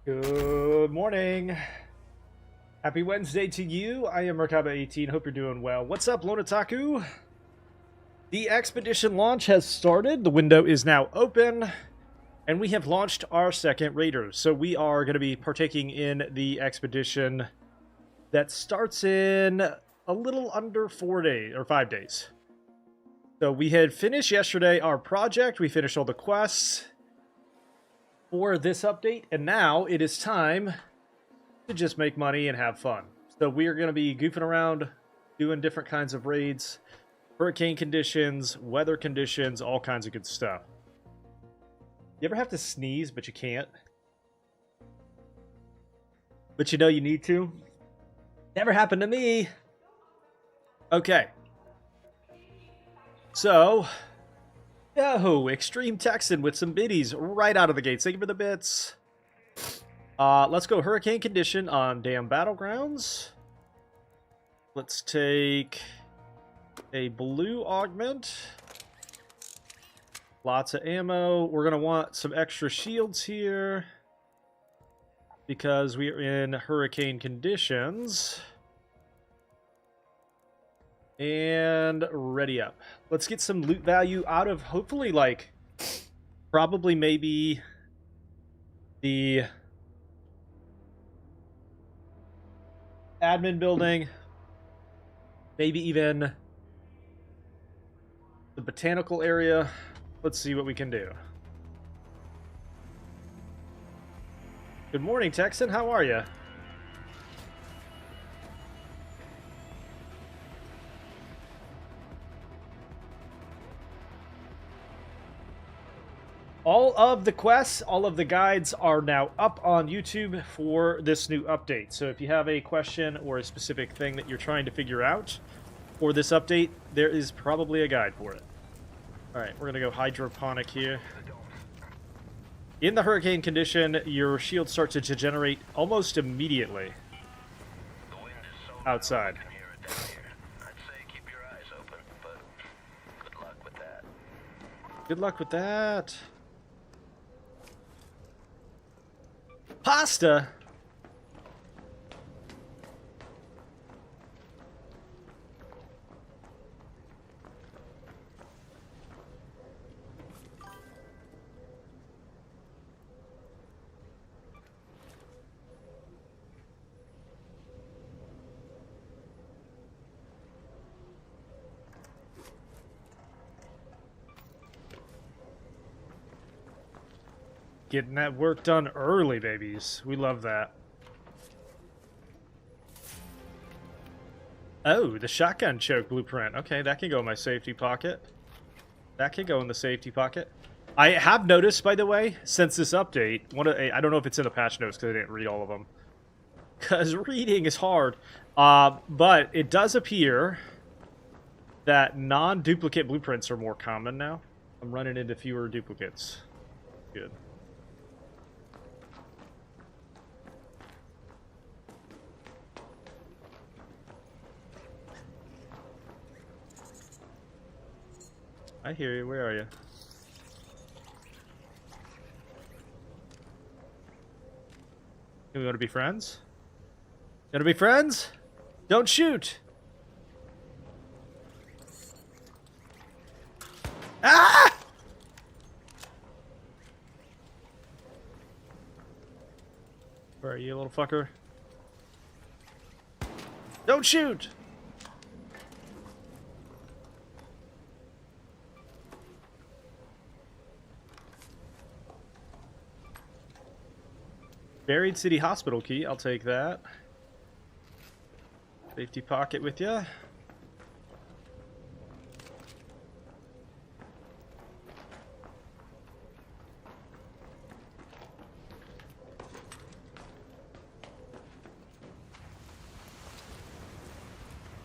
Good morning. Happy Wednesday to you. I am Merkaba18. Hope you're doing well. What's up, Lonataku? The expedition launch has started. The window is now open, and we have launched our second raider. So we are going to be partaking in the expedition that starts in a little under 4 days, or 5 days. So we had finished yesterday our project. We finished all the quests for this update, and now it is time to just make money and have fun. So we are going to be goofing around, doing different kinds of raids, hurricane conditions, weather conditions, all kinds of good stuff. You ever have to sneeze, but you can't? But you know you need to? Never happened to me. Okay. So, Yahoo! Extreme Texan with some biddies right out of the gates. Thank you for the bits. Let's go Hurricane Condition on Damn Battlegrounds. Let's take a blue augment. Lots of ammo. We're going to want some extra shields here because we are in hurricane conditions. And ready up. Let's get some loot value out of, hopefully, like, probably maybe the admin building, maybe even the botanical area. Let's see what we can do. Good morning, Texan. How are you? All of the quests, all of the guides are now up on YouTube for this new update. So if you have a question or a specific thing that you're trying to figure out for this update, there is probably a guide for it. Alright, we're going to go hydroponic here. In the hurricane condition, your shield starts to degenerate almost immediately outside. Good luck with that. Pasta? Getting that work done early, babies. We love that. Oh, the shotgun choke blueprint. Okay, that can go in my safety pocket. That can go in the safety pocket. I have noticed, by the way, since this update, I don't know if it's in the patch notes because I didn't read all of them. Because reading is hard. But it does appear that non-duplicate blueprints are more common now. I'm running into fewer duplicates. Good. I hear you. Where are you? Do we want to be friends? Gonna be friends? Don't shoot! Ah! Where are you, little fucker? Don't shoot! Buried City Hospital key, I'll take that. Safety pocket with ya.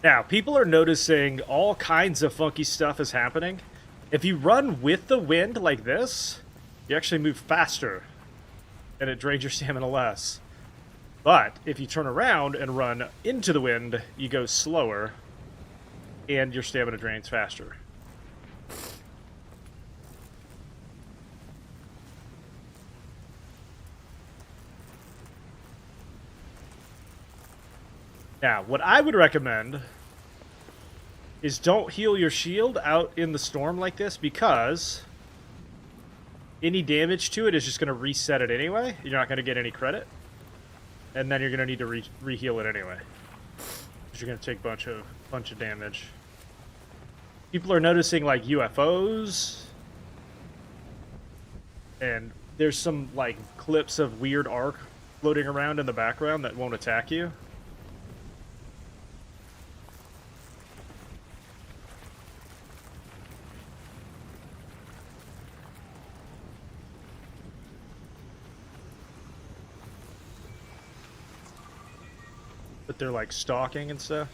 Now, people are noticing all kinds of funky stuff is happening. If you run with the wind like this, you actually move faster. And it drains your stamina less. But if you turn around and run into the wind, you go slower, and your stamina drains faster. Now, what I would recommend is don't heal your shield out in the storm like this, because any damage to it is just going to reset it anyway. You're not going to get any credit. And then you're going to need to re-heal it anyway. Because you're going to take a bunch of damage. People are noticing, like, UFOs. And there's some, like, clips of weird arc floating around in the background that won't attack you. But they're like stalking and stuff.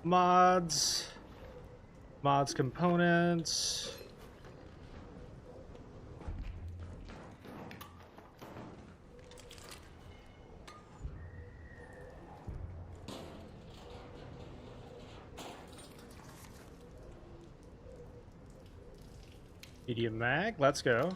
Mods components. Medium mag, let's go.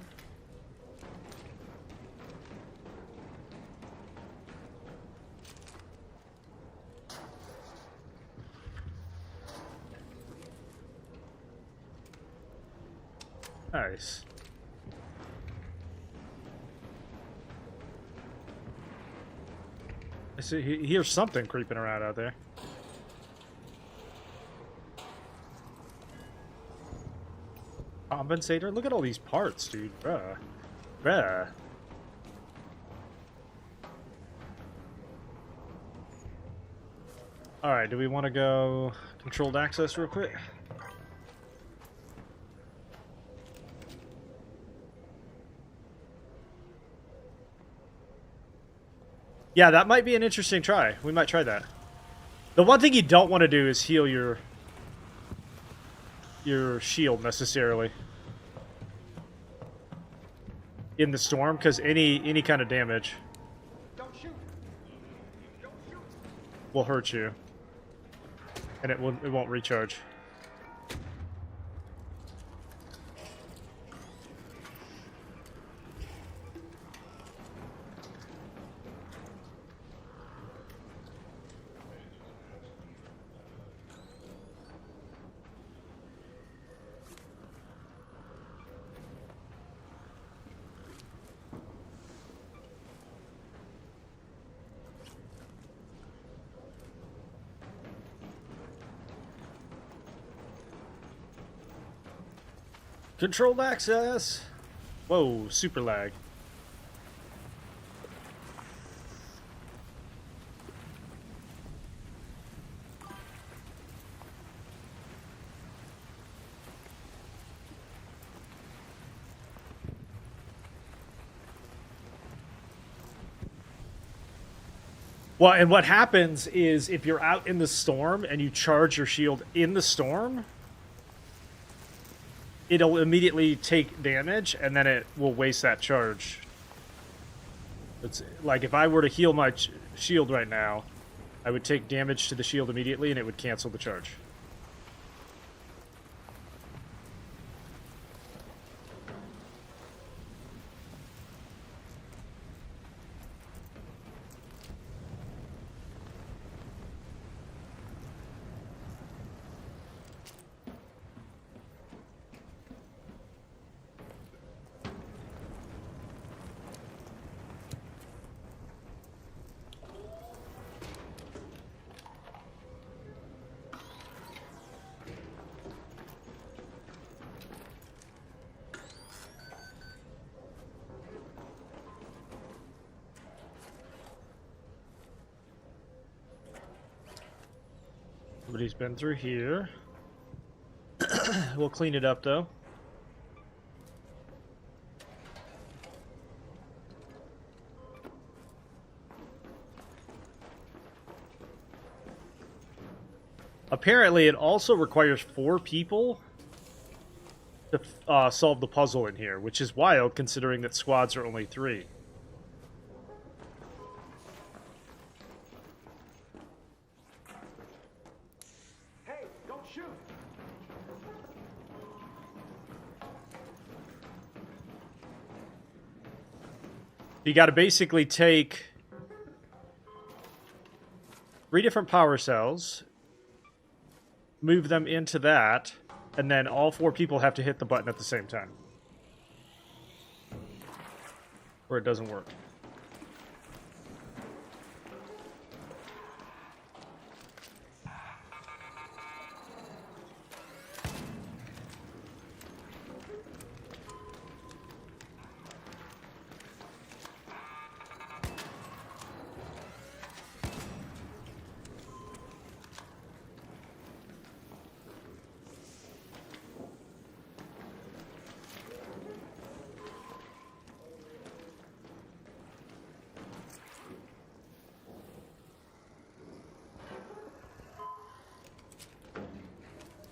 Nice. I see. He hears something creeping around out there. Compensator? Look at all these parts, dude. Bruh. Bruh. Alright, do we want to go controlled access real quick? Yeah, that might be an interesting try. We might try that. The one thing you don't want to do is heal your shield necessarily in the storm, because any kind of damage will hurt you, and it won't recharge. Controlled access! Whoa, super lag. Well, and what happens is if you're out in the storm and you charge your shield in the storm, it'll immediately take damage, and then it will waste that charge. It's like if I were to heal my shield right now, I would take damage to the shield immediately, and it would cancel the charge. Nobody's been through here. We'll clean it up, though. Apparently, it also requires 4 people to solve the puzzle in here, which is wild considering that squads are only 3. Hey, don't shoot! You got to basically take 3 different power cells, move them into that, and then all 4 people have to hit the button at the same time. Or it doesn't work.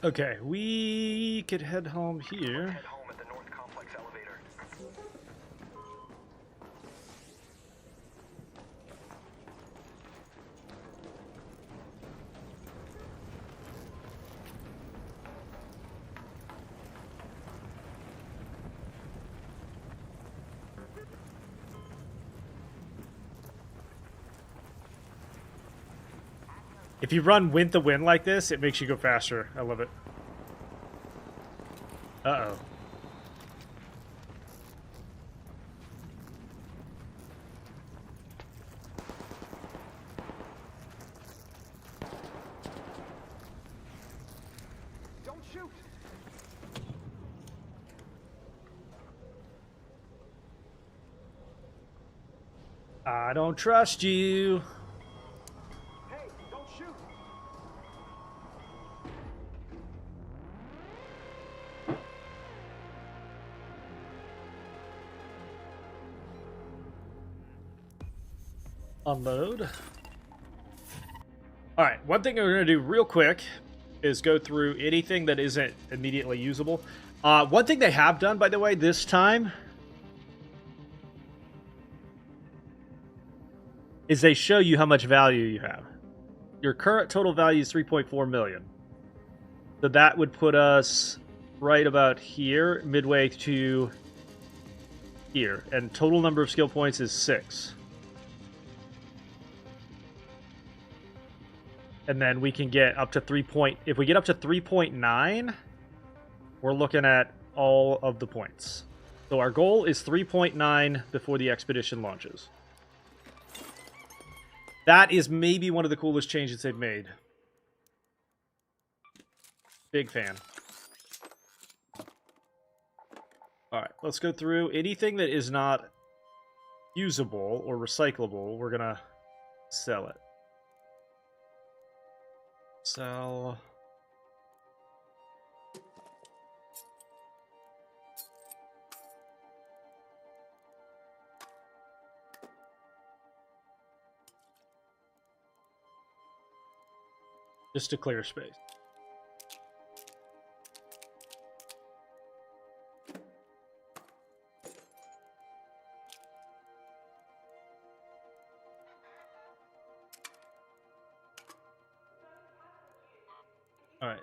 Okay, we could head home here. Head home at the North Complex elevator. If you run Wind the Wind like this, it makes you go faster. I love it. Uh-oh. Don't shoot! I don't trust you. Hey, don't shoot! Unload. Alright, one thing we're going to do real quick is go through anything that isn't immediately usable. One thing they have done, by the way, this time is they show you how much value you have. Your current total value is 3.4 million. So that would put us right about here, midway to here. And total number of skill points is 6. And then we can get up to if we get up to 3.9, we're looking at all of the points. So our goal is 3.9 before the expedition launches. That is maybe one of the coolest changes they've made. Big fan. Alright, let's go through anything that is not usable or recyclable. We're gonna sell it. Sell. Just to clear space. Alright.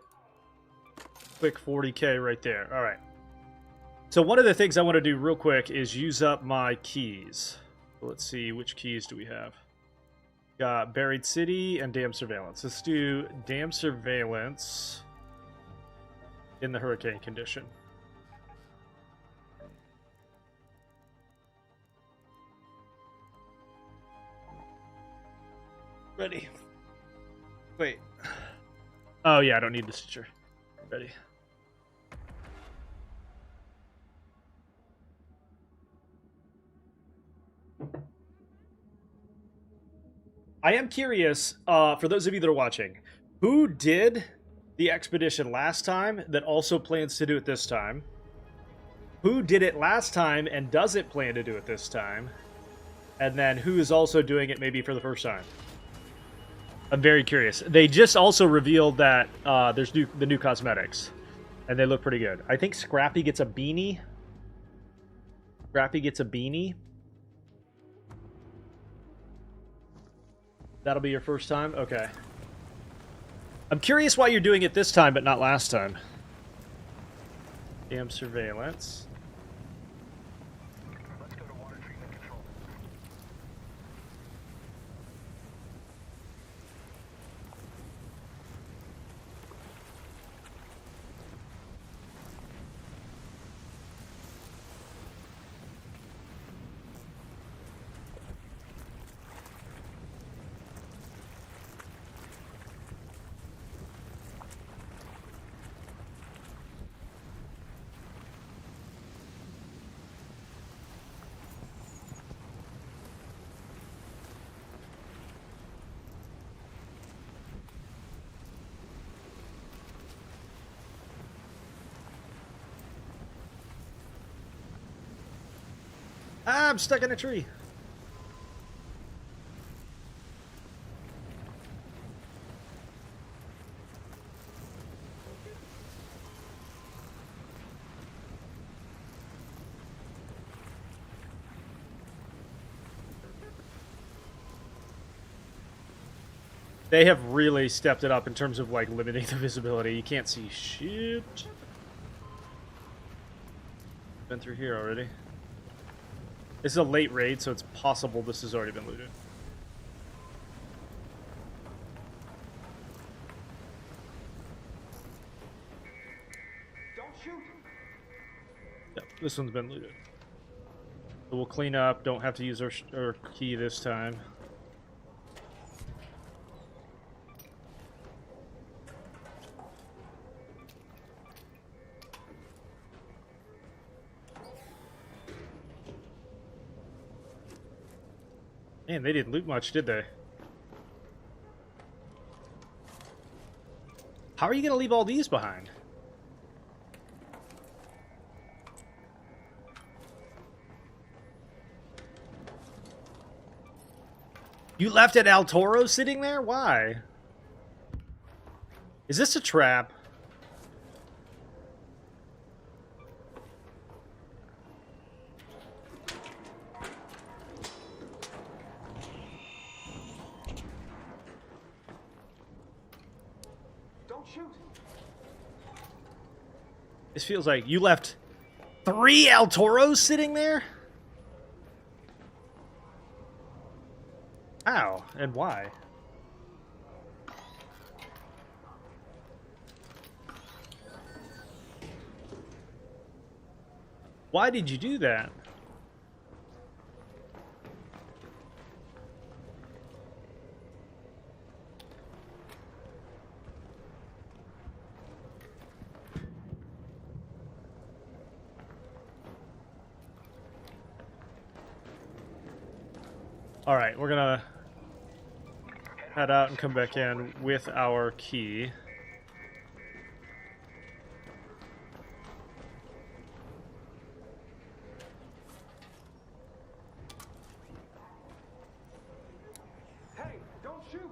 Quick 40k right there. Alright. So one of the things I want to do real quick is use up my keys. Let's see, which keys do we have? Got Buried City and Dam Surveillance. Let's do Dam Surveillance in the hurricane condition. Ready. Wait. Oh yeah, I don't need the stitcher. Ready. I am curious, for those of you that are watching, Who did the expedition last time that also plans to do it this time? Who did it last time and doesn't plan to do it this time? And then who is also doing it maybe for the first time? I'm very curious. They just also revealed that there's the new cosmetics, and they look pretty good. I think Scrappy gets a beanie. Scrappy gets a beanie. That'll be your first time? Okay. I'm curious why you're doing it this time, but not last time. Damn surveillance. Let's go to water treatment control. Ah, I'm stuck in a tree. They have really stepped it up in terms of, like, limiting the visibility. You can't see shit. Been through here already. This is a late raid, so it's possible this has already been looted. Don't shoot! Yep, this one's been looted. So we'll clean up. Don't have to use our key this time. Man, they didn't loot much, did they? How are you going to leave all these behind? You left an El Toro sitting there? Why? Is this a trap? Don't shoot! This feels like you left 3 El Toros sitting there? How and why? Why did you do that? All right, we're gonna head out and come back in with our key. Hey, don't shoot!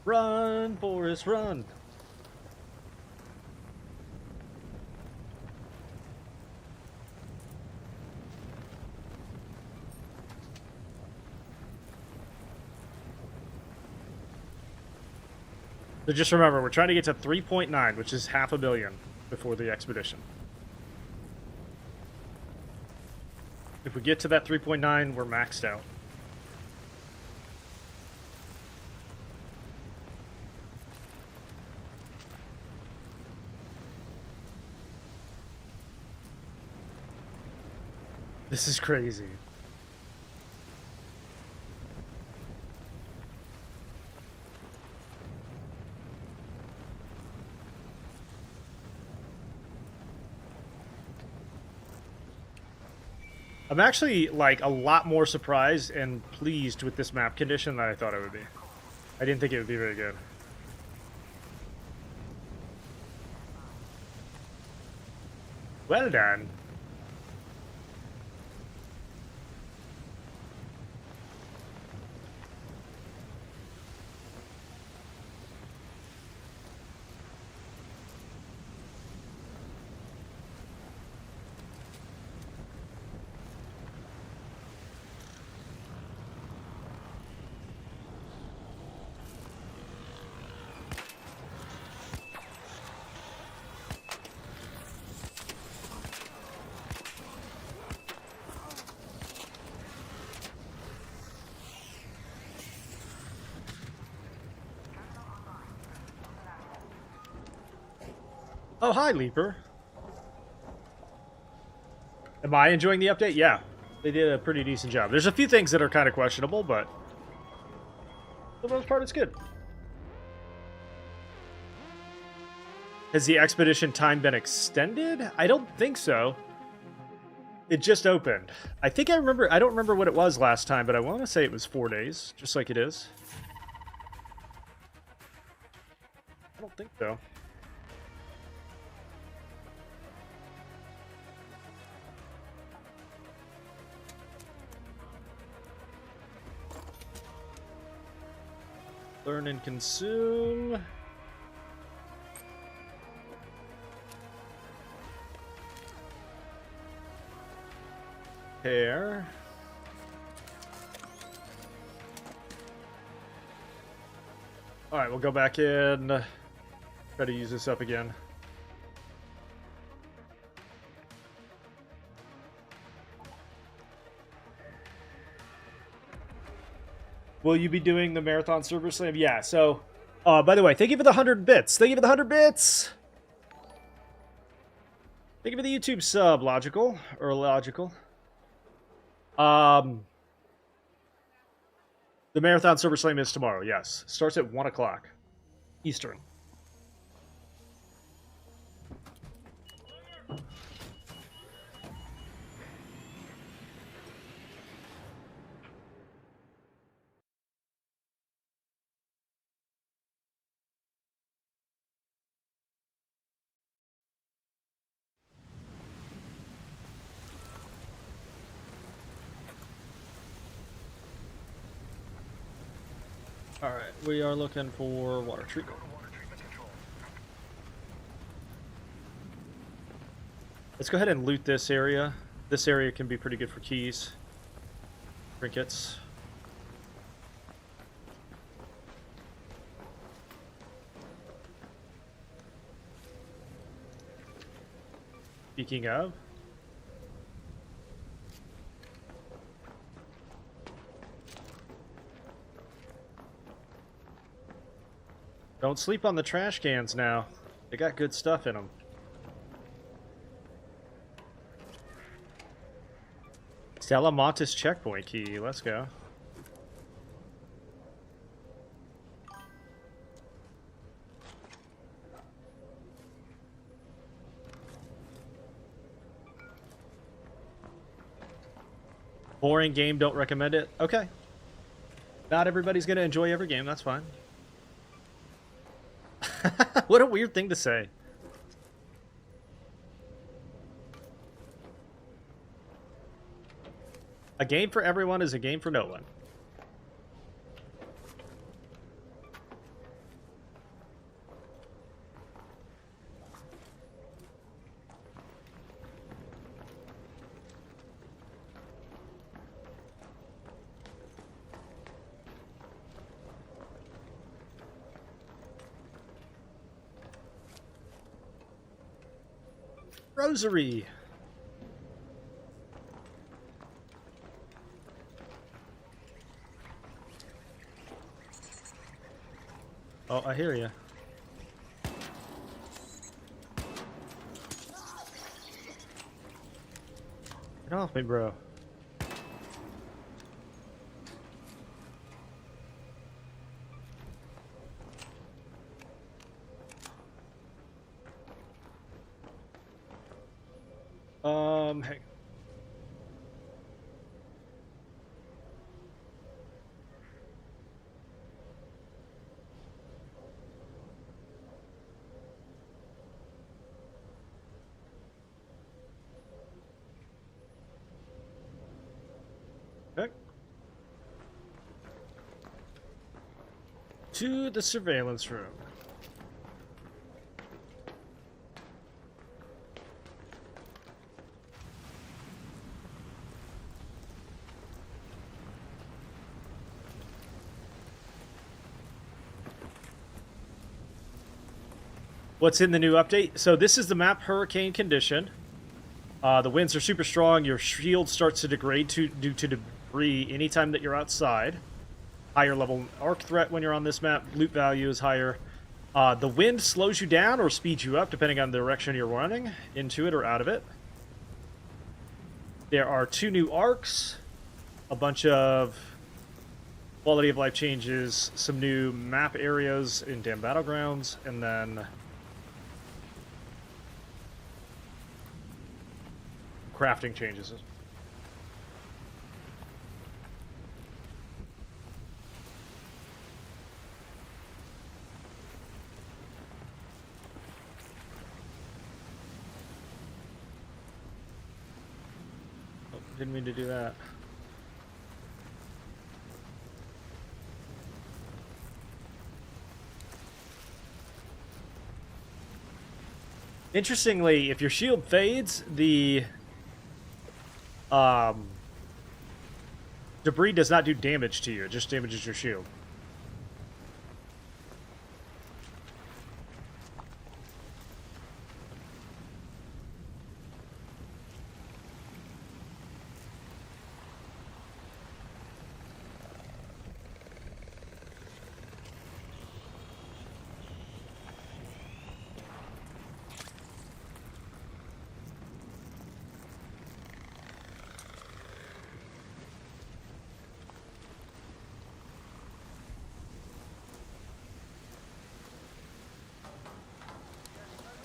Run, Forrest, run! So just remember, we're trying to get to 3.9, which is $500 million before the expedition. If we get to that 3.9, we're maxed out. This is crazy. I'm actually, like, a lot more surprised and pleased with this map condition than I thought it would be. I didn't think it would be very good. Well done. Oh, hi, Leaper. Am I enjoying the update? Yeah. They did a pretty decent job. There's a few things that are kind of questionable, but for the most part, it's good. Has the expedition time been extended? I don't think so. It just opened. I think I remember... I don't remember what it was last time, but I want to say it was 4 days, just like it is. I don't think so. Learn and consume. Pair. Alright, we'll go back in. Try to use this up again. Will you be doing the Marathon Server Slam? Yeah, so... by the way, thank you for the 100 bits. Thank you for the 100 bits! Thank you for the YouTube sub, Logical. Or Logical. The Marathon Server Slam is tomorrow, yes. Starts at 1 o'clock. Eastern. Alright, we are looking for water treatment. Let's go ahead and loot this area. This area can be pretty good for keys. Trinkets. Speaking of... Don't sleep on the trash cans now. They got good stuff in them. Stellamontis checkpoint key. Let's go. Boring game, don't recommend it. Okay. Not everybody's going to enjoy every game. That's fine. What a weird thing to say. A game for everyone is a game for no one. Rosary. Oh, I hear you. Get off me, bro. Hey. Okay. To the surveillance room. What's in the new update? So this is the map hurricane condition. The winds are super strong. Your shield starts to degrade due to debris anytime that you're outside. Higher level arc threat when you're on this map. Loot value is higher. The wind slows you down or speeds you up depending on the direction you're running, into it or out of it. There are 2 new arcs, a bunch of quality of life changes, some new map areas in Damn Battlegrounds, and then crafting changes. Oh, didn't mean to do that. Interestingly, if your shield fades, the debris does not do damage to you, it just damages your shield.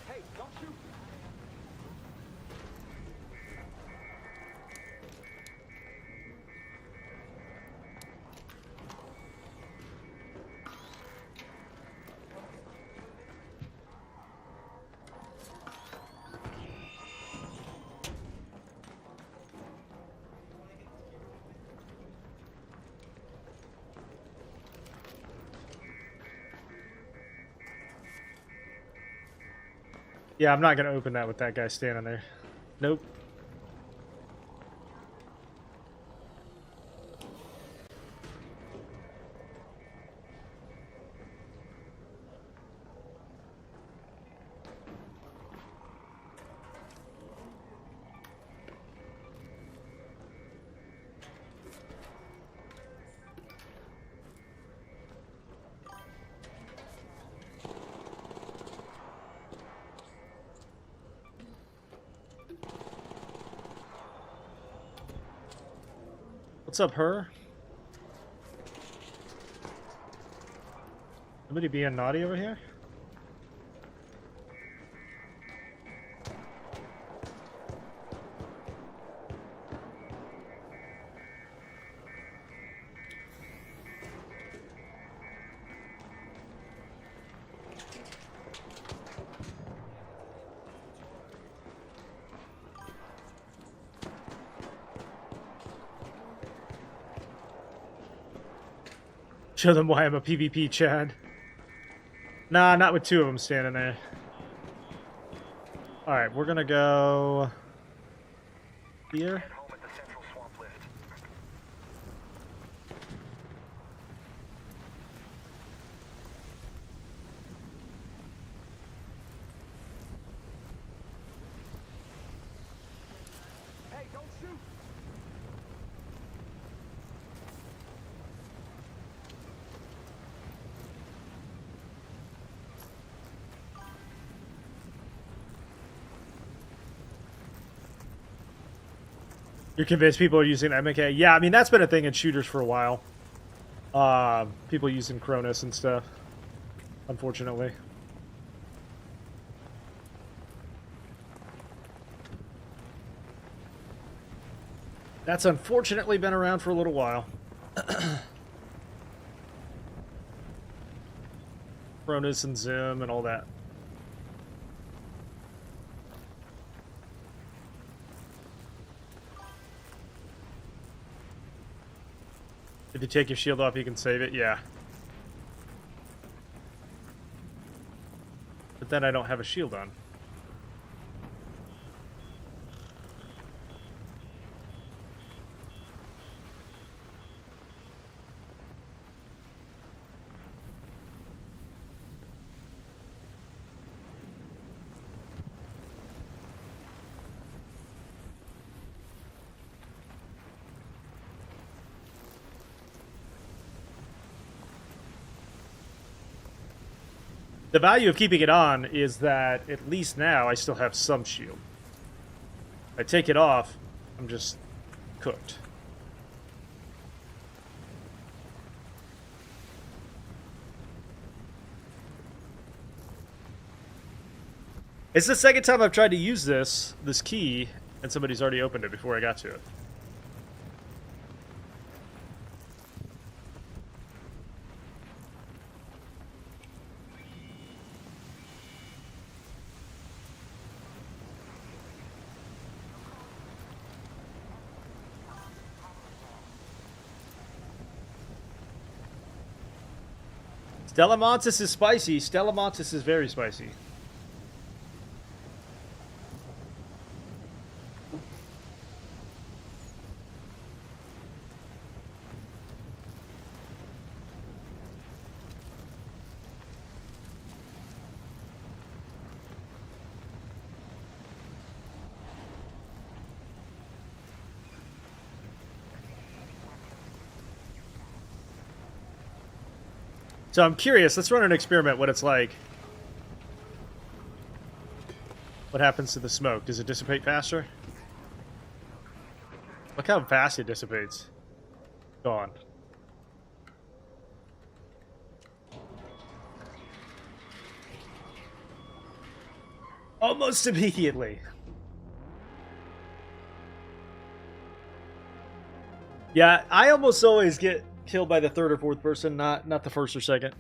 Hey, don't shoot. Yeah, I'm not going to open that with that guy standing there. Nope. What's up, her? Somebody being naughty over here? Show them why I'm a PvP Chad. Nah, not with 2 of them standing there. Alright, we're gonna go here. Head home at the central swamp lift. Hey, don't shoot. You're convinced people are using MK? Yeah, I mean, that's been a thing in shooters for a while. People using Cronus and stuff, unfortunately. That's unfortunately been around for a little while. Cronus and Zim and all that. you take your shield off, you can save it? Yeah. But then I don't have a shield on. The value of keeping it on is that at least now I still have some shield. If I take it off, I'm just cooked. It's the second time I've tried to use this key, and somebody's already opened it before I got to it. Stellamontis is spicy. Stellamontis is very spicy. So I'm curious. Let's run an experiment. What it's like. What happens to the smoke? Does it dissipate faster? Look how fast it dissipates. Gone. Almost immediately. Yeah, I almost always get killed by the third or fourth person, not the first or second.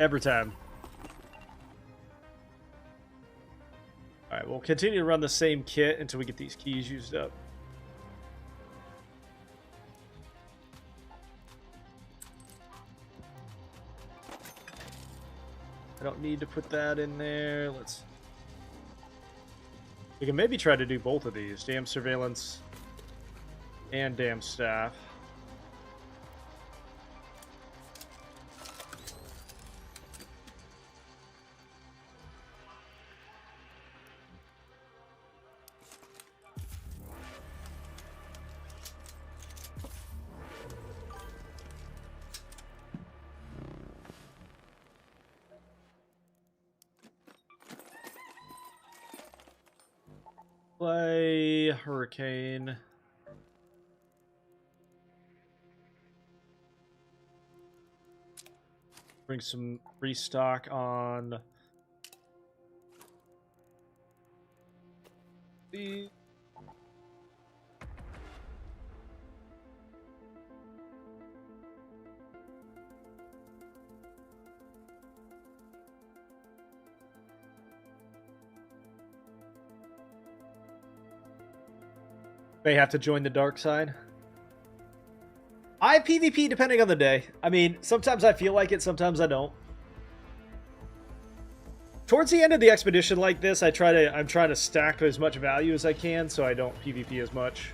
Every time. Alright, we'll continue to run the same kit until we get these keys used up. I don't need to put that in there. We can maybe try to do both of these. Damn surveillance and damn staff. Play Hurricane. Bring some restock on the They have to join the dark side. I PvP depending on the day. I mean, sometimes I feel like it, sometimes I don't. Towards the end of the expedition like this, I'm trying to stack as much value as I can so I don't PvP as much.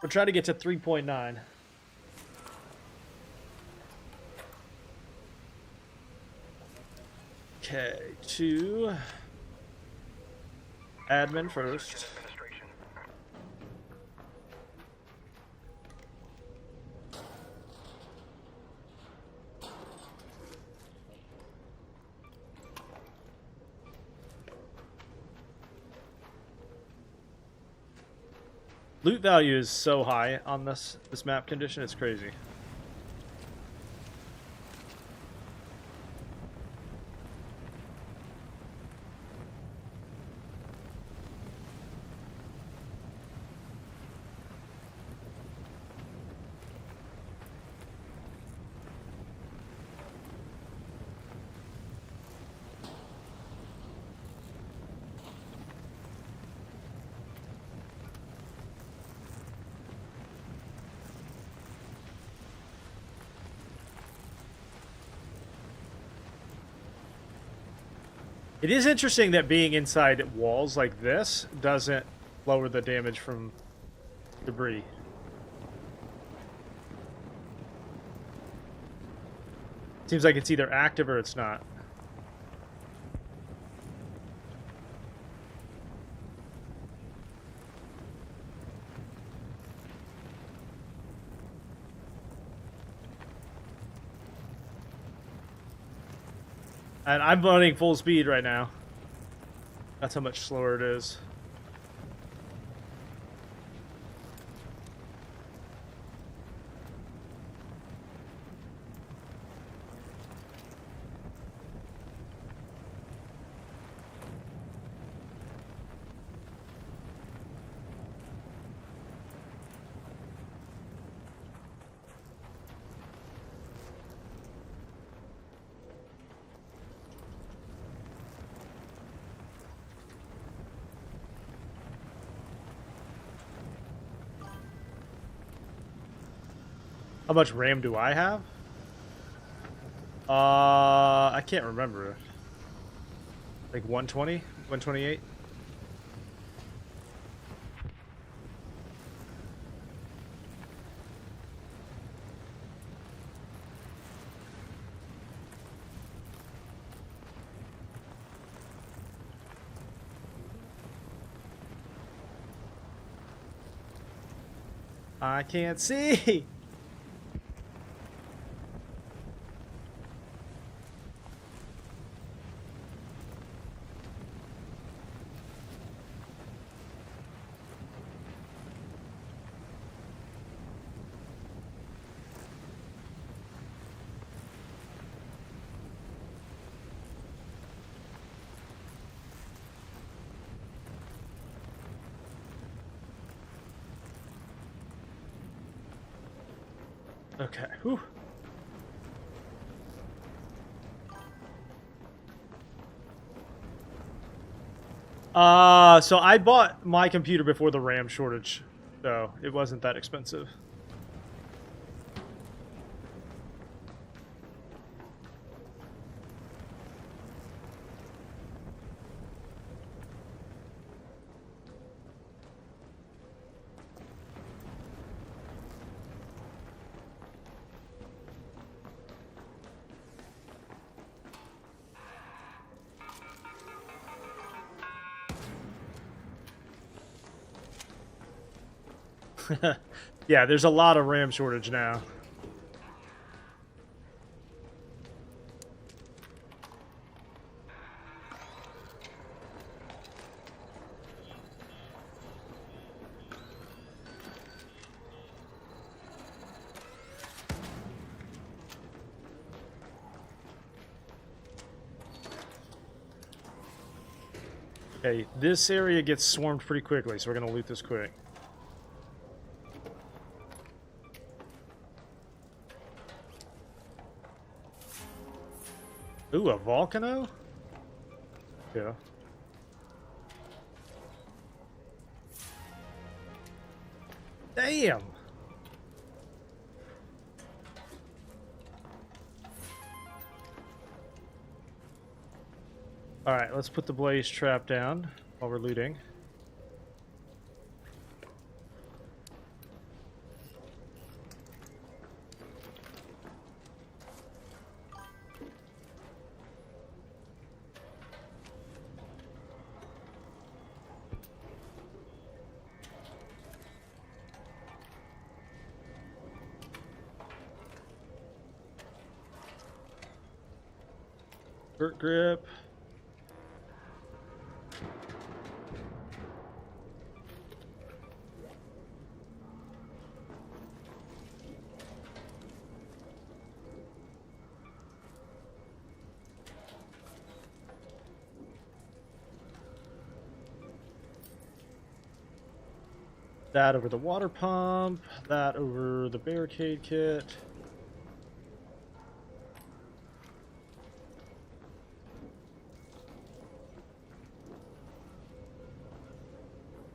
We're trying to get to 3.9. Okay, to admin first. Loot value is so high on this map condition, it's crazy. It is interesting that being inside walls like this doesn't lower the damage from debris. Seems like it's either active or it's not. And I'm running full speed right now. That's how much slower it is. How much RAM do I have? I can't remember. Like 120? 128? I can't see. Okay. Whew. So I bought my computer before the RAM shortage, so it wasn't that expensive. Yeah, there's a lot of RAM shortage now. Okay, this area gets swarmed pretty quickly, so we're gonna loot this quick. Ooh, a volcano? Yeah. Damn! Alright, let's put the blaze trap down while we're looting. Vert grip. That over the water pump, that over the barricade kit.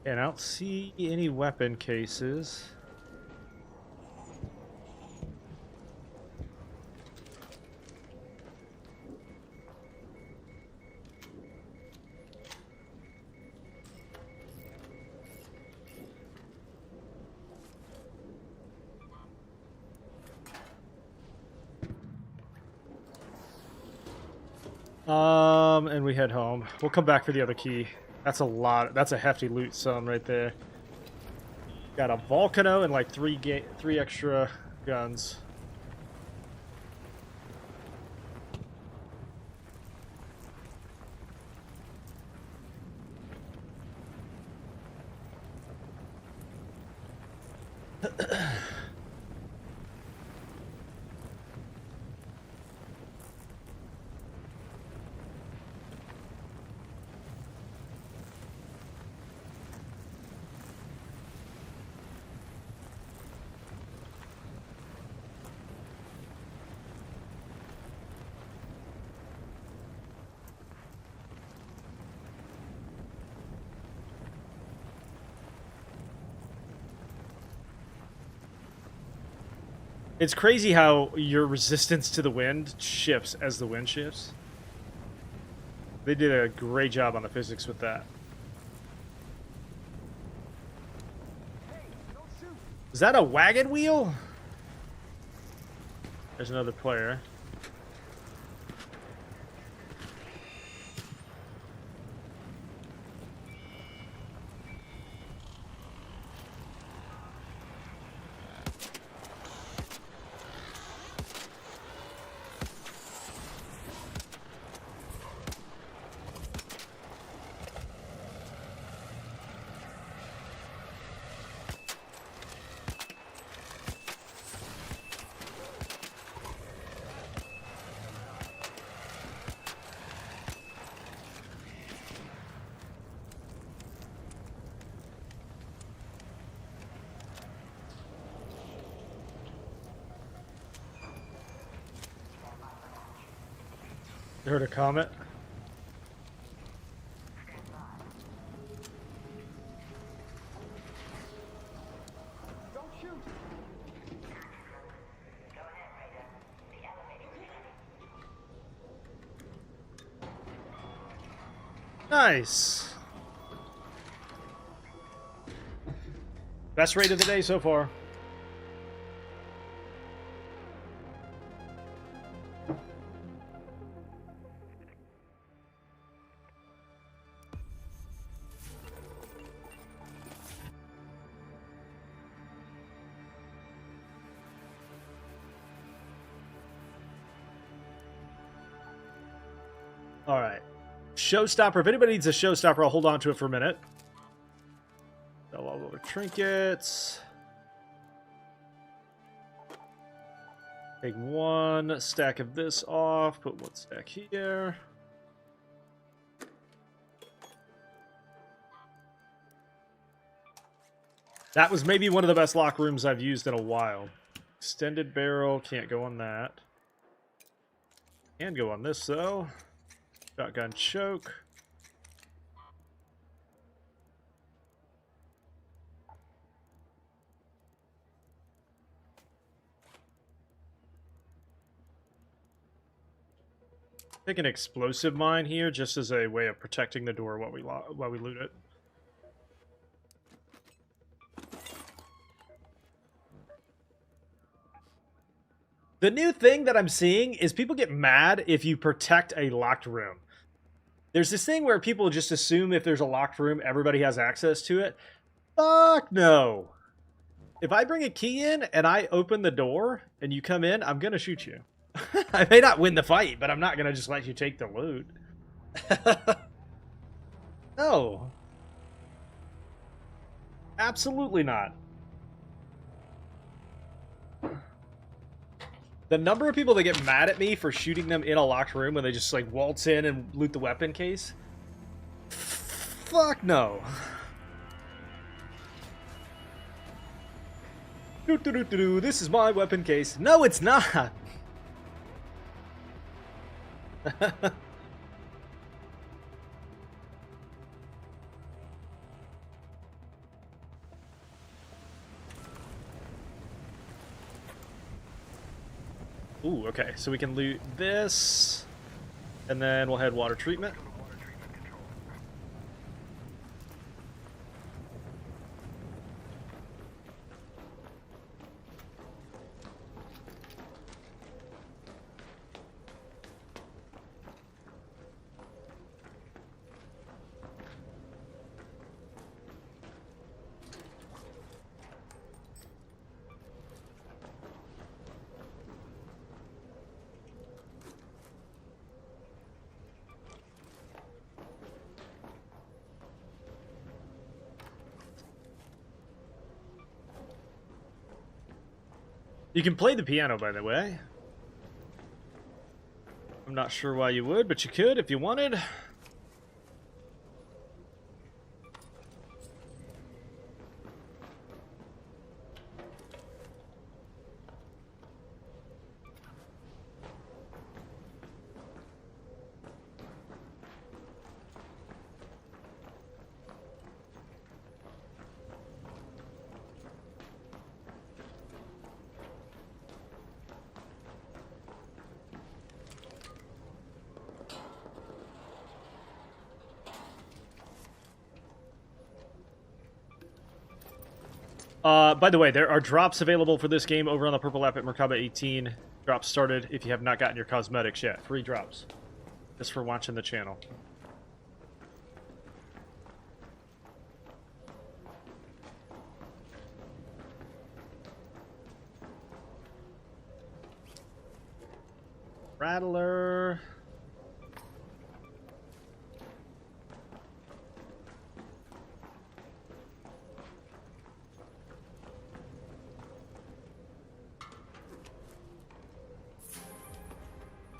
And I don't see any weapon cases. And we head home. We'll come back for the other key. That's a lot. That's a hefty loot sum right there. Got a Volcano and like three extra guns. It's crazy how your resistance to the wind shifts as the wind shifts. They did a great job on the physics with that. Hey, don't shoot. Is that a wagon wheel? There's another player. You heard a comet? Don't shoot. Nice. Best raid of the day so far. All right. Showstopper. If anybody needs a showstopper, I'll hold on to it for a minute. Sell all the trinkets. Take one stack of this off. Put one stack here. That was maybe one of the best lock rooms I've used in a while. Extended barrel. Can't go on that. Can go on this, though. Shotgun choke. Take an explosive mine here, just as a way of protecting the door while we loot it. The new thing that I'm seeing is people get mad if you protect a locked room. There's this thing where people just assume if there's a locked room, everybody has access to it. Fuck no. If I bring a key in and I open the door and you come in, I'm going to shoot you. I may not win the fight, but I'm not going to just let you take the loot. No. Absolutely not. The number of people that get mad at me for shooting them in a locked room when they just like waltz in and loot the weapon case. Fuck no. This is my weapon case. No, it's not. Ooh, okay. So we can loot this, and then we'll head water treatment. You can play the piano, by the way. I'm not sure why you would, but you could if you wanted. By the way, there are drops available for this game over on the Purple app at Merkaba 18. Drops started if you have not gotten your cosmetics yet. 3 drops. Just for watching the channel. Rattler.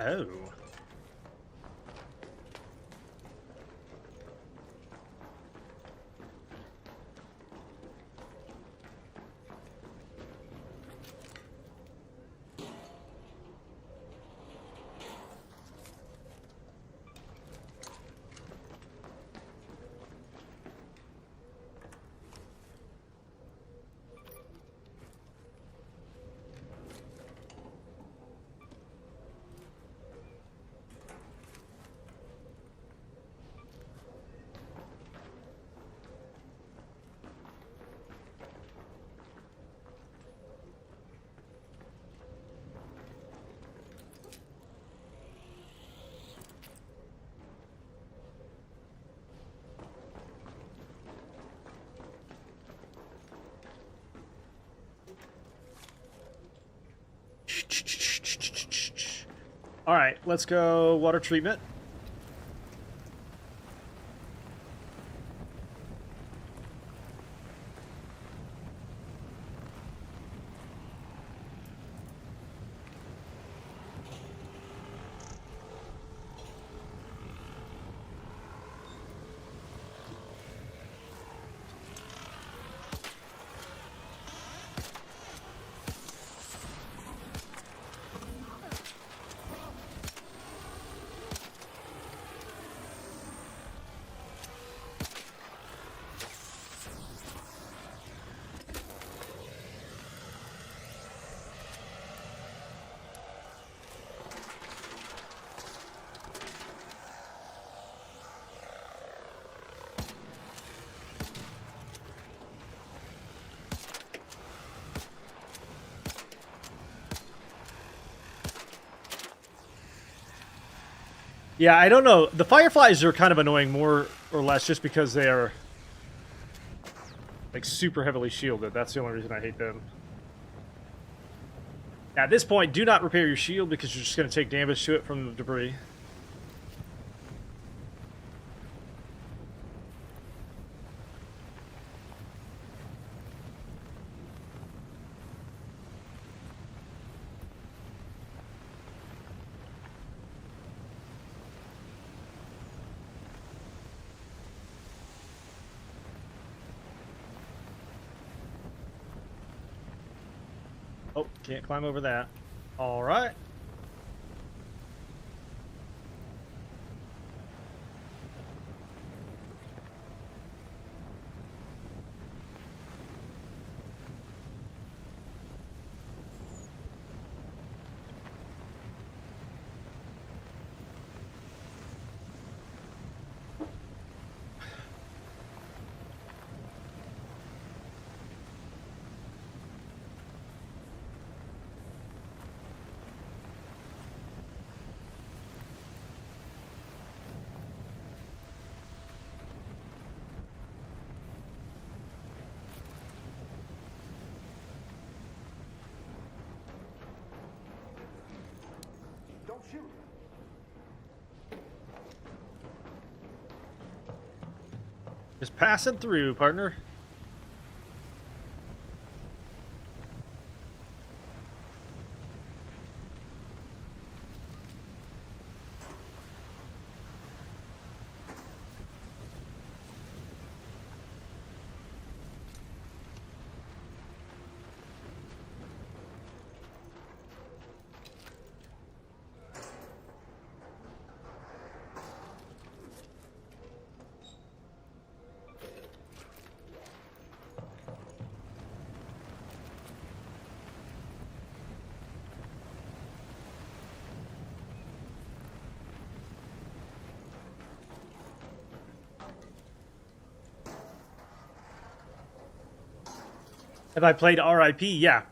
Oh. All right, let's go water treatment. Yeah, I don't know. The fireflies are kind of annoying more or less just because they are like super heavily shielded. That's the only reason I hate them. At this point, do not repair your shield because you're just going to take damage to it from the debris. Oh, can't climb over that. All right. Don't shoot. Just passing through, partner. Have I played RIP? Yeah.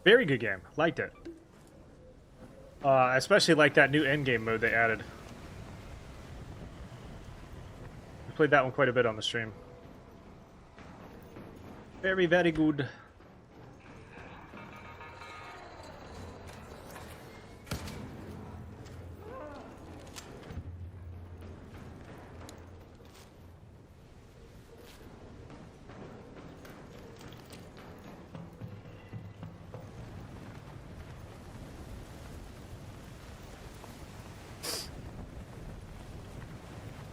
Very good game. Liked it. Especially like that new endgame mode they added. I played that one quite a bit on the stream. Very, very good.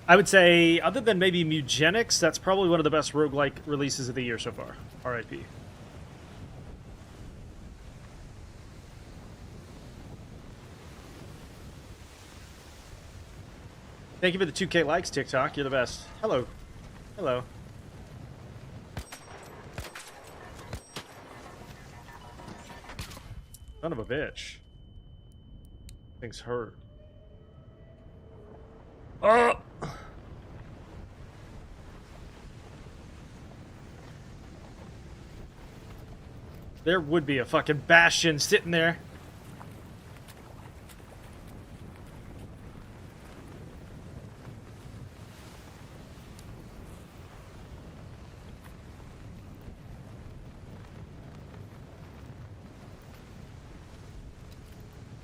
I would say, other than maybe Mugenics, that's probably one of the best roguelike releases of the year so far. RIP. Thank you for the 2K likes, TikTok. You're the best. Hello. Hello. Son of a bitch. Things hurt. Oh! There would be a fucking bastion sitting there.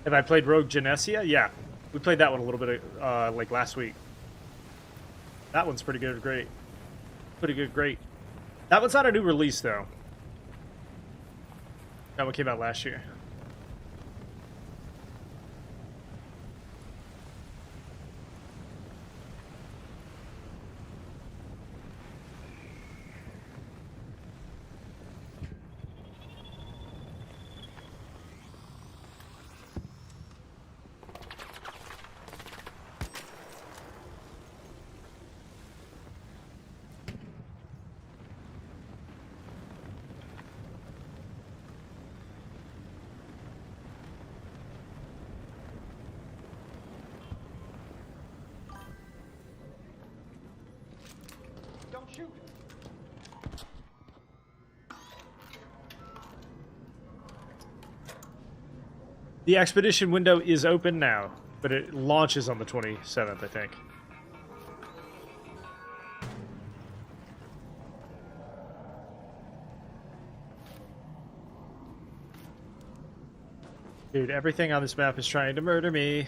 Have I played Rogue Genesia? Yeah. We played that one a little bit, like last week. That one's pretty good, great. Pretty good, great. That one's not a new release, though. That one came out last year. Don't shoot. The expedition window is open now, but it launches on the 27th, I think. Dude, everything on this map is trying to murder me.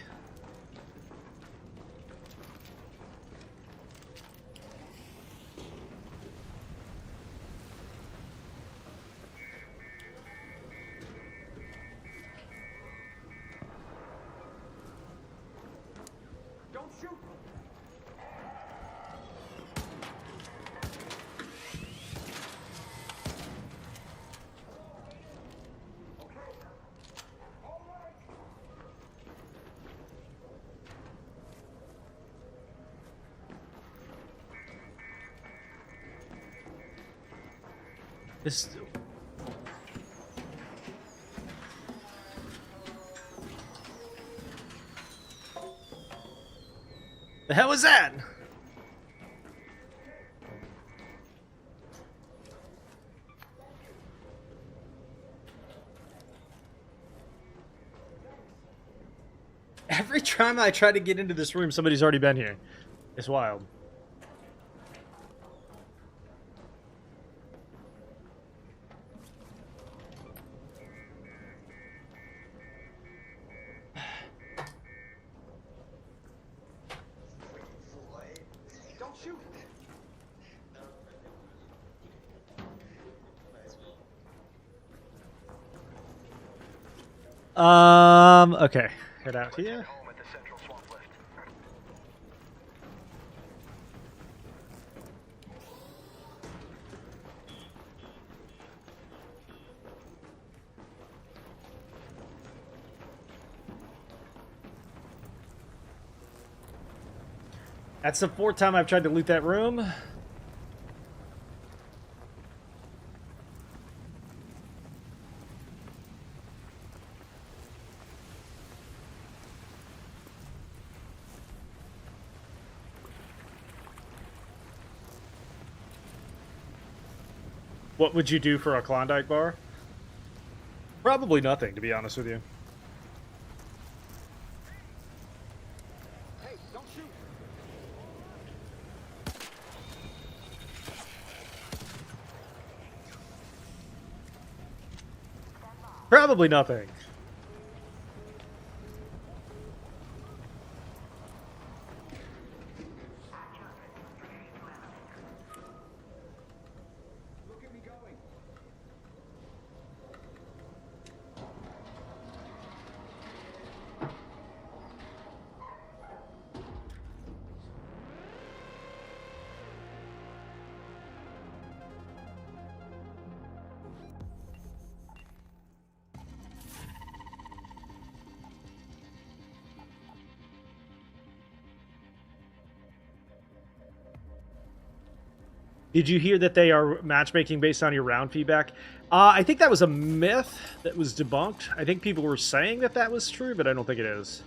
Don't shoot. This... The hell was that? Every time I try to get into this room, somebody's already been here. It's wild. Don't shoot. Okay. Head out here. Home at the central swamp lift. That's the 4th time I've tried to loot that room. What would you do for a Klondike bar? Probably nothing, to be honest with you. Hey, don't shoot! Probably nothing. Look at me going. Did you hear that they are matchmaking based on your round feedback? I think that was a myth that was debunked. I think people were saying that that was true, but I don't think it is.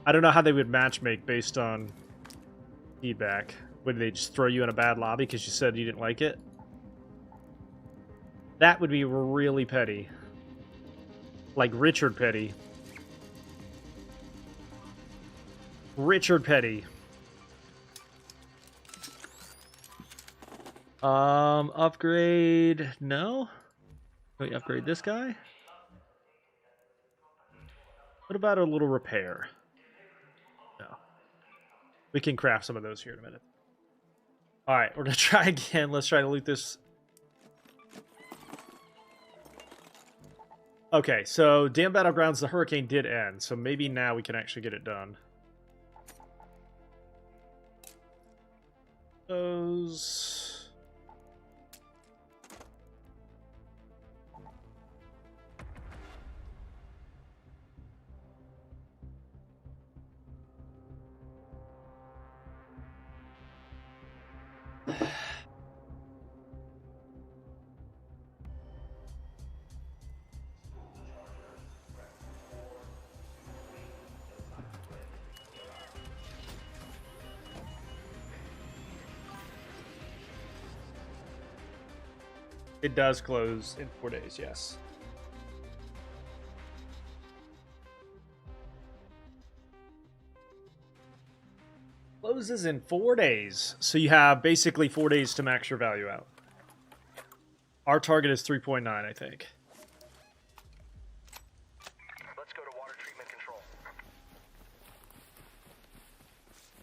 I don't know how they would matchmake based on feedback. Would they just throw you in a bad lobby because you said you didn't like it? That would be really petty. Like Richard Petty. Richard Petty. Upgrade, no? Can we upgrade this guy? What about a little repair? No. We can craft some of those here in a minute. Alright, we're gonna try again. Let's try to loot this. Okay, so Damn Battlegrounds, the hurricane did end, so maybe now we can actually get it done. Those... It does close in 4 days, yes. Closes in 4 days. So you have basically 4 days to max your value out. Our target is 3.9, I think. Let's go to water treatment control.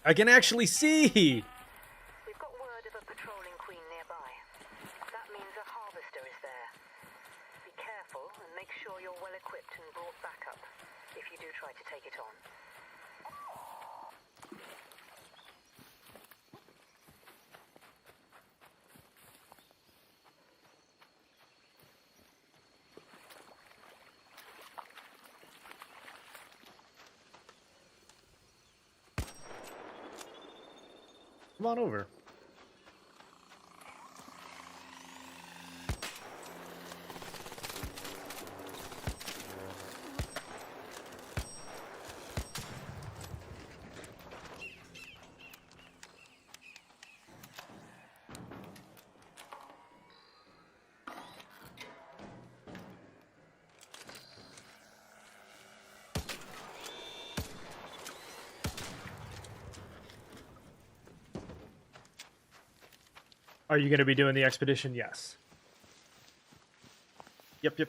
I can actually see! We've got word of a patrolling queen nearby. That means a harvester is there. Be careful and make sure you're well equipped and brought back up if you do try to take it on. Come on over. Are you going to be doing the expedition? Yes. Yep.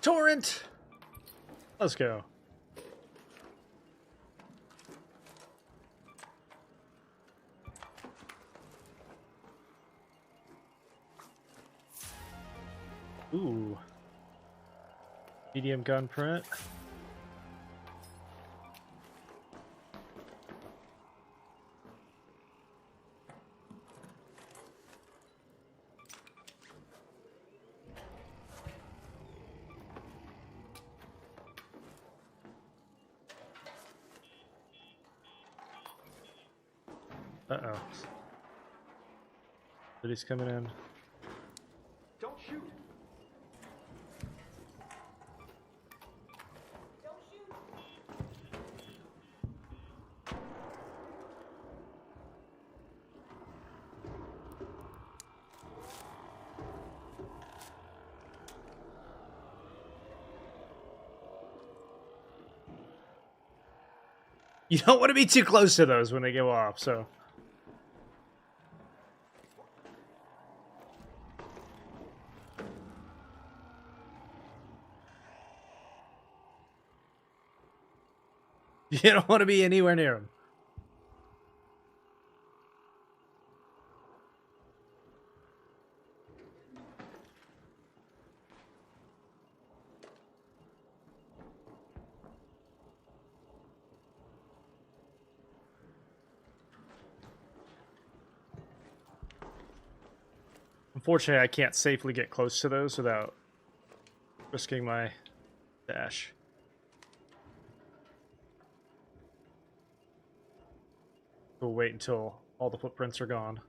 Torrent! Let's go. Ooh. Medium gun print. Uh-oh. Somebody's coming in. Don't shoot. You don't want to be too close to those when they go off, so... You don't want to be anywhere near them. Unfortunately, I can't safely get close to those without risking my dash. We'll wait until all the footprints are gone.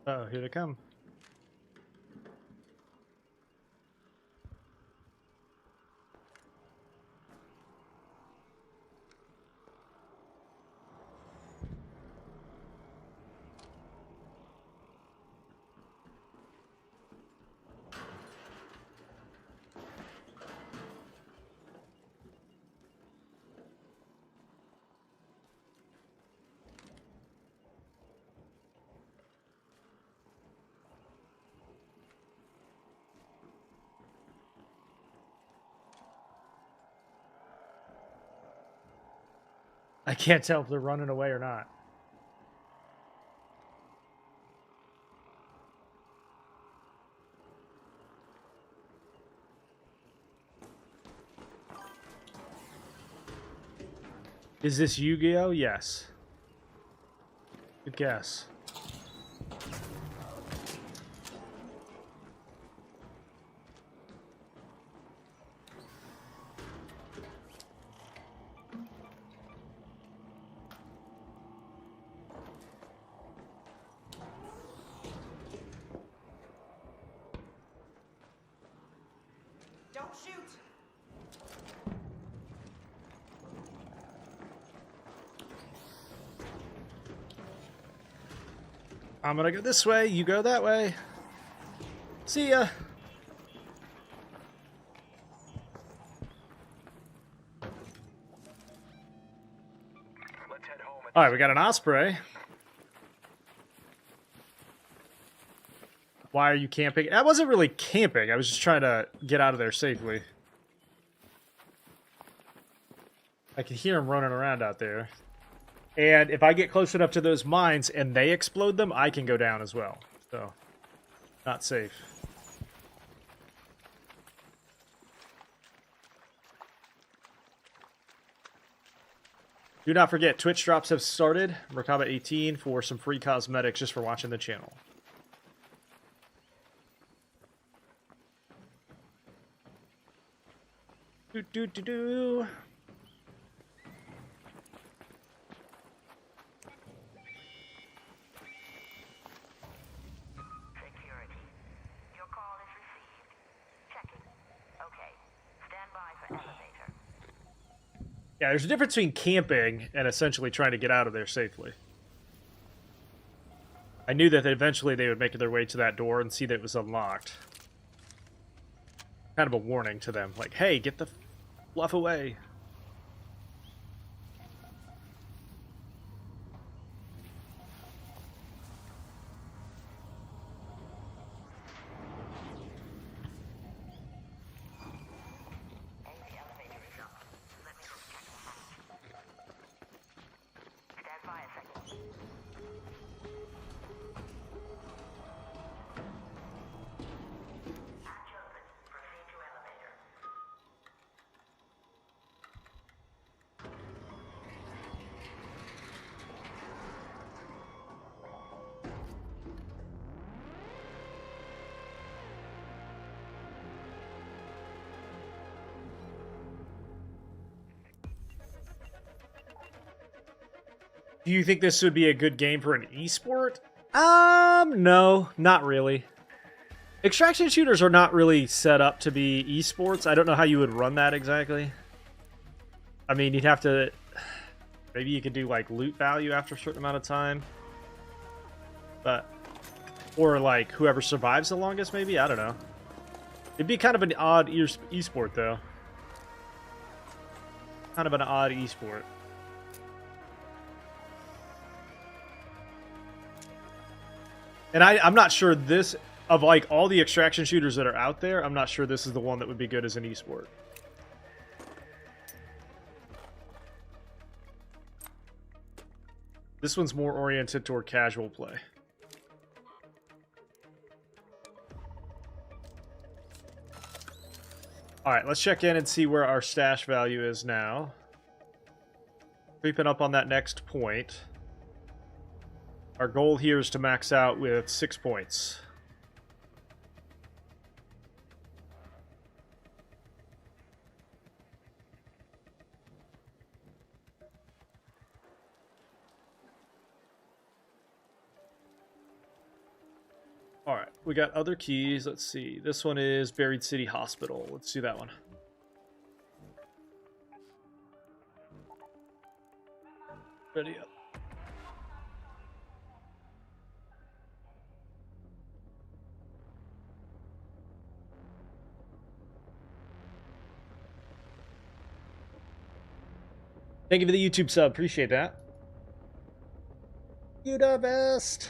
Oh, here they come. I can't tell if they're running away or not. Is this Yu-Gi-Oh? Yes. Good guess. Don't shoot! I'm gonna go this way, you go that way. See ya. Let's head home. Alright, we got an Osprey. Why are you camping? I wasn't really camping. I was just trying to get out of there safely. I can hear them running around out there. And if I get close enough to those mines and they explode them, I can go down as well. So, not safe. Do not forget, Twitch drops have started. Merkaba18 for some free cosmetics just for watching the channel. Do do do do. Security. Your call is received. Checking. Okay. Stand by for elevator. Yeah, there's a difference between camping and essentially trying to get out of there safely. I knew that eventually they would make their way to that door and see that it was unlocked. Kind of a warning to them, like, hey, get the Bluff away. Do you think this would be a good game for an esport? No, not really. Extraction shooters are not really set up to be esports. I don't know how you would run that exactly. I mean, you'd have to... Maybe you could do, like, loot value after a certain amount of time. But... Or, like, whoever survives the longest, maybe? I don't know. It'd be kind of an odd esport, though. Kind of an odd esport. And I'm not sure this, of like all the extraction shooters that are out there, I'm not sure this is the one that would be good as an esport. This one's more oriented toward casual play. Alright, let's check in and see where our stash value is now. Creeping up on that next point. Our goal here is to max out with 6 points. Alright, we got other keys. Let's see. This one is Buried City Hospital. Let's do that one. Ready up. Thank you for the YouTube sub. Appreciate that. You the best.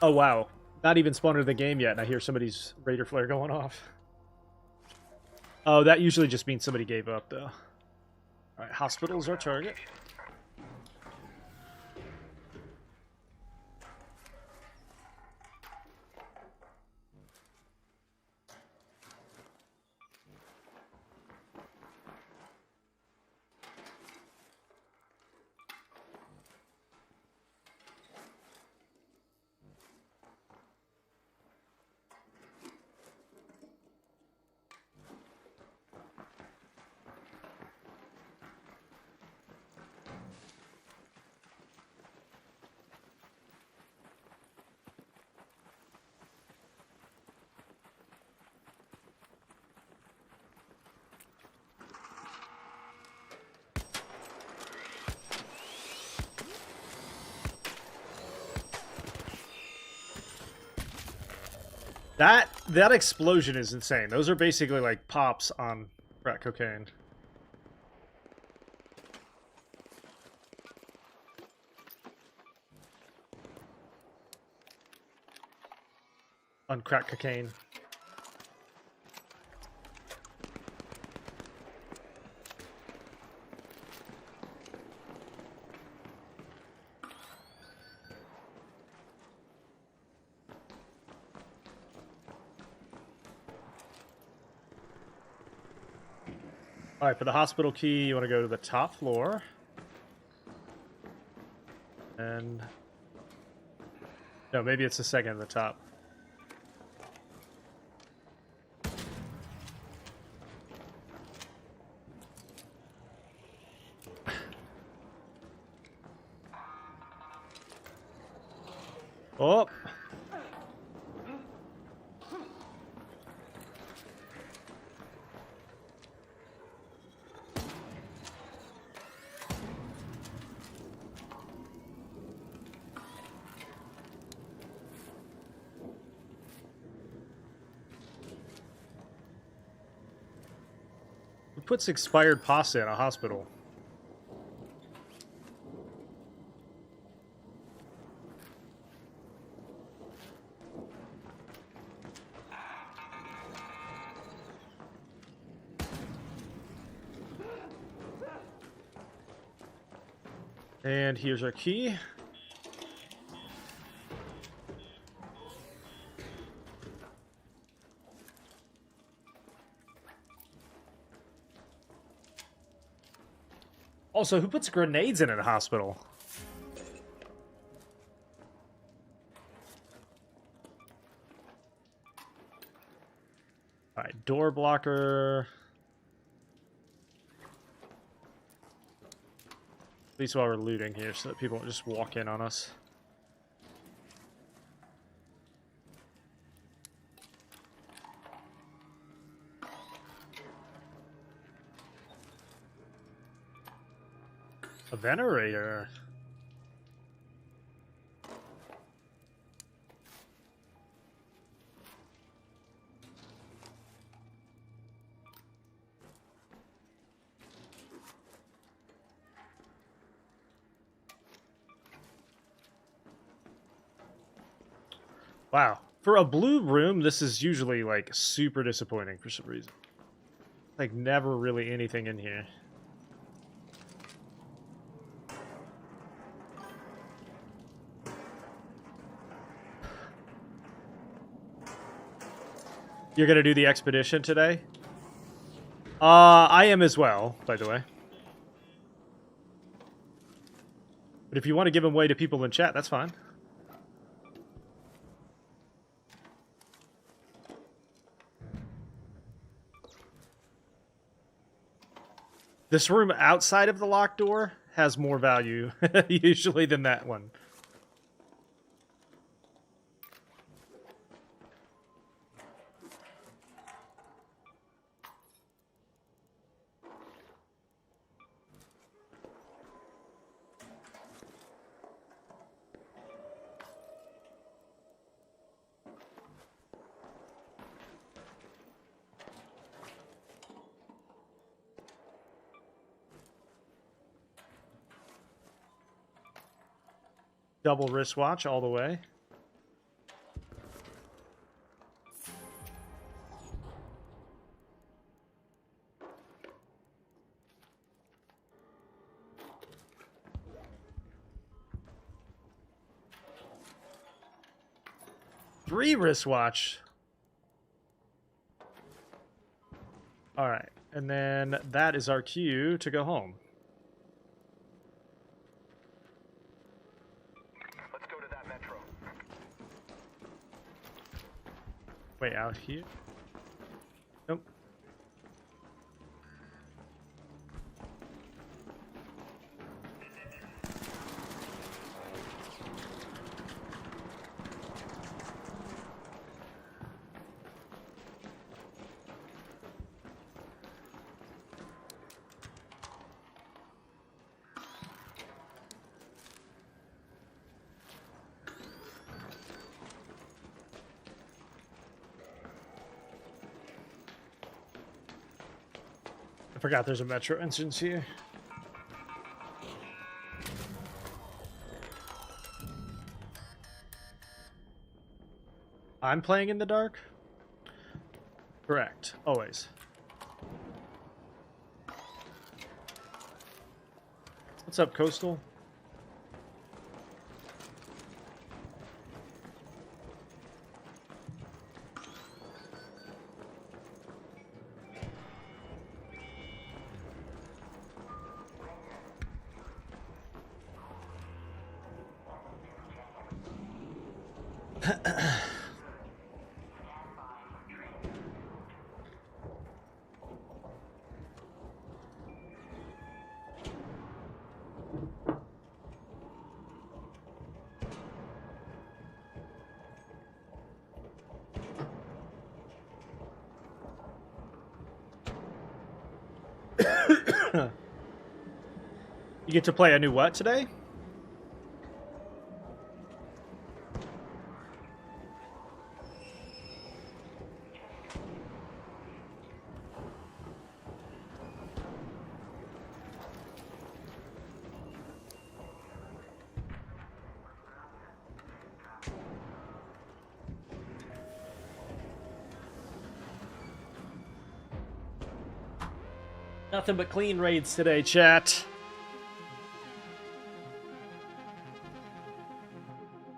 Oh, wow. Not even spawned into the game yet, and I hear somebody's Raider Flare going off. Oh, that usually just means somebody gave up, though. Alright, hospital's our target. That explosion is insane. Those are basically like pops on crack cocaine. On crack cocaine. Alright, for the hospital key, you want to go to the top floor. And... no, maybe it's the second at the top. Oh. Who puts expired pasta in a hospital? And here's our key. Also, who puts grenades in a hospital? Alright, door blocker. At least while we're looting here, so that people don't just walk in on us. A venerator. Wow. For a blue room, this is usually, like, super disappointing for some reason. Like, never really anything in here. You're gonna do the expedition today? I am as well, by the way. But if you want to give them away to people in chat, that's fine. This room outside of the locked door has more value, usually, than that one. Double wristwatch all the way. Three wristwatch. All right. And then that is our cue to go home. Let's go to that metro. Wait, out here? Nope. I forgot there's a metro entrance here. I'm playing in the dark? Correct. Always. What's up, Coastal? You get to play a new what today? Nothing but clean raids today, chat.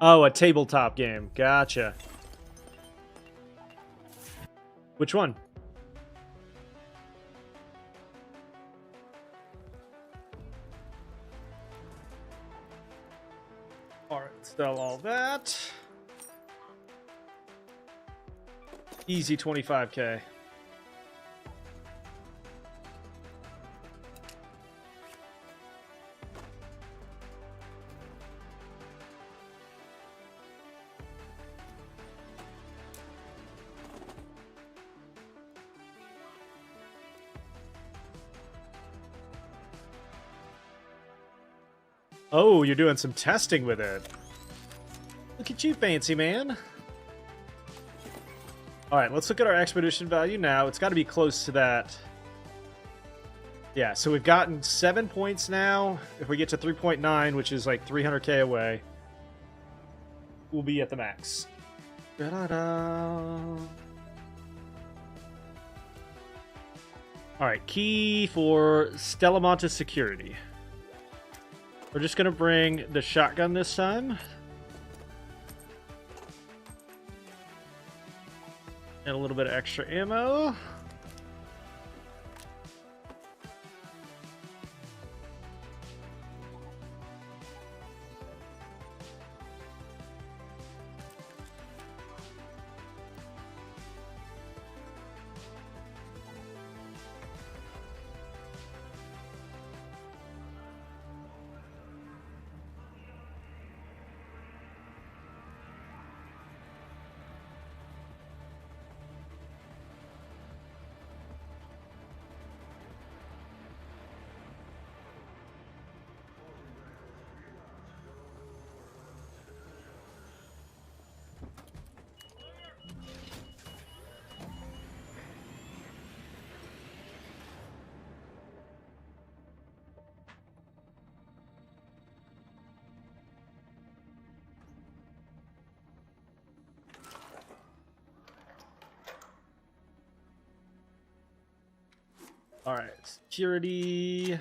Oh, a tabletop game. Gotcha. Which one? Alright, sell all that. Easy 25k. Oh, you're doing some testing with it. Look at you, fancy man. Alright, let's look at our expedition value now. It's got to be close to that. Yeah, so we've gotten 7 points now. If we get to 3.9, which is like 300k away, we'll be at the max. Da-da-da. Alright, key for Stellamontis security. We're just going to bring the shotgun this time. And a little bit of extra ammo. All right, security. Go to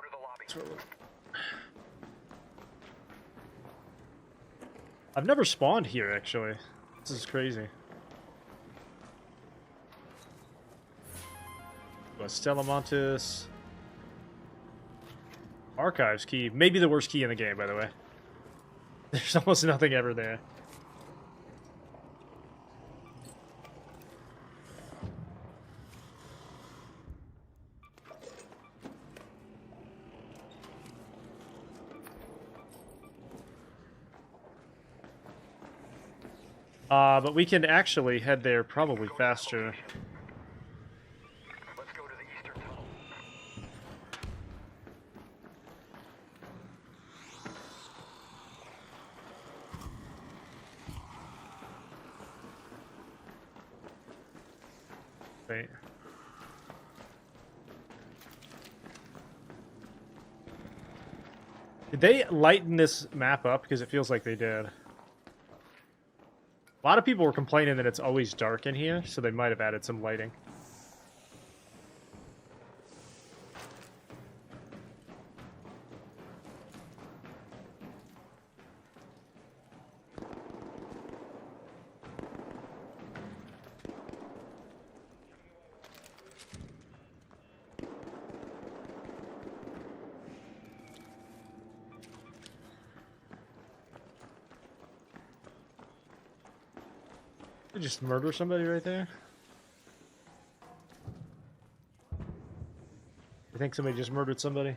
the lobby. I've never spawned here, actually. This is crazy. Stellamontis. Archives key. Maybe the worst key in the game, by the way. There's almost nothing ever there. But we can actually head there probably faster. Let's go to the eastern tunnel. Wait. Did they lighten this map up? Because it feels like they did. A lot of people were complaining that it's always dark in here, so they might have added some lighting. Did I just murder somebody right there? I think somebody just murdered somebody.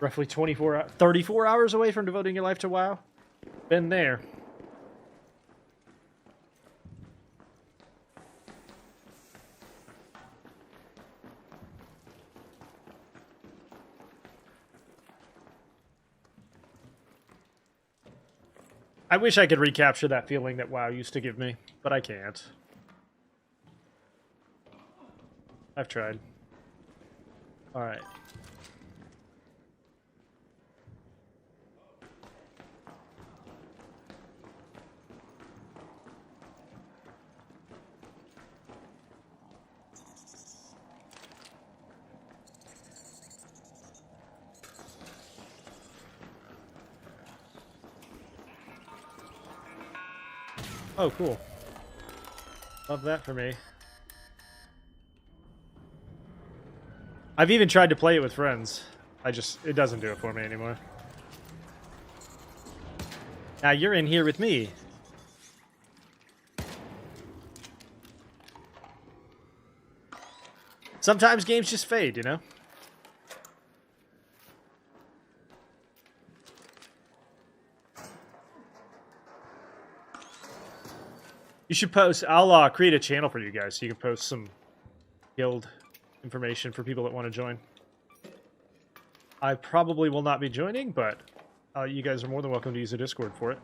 Roughly 34 hours away from devoting your life to WoW. Been there. I wish I could recapture that feeling that WoW used to give me, but I can't. I've tried. Alright. Oh, cool. Love that for me. I've even tried to play it with friends. It doesn't do it for me anymore. Now you're in here with me. Sometimes games just fade, you know? You should post. I'll create a channel for you guys so you can post some guild information for people that want to join. I probably will not be joining, but you guys are more than welcome to use the Discord for it.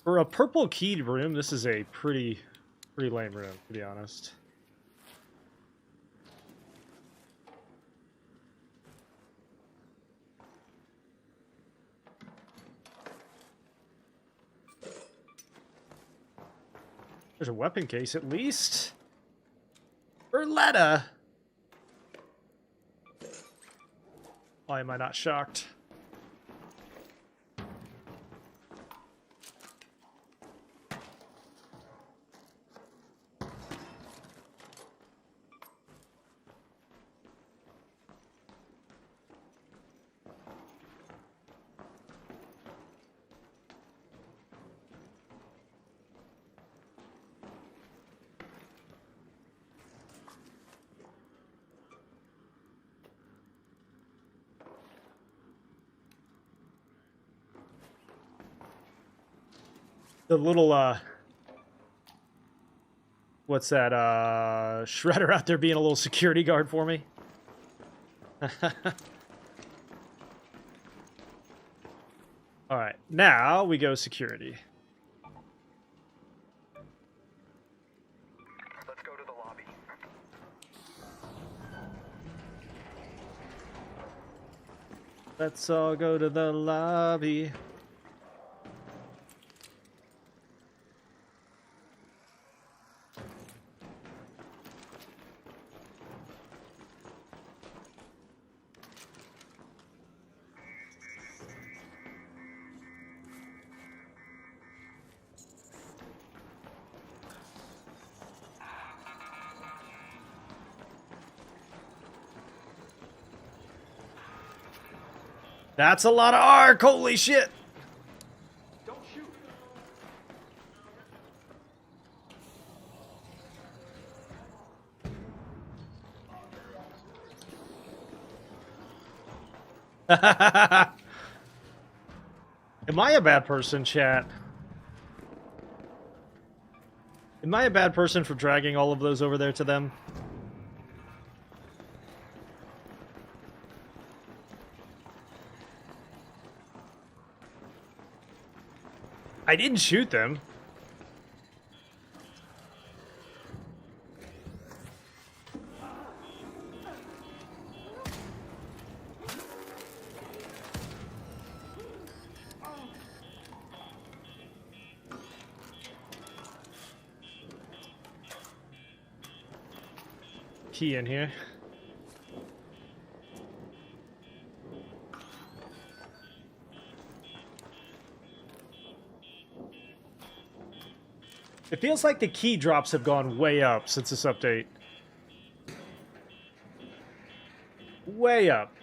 For a purple keyed room, this is a pretty lame room, to be honest. There's a weapon case, at least. Berletta! Why am I not shocked? The little, what's that, Shredder out there being a little security guard for me? Alright, now we go security. Let's go to the lobby. Let's all go to the lobby. That's a lot of arc, holy shit! Don't shoot. Am I a bad person, chat? Am I a bad person for dragging all of those over there to them? I didn't shoot them. Key in here. It feels like the key drops have gone way up since this update. Way up.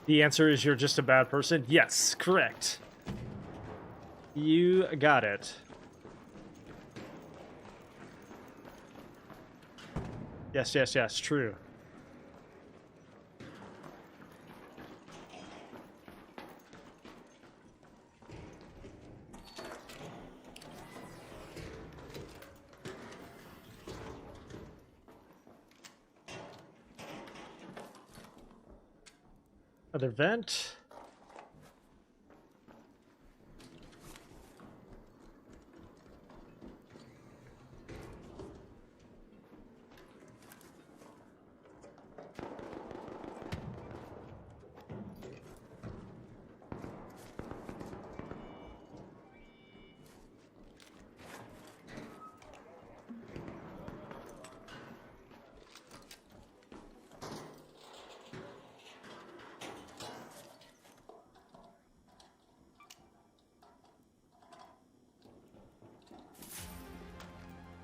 The answer is you're just a bad person? Yes, correct. You got it. Yes, yes, yes, true. Another vent.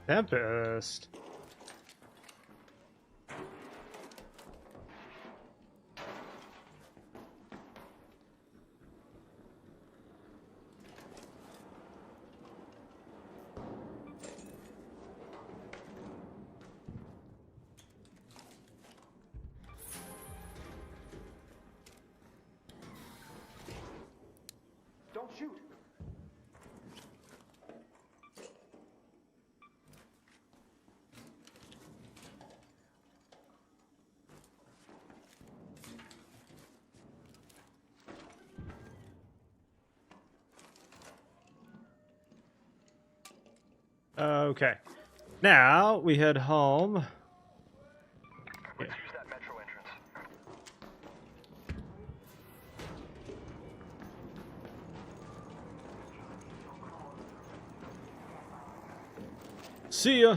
Tempest. Don't shoot. Okay. Now we head home. Let's use that metro entrance. See ya.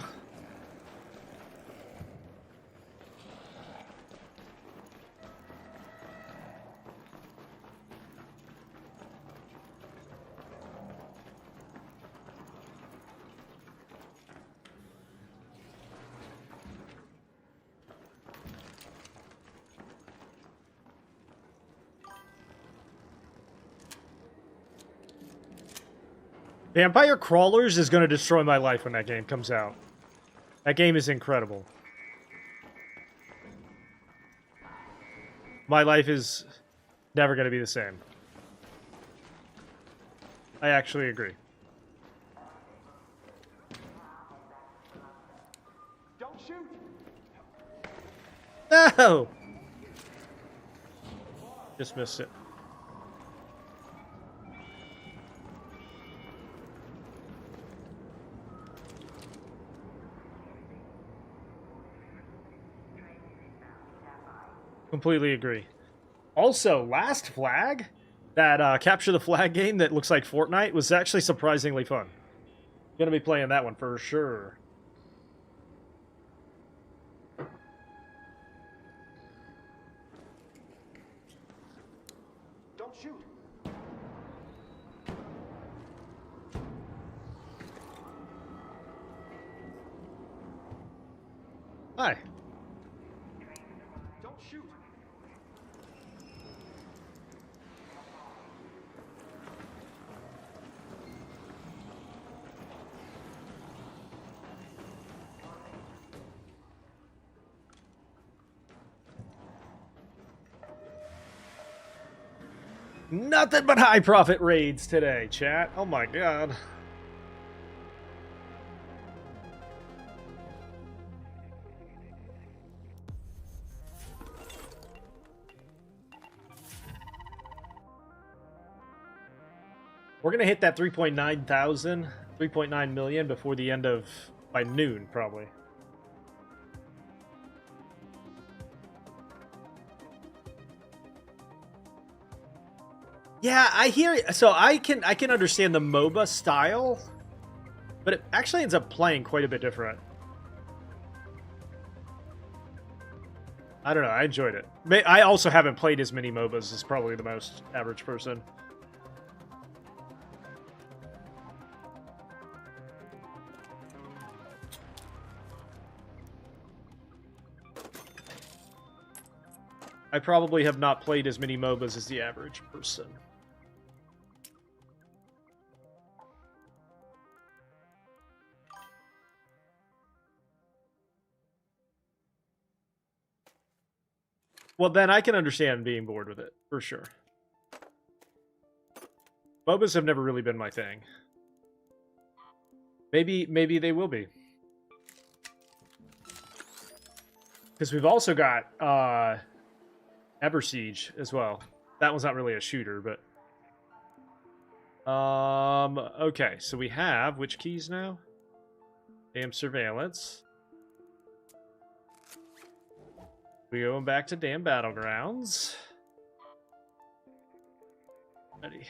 Vampire Crawlers is going to destroy my life when that game comes out. That game is incredible. My life is never going to be the same. I actually agree. Don't shoot. No! Just missed it. Completely agree. Also, last flag, that capture the flag game that looks like Fortnite was actually surprisingly fun. Gonna be playing that one for sure. Don't shoot. Hi. Don't shoot. Nothing but high profit raids today, chat. Oh my god. We're gonna hit that 3.9 million before the end of, by noon, probably. Yeah, I hear it. So I can understand the MOBA style, but it actually ends up playing quite a bit different. I don't know. I enjoyed it. I also haven't played as many MOBAs as probably the most average person. I probably have not played as many MOBAs as the average person. Well, then I can understand being bored with it, for sure. MOBAs have never really been my thing. Maybe they will be. Because we've also got Siege as well. That one's not really a shooter, but okay, so we have which keys now? Damn surveillance. We going back to damn battlegrounds. Ready.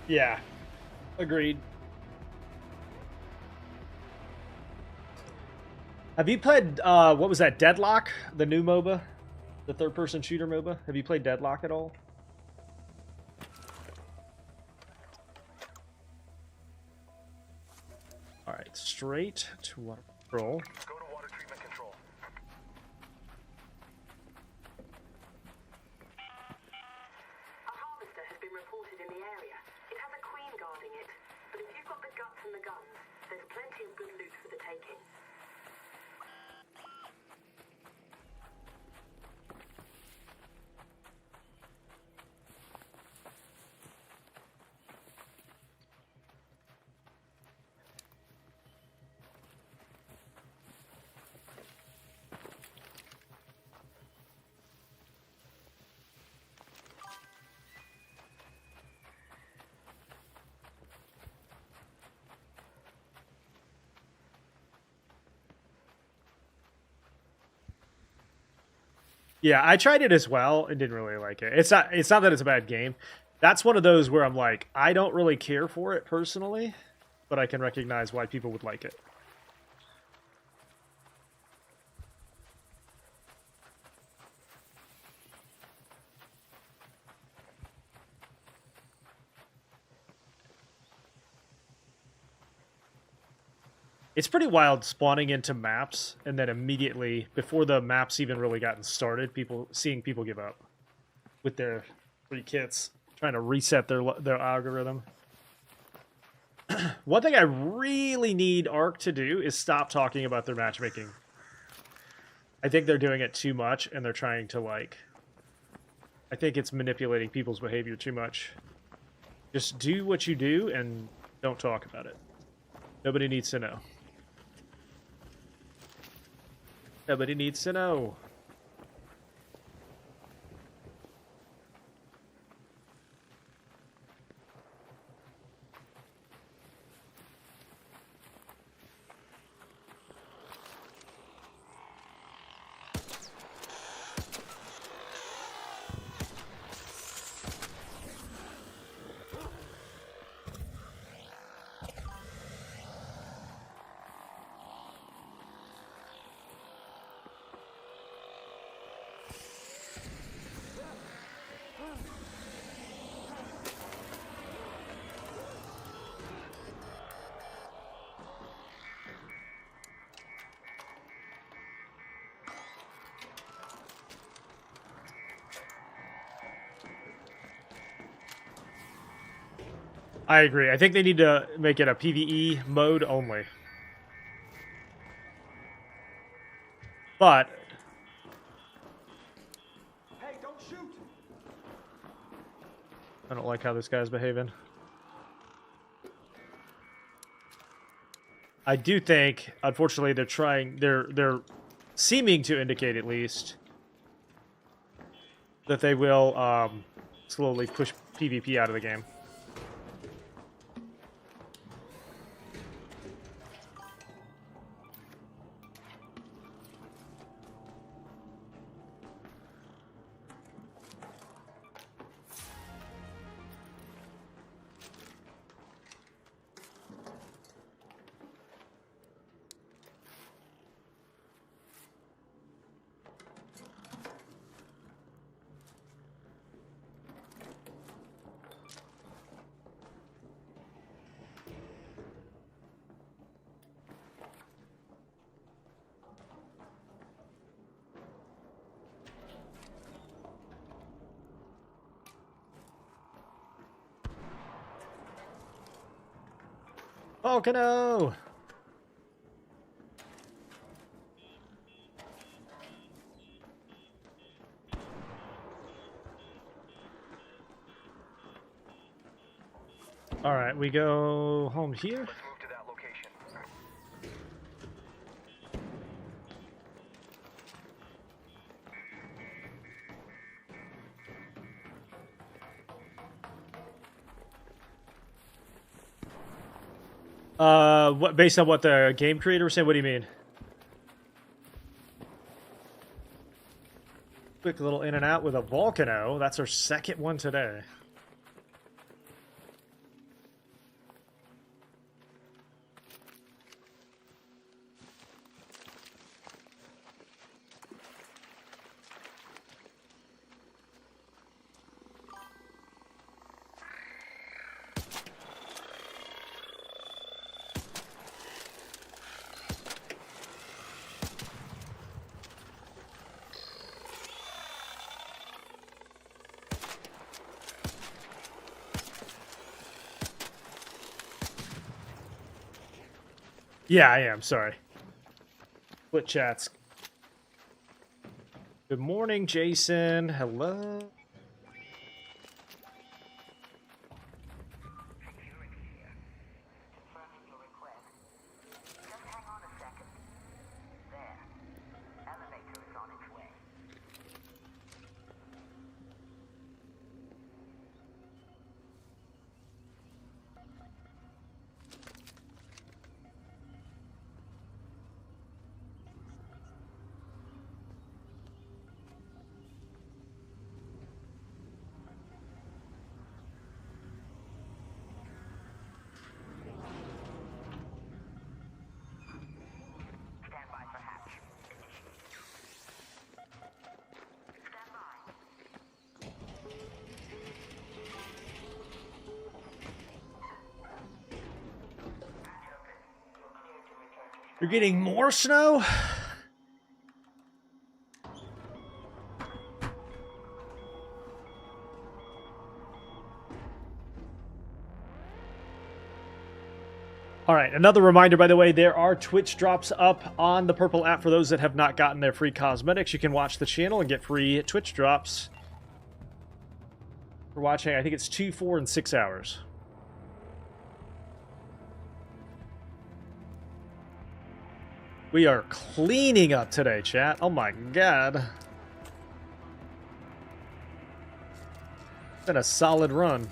Yeah, agreed. Have you played, what was that, Deadlock? The new MOBA? The third-person shooter MOBA? Have you played Deadlock at all? Alright, straight to water control. Go to water treatment control. A harvester has been reported in the area. It has a queen guarding it. But if you've got the guts and the guns, there's plenty of good loot for the taking. Yeah, I tried it as well and didn't really like it. It's not that it's a bad game. That's one of those where I'm like, I don't really care for it personally, but I can recognize why people would like it. It's pretty wild spawning into maps and then immediately, before the maps even really gotten started, seeing people give up with their free kits, trying to reset their algorithm. One thing I really need Ark to do is stop talking about their matchmaking. I think they're doing it too much, and they're trying to, like... I think it's manipulating people's behavior too much. Just do what you do, and don't talk about it. Nobody needs to know. Nobody needs to know. I agree. I think they need to make it a PvE mode only. But Hey, don't shoot! I don't like how this guy's behaving. I do think, unfortunately, they're seeming to indicate at least that they will slowly push PvP out of the game. Volcano! Alright, we go home here. Let's move to that location. What based on what the game creator was saying? What do you mean? Quick little in and out with a Volcano. That's our second one today. Yeah, I am. Sorry. Split chats. Good morning, Jason. Hello. Confirming your request. Just hang on a second. There. Elevator is on its way. Stand by for hatch. Stand by. You're getting more snow? All right, another reminder, by the way, there are Twitch drops up on the Purple app for those that have not gotten their free cosmetics. You can watch the channel and get free Twitch drops for watching, I think it's 2, 4, and 6 hours. We are cleaning up today, chat. Oh my god. It's been a solid run.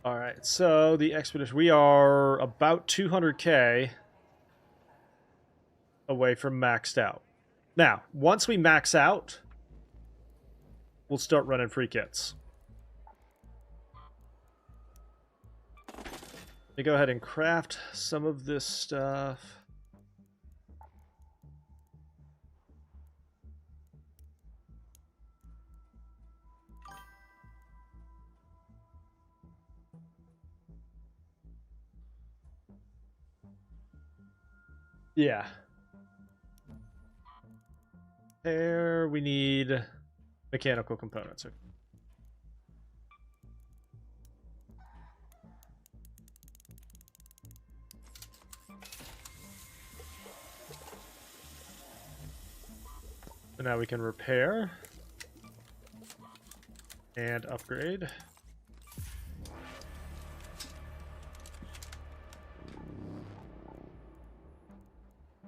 All right, so the expedition, we are about 200k away from maxed out. Now, once we max out, we'll start running free kits. Let me go ahead and craft some of this stuff. Yeah. There, we need Mechanical components. So now we can repair and upgrade.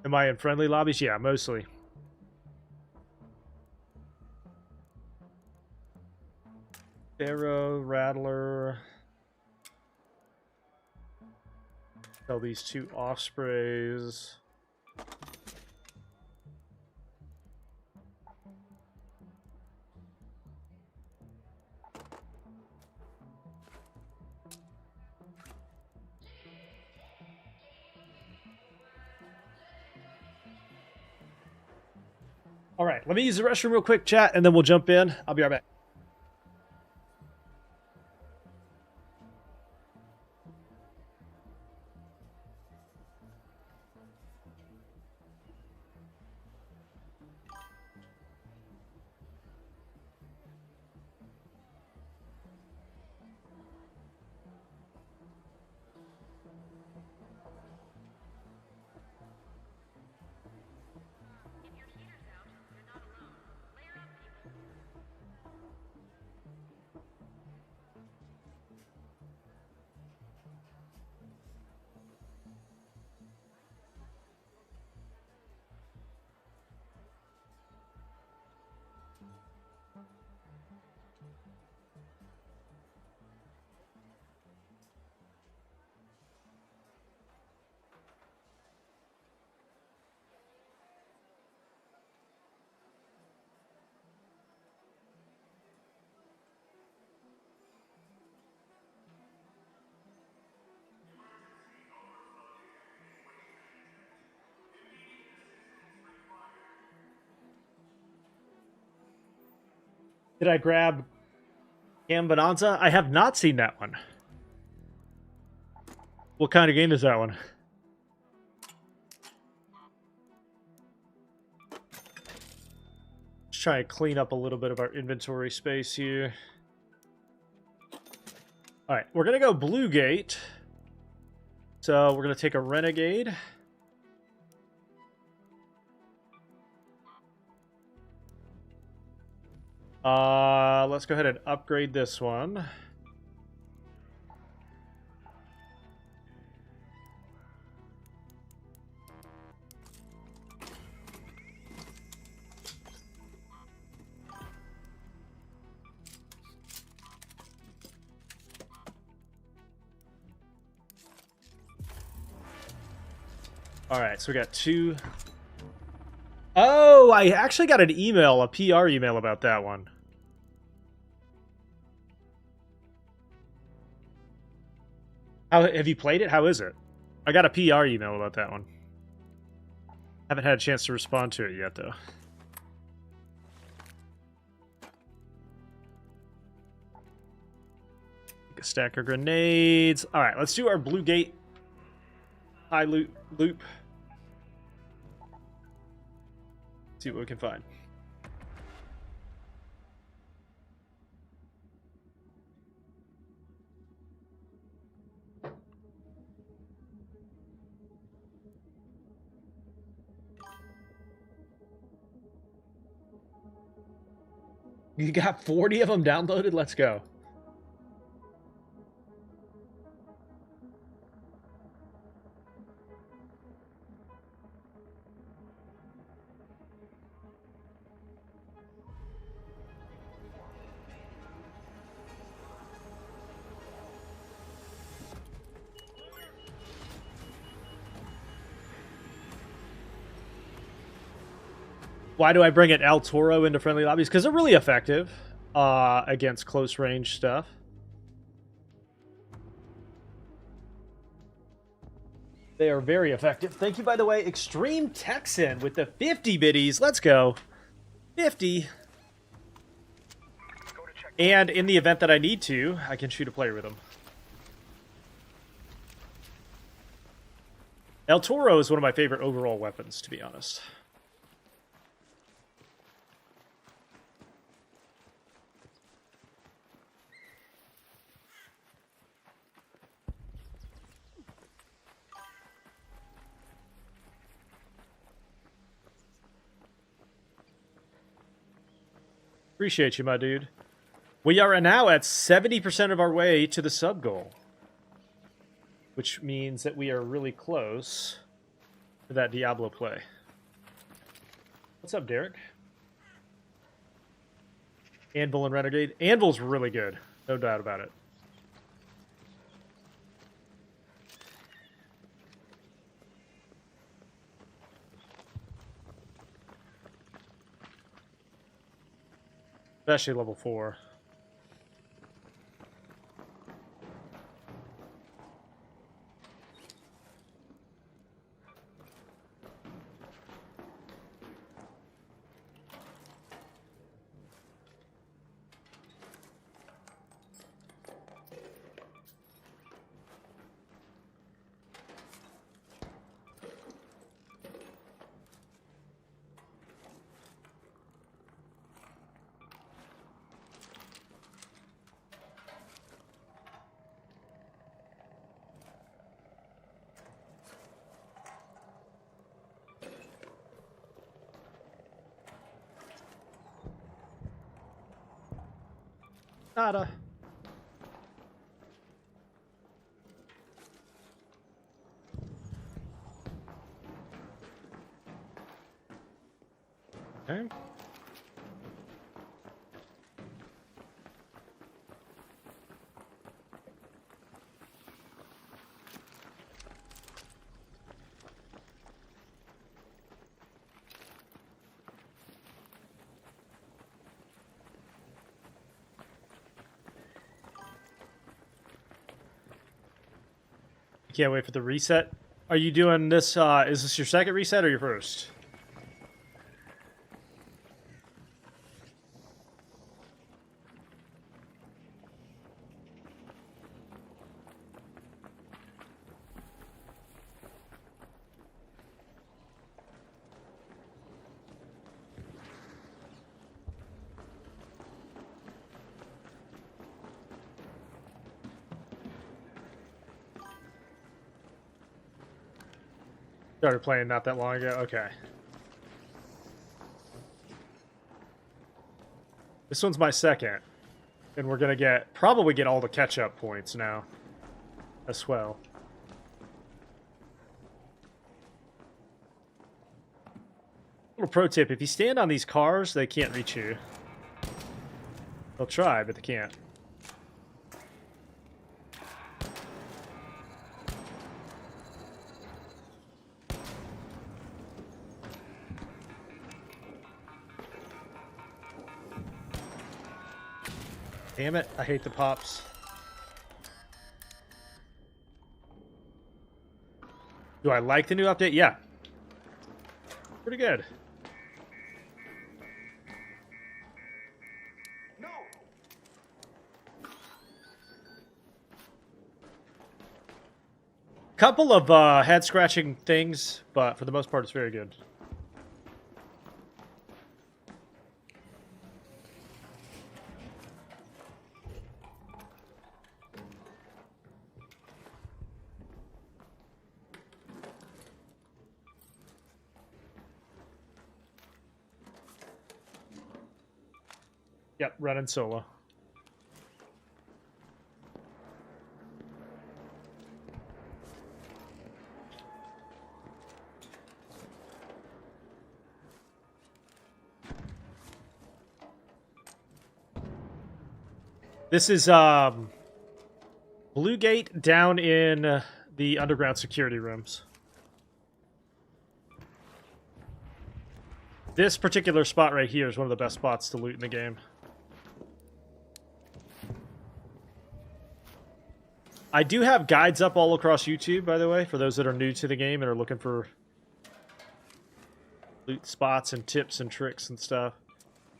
Am I in friendly lobbies? Yeah, mostly. Arrow, Rattler. Sell these 2 Ospreys. All right, let me use the restroom real quick, chat, and then we'll jump in. I'll be right back. Did I grab Cam Bonanza? I have not seen that one. What kind of game is that one? Let's try and clean up a little bit of our inventory space here. Alright, we're going to go Blue Gate. So we're going to take a Renegade. Let's go ahead and upgrade this one. All right, so we got 2. Oh, I actually got an email, a PR email about that one. How have you played it? How is it? I got a PR email about that one. Haven't had a chance to respond to it yet, though. Take a stack of grenades. All right, let's do our Blue Gate high loop. See what we can find. You got 40 of them downloaded? Let's go. Why do I bring it El Toro into friendly lobbies? Because they're really effective against close range stuff. They are very effective. Thank you, by the way, Extreme Texan with the 50 biddies. Let's go. 50. And in the event that I need to, I can shoot a player with them. El Toro is one of my favorite overall weapons, to be honest. Appreciate you, my dude. We are now at 70% of our way to the sub goal, which means that we are really close to that Diablo play. What's up, Derek? Anvil and Renegade. Anvil's really good, no doubt about it. Especially level 4. Nada. Okay. Can't wait for the reset. Are you doing this, is this your second reset or your first? Started playing not that long ago. Okay. This one's my second. And we're gonna probably get all the catch-up points now. As well. Little pro tip, if you stand on these cars, they can't reach you. They'll try, but they can't. Damn it, I hate the pops. Do I like the new update? Yeah. Pretty good. No! Couple of head-scratching things, but for the most part, it's very good. Yep, running solo. This is Blue Gate down in the underground security rooms. This particular spot right here is one of the best spots to loot in the game. I do have guides up all across YouTube, by the way, for those that are new to the game and are looking for loot spots and tips and tricks and stuff.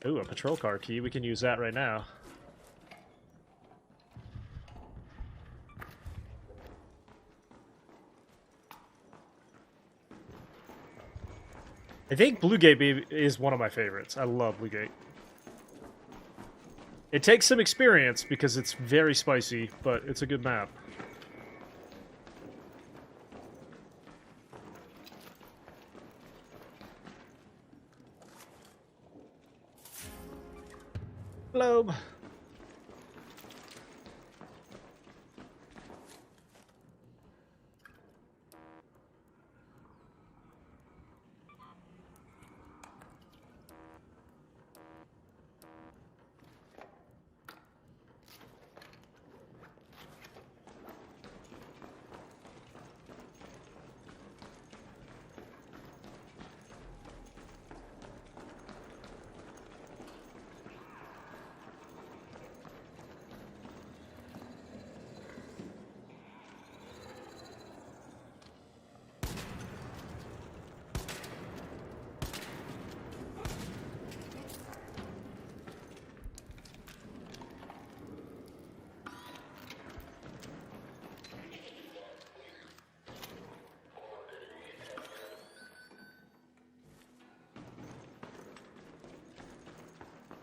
Ooh, a patrol car key. We can use that right now. I think Blue Gate is one of my favorites. I love Blue Gate. It takes some experience because it's very spicy, but it's a good map. Globe.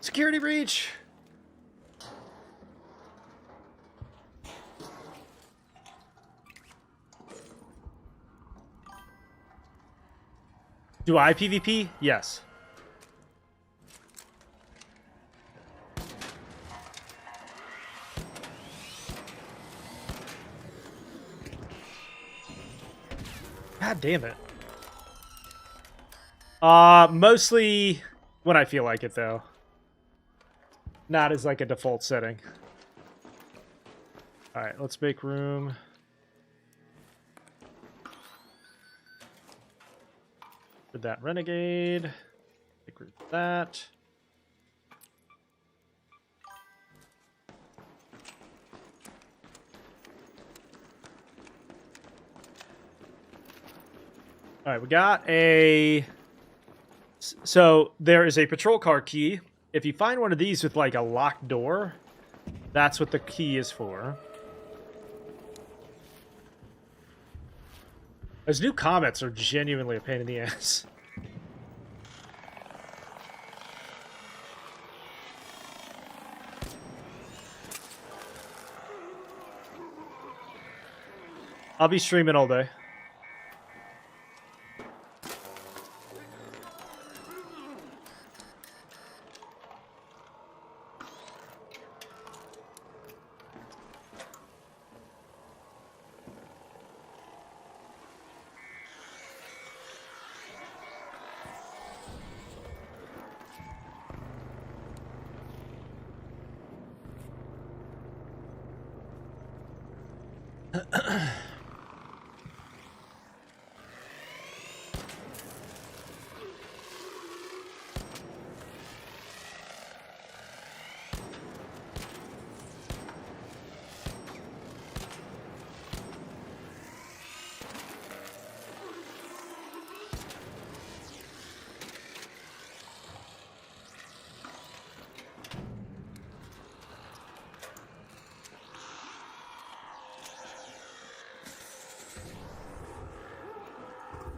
Security breach. Do I PvP? Yes. God damn it. Mostly when I feel like it, though. Not as like a default setting. Alright, let's make room. For that renegade. Make room for that. Alright, we got a... So, there is a patrol car key. If you find one of these with, like, a locked door, that's what the key is for. Those new comets are genuinely a pain in the ass. I'll be streaming all day.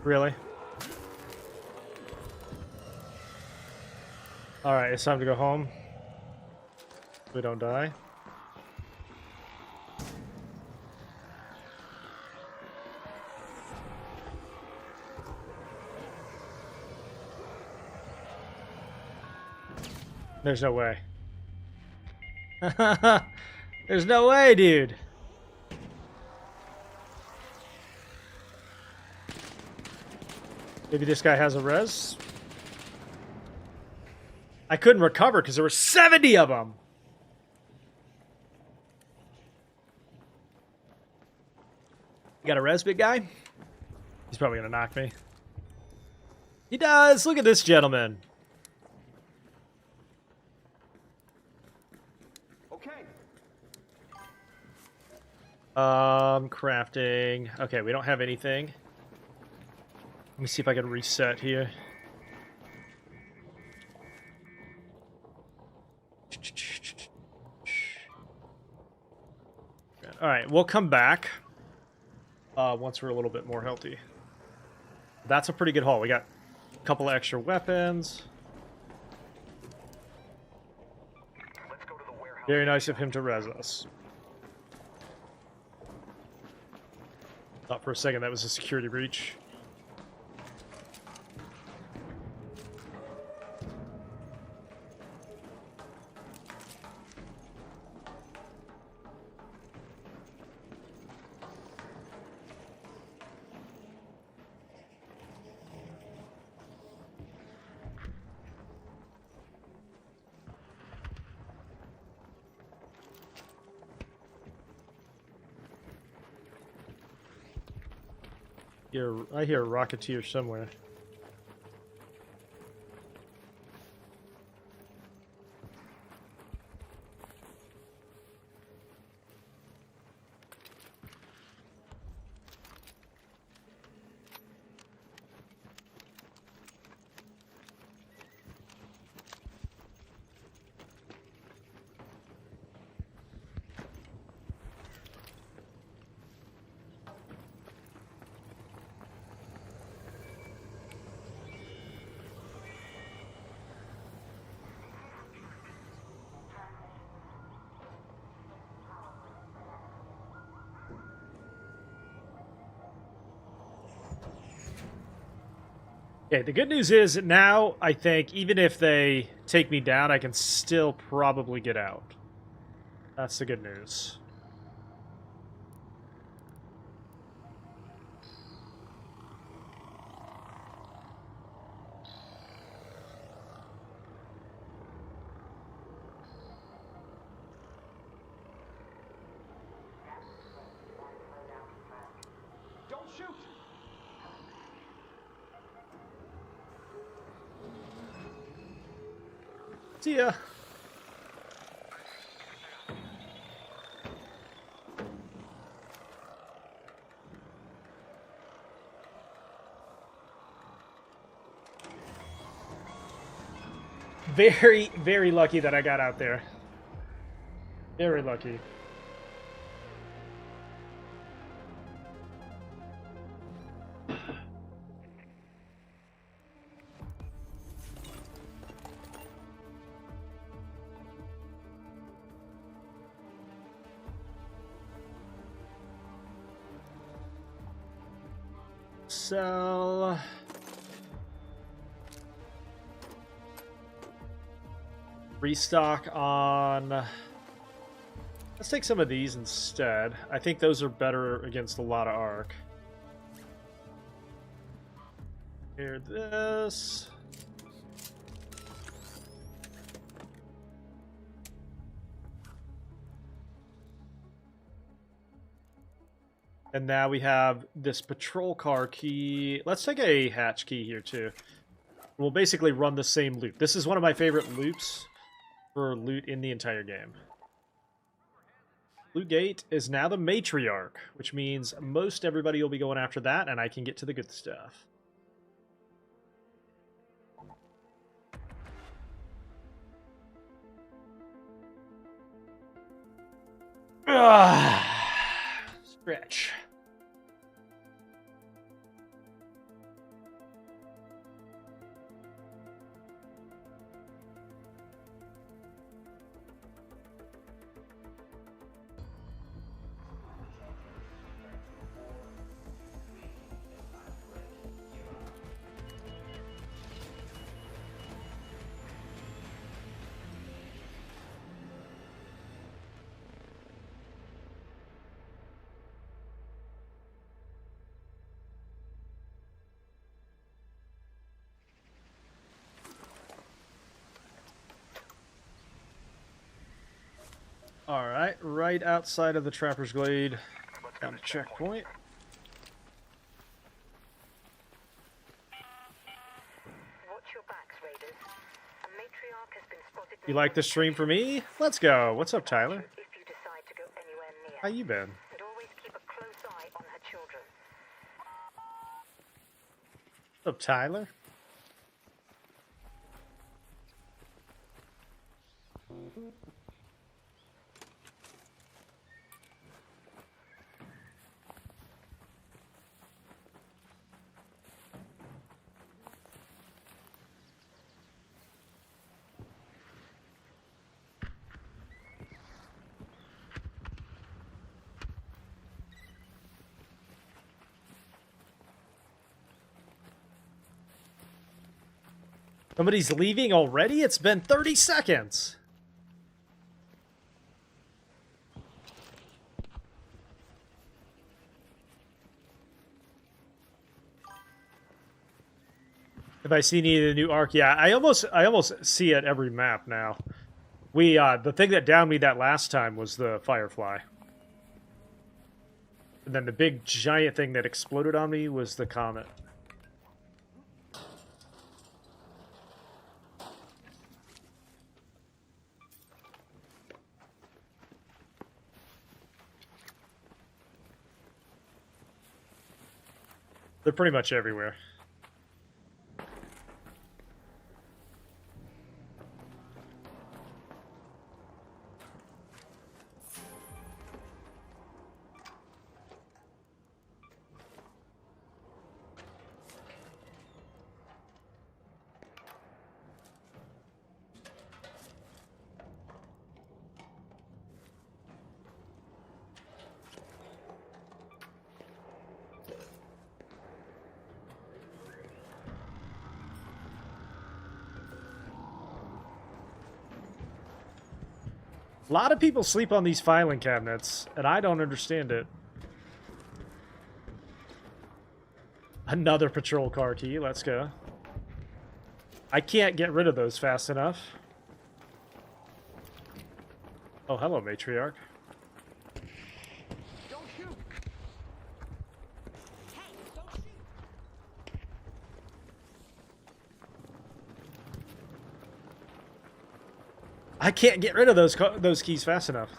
Really? Alright, it's time to go home. We don't die. There's no way. There's no way, dude. Maybe this guy has a res. I couldn't recover because there were 70 of them. You got a res, big guy? He's probably going to knock me. He does. Look at this gentleman. Okay. Crafting. Okay, we don't have anything. Let me see if I can reset here. Alright, we'll come back once we're a little bit more healthy. That's a pretty good haul. We got a couple of extra weapons. Let's go to the warehouse. Very nice of him to res us. Thought for a second that was a security breach. I hear a Rocketeer somewhere. Okay, the good news is now I think even if they take me down, I can still probably get out. That's the good news. Don't shoot! See ya. Very, very lucky that I got out there. Very lucky. Sell. Restock on... Let's take some of these instead. I think those are better against a lot of arc. Here, this. And now we have this patrol car key. Let's take a hatch key here too. We'll basically run the same loop. This is one of my favorite loops for loot in the entire game. Blue gate is now the Matriarch, which means most everybody will be going after that, and I can get to the good stuff. Stretch. Alright, right outside of the Trapper's Glade. Found a checkpoint. Watch your backs, Raiders. A Matriarch has been spotted. You like the stream for me? Let's go. What's up, Tyler? If you decide to go anywhere near. How you been? And always keep a close eye on her children. What's up, Tyler? Somebody's leaving already? It's been 30 seconds. Have I seen any of the new arc? Yeah, I almost see it every map now. The thing that downed me that last time was the Firefly. And then the big giant thing that exploded on me was the comet. They're pretty much everywhere. A lot of people sleep on these filing cabinets, and I don't understand it. Another patrol car key, let's go. I can't get rid of those fast enough. Oh, hello, Matriarch. Don't shoot. Hey, don't shoot. I can't get rid of those keys fast enough.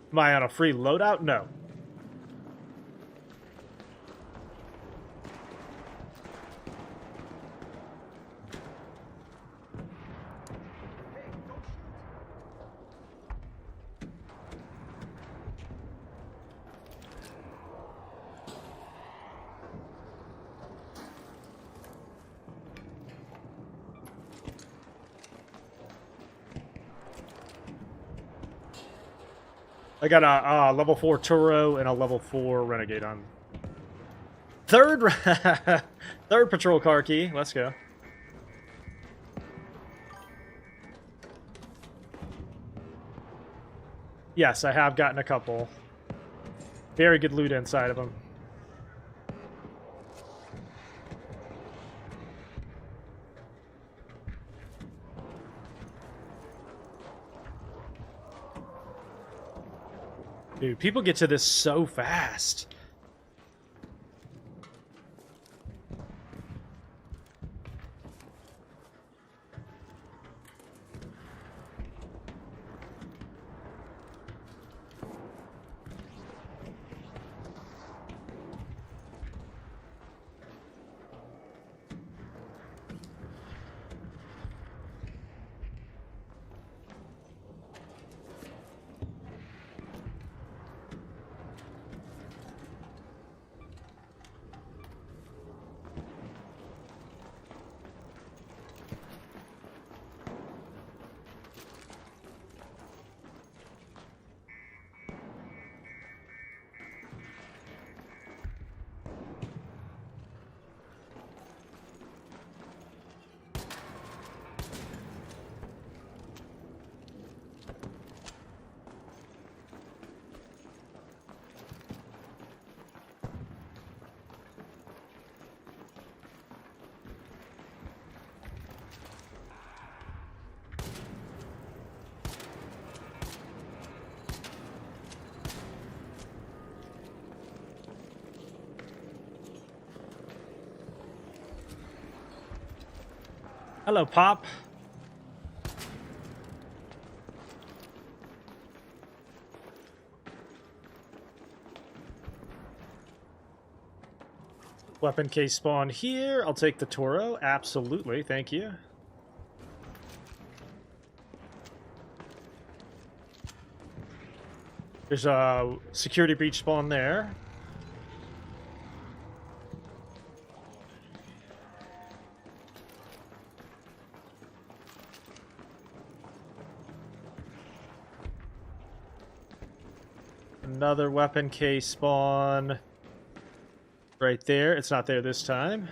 Am I on a free loadout? No. I got a level 4 Turo and a level 4 Renegade on. Third patrol car key. Let's go. Yes, I have gotten a couple. Very good loot inside of them. Dude, people get to this so fast. Hello, Pop. Weapon case spawn here. I'll take the Toro. Absolutely. Thank you. There's a security breach spawn there. another weapon case spawn right there. It's not there this time.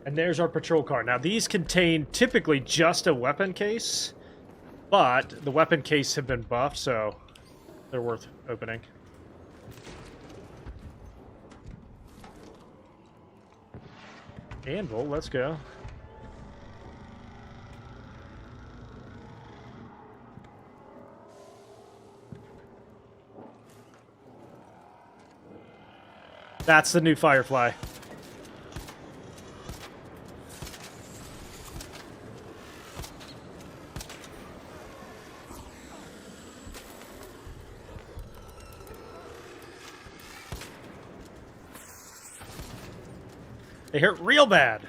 And there's our patrol car. Now, these contain typically just a weapon case, but the weapon case have been buffed, so they're worth opening. Anvil, let's go. That's the new Firefly. They hurt real bad.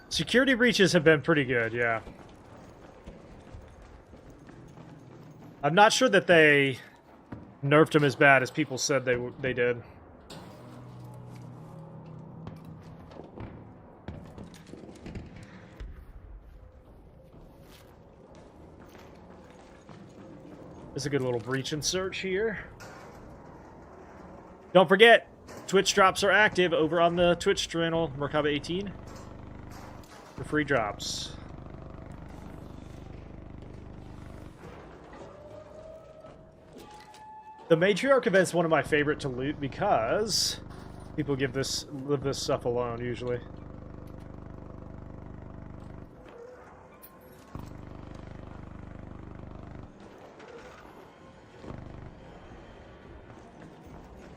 Security breaches have been pretty good, yeah. I'm not sure that they nerfed them as bad as people said they did. There's a good little breach and search here. Don't forget, Twitch drops are active over on the Twitch channel, Merkaba18, for free drops. The Matriarch event's one of my favorite to loot because people leave this stuff alone usually.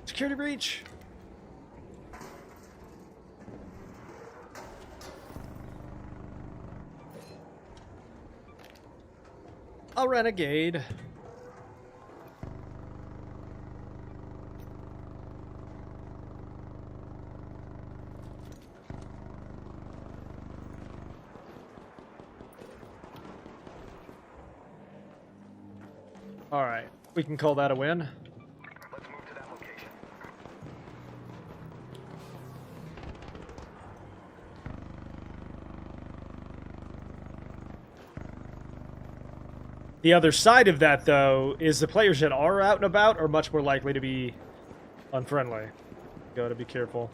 Security breach. A renegade. All right, we can call that a win. Let's move to that location. The other side of that, though, is the players that are out and about are much more likely to be unfriendly. Gotta be careful.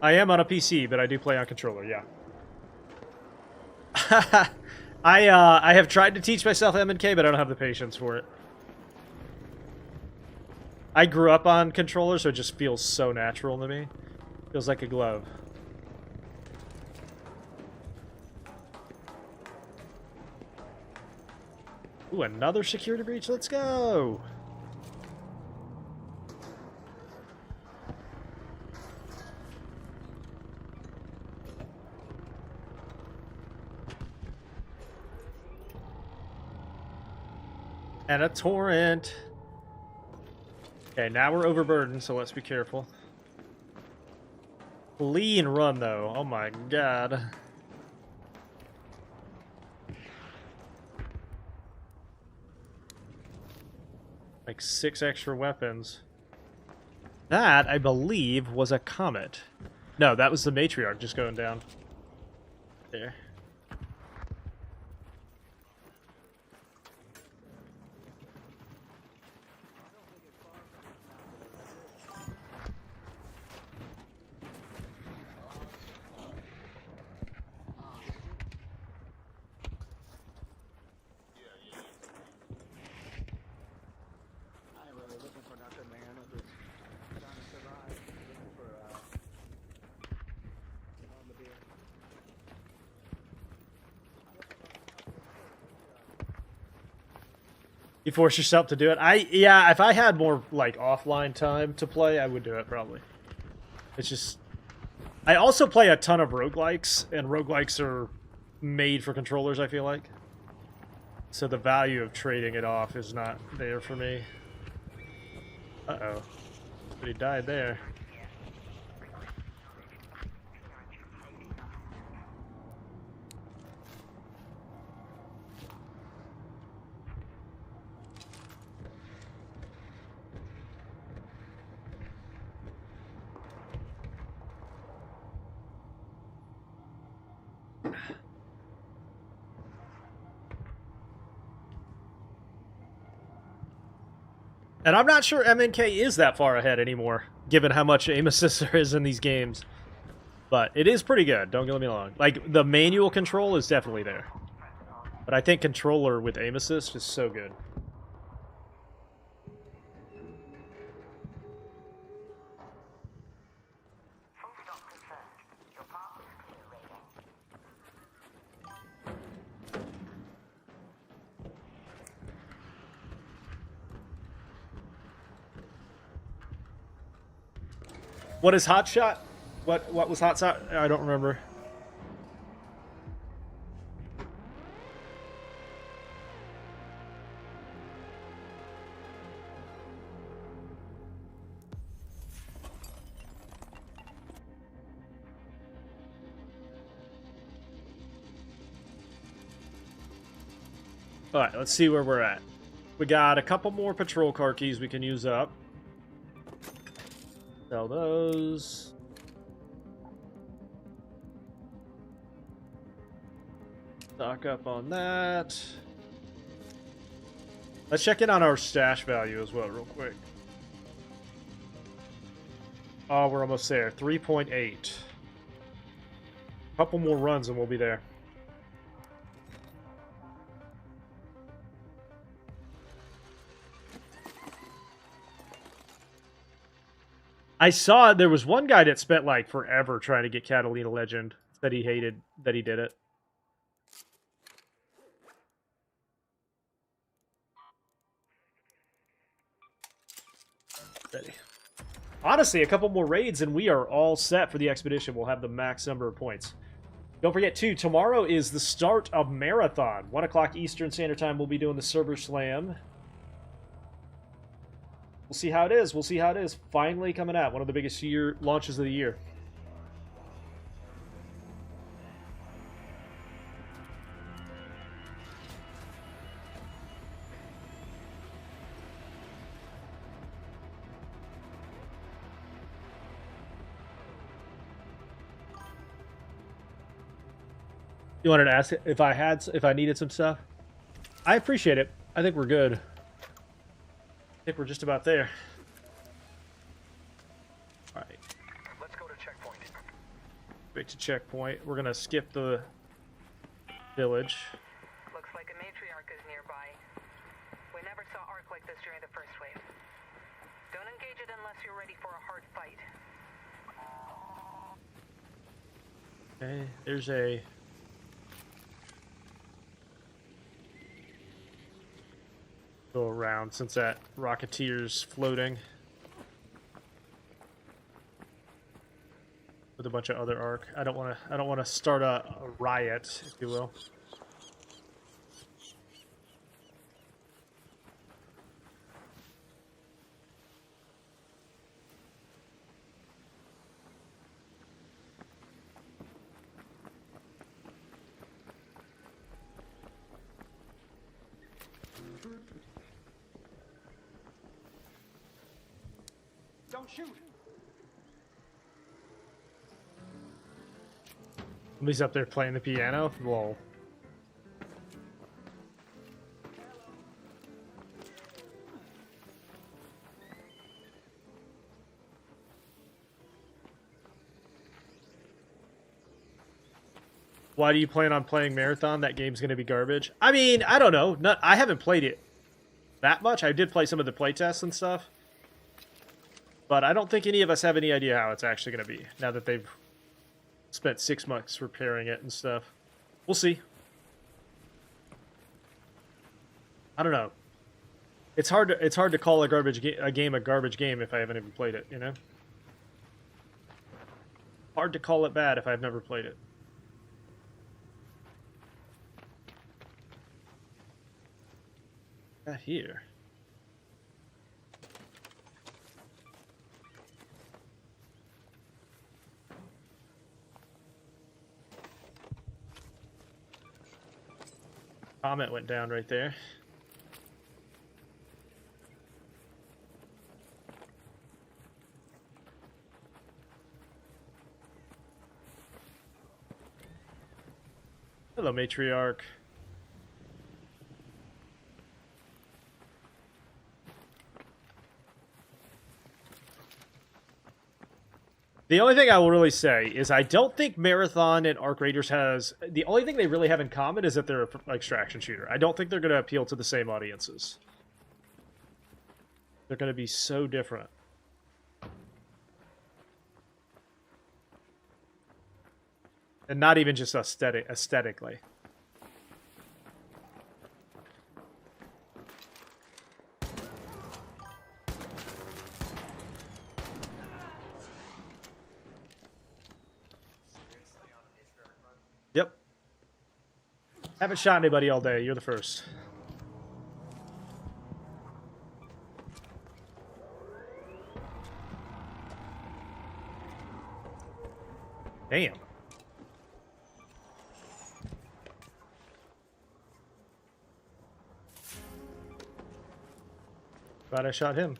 I am on a PC, but I do play on controller, yeah. I have tried to teach myself M&K, but I don't have the patience for it. I grew up on controller, so it just feels so natural to me. Feels like a glove. Ooh, another security breach. Let's go. And a torrent. Okay, now we're overburdened, so let's be careful. Flee and run, though. Oh my god. Like 6 extra weapons. That, I believe, was a comet. No, that was the Matriarch just going down. There. You force yourself to do it. Yeah, if I had more like offline time to play, I would do it probably. It's just I also play a ton of roguelikes, and roguelikes are made for controllers, I feel like. So the value of trading it off is not there for me. Uh-oh. But he died there. And I'm not sure MNK is that far ahead anymore, given how much aim assist there is in these games. But it is pretty good, don't get me wrong. Like, the manual control is definitely there. But I think controller with aim assist is so good. Full stop confirmed. Your path is clear, Raiden. What is Hotshot? What was Hotshot? I don't remember. Alright, let's see where we're at. We got a couple more patrol car keys we can use up. Sell those. Stock up on that. Let's check in on our stash value as well real quick. Oh, we're almost there. 3.8. Couple more runs and we'll be there. I saw there was one guy that spent like forever trying to get Catalina Legend. That he hated that he did it. Steady. Honestly, a couple more raids and we are all set for the expedition. We'll have the max number of points. Don't forget, too, tomorrow is the start of Marathon. 1 o'clock Eastern Standard Time, we'll be doing the Server Slam. We'll see how it is. We'll see how it is. Finally coming out. One of the biggest launches of the year. You wanted to ask if I needed some stuff? I appreciate it. I think we're good. I think we're just about there. All right. Let's go to checkpoint. Straight to checkpoint. We're gonna skip the village. Looks like a Matriarch is nearby. We never saw Arc like this during the first wave. Don't engage it unless you're ready for a hard fight. Okay, there's a... Go around since that Rocketeer's floating. With a bunch of other Arc. I don't wanna start a riot, if you will. Don't shoot! Somebody's up there playing the piano. Lol. Why do you plan on playing Marathon? That game's going to be garbage. I mean, I don't know. I haven't played it that much. I did play some of the playtests and stuff. But I don't think any of us have any idea how it's actually going to be, now that they've spent 6 months repairing it and stuff. We'll see. I don't know. It's hard to call a game a garbage game if I haven't even played it, you know? Hard to call it bad if I've never played it. Got here. Comet went down right there. Hello, Matriarch. The only thing I will really say is I don't think Marathon and Arc Raiders has... The only thing they really have in common is that they're an extraction shooter. I don't think they're going to appeal to the same audiences. They're going to be so different. And not even just aesthetically. Yep. Haven't shot anybody all day. You're the first. Damn. Glad I shot him.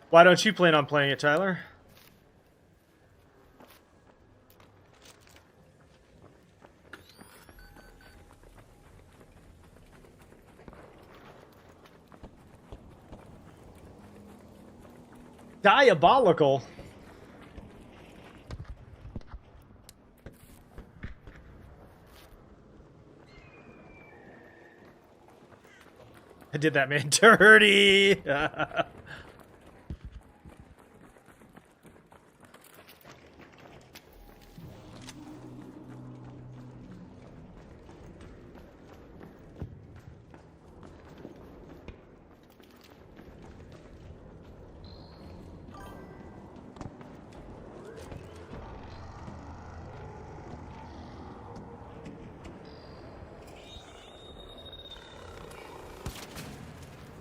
Why don't you plan on playing it, Tyler? Diabolical. I did that man dirty.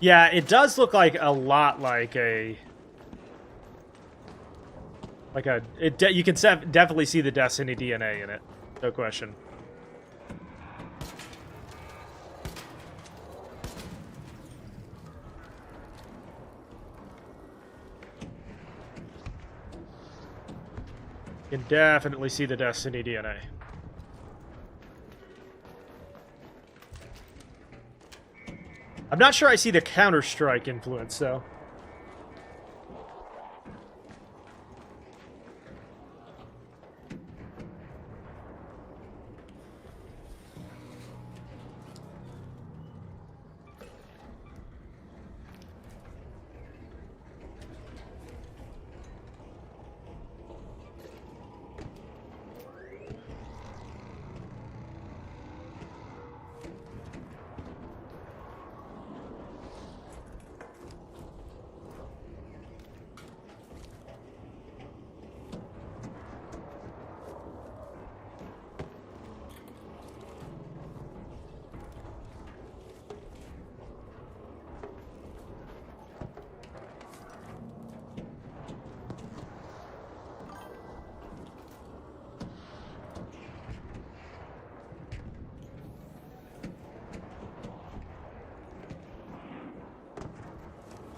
Yeah, it does look like a lot like a... you can definitely see the Destiny DNA in it. No question. You can definitely see the Destiny DNA. I'm not sure I see the Counter-Strike influence, though.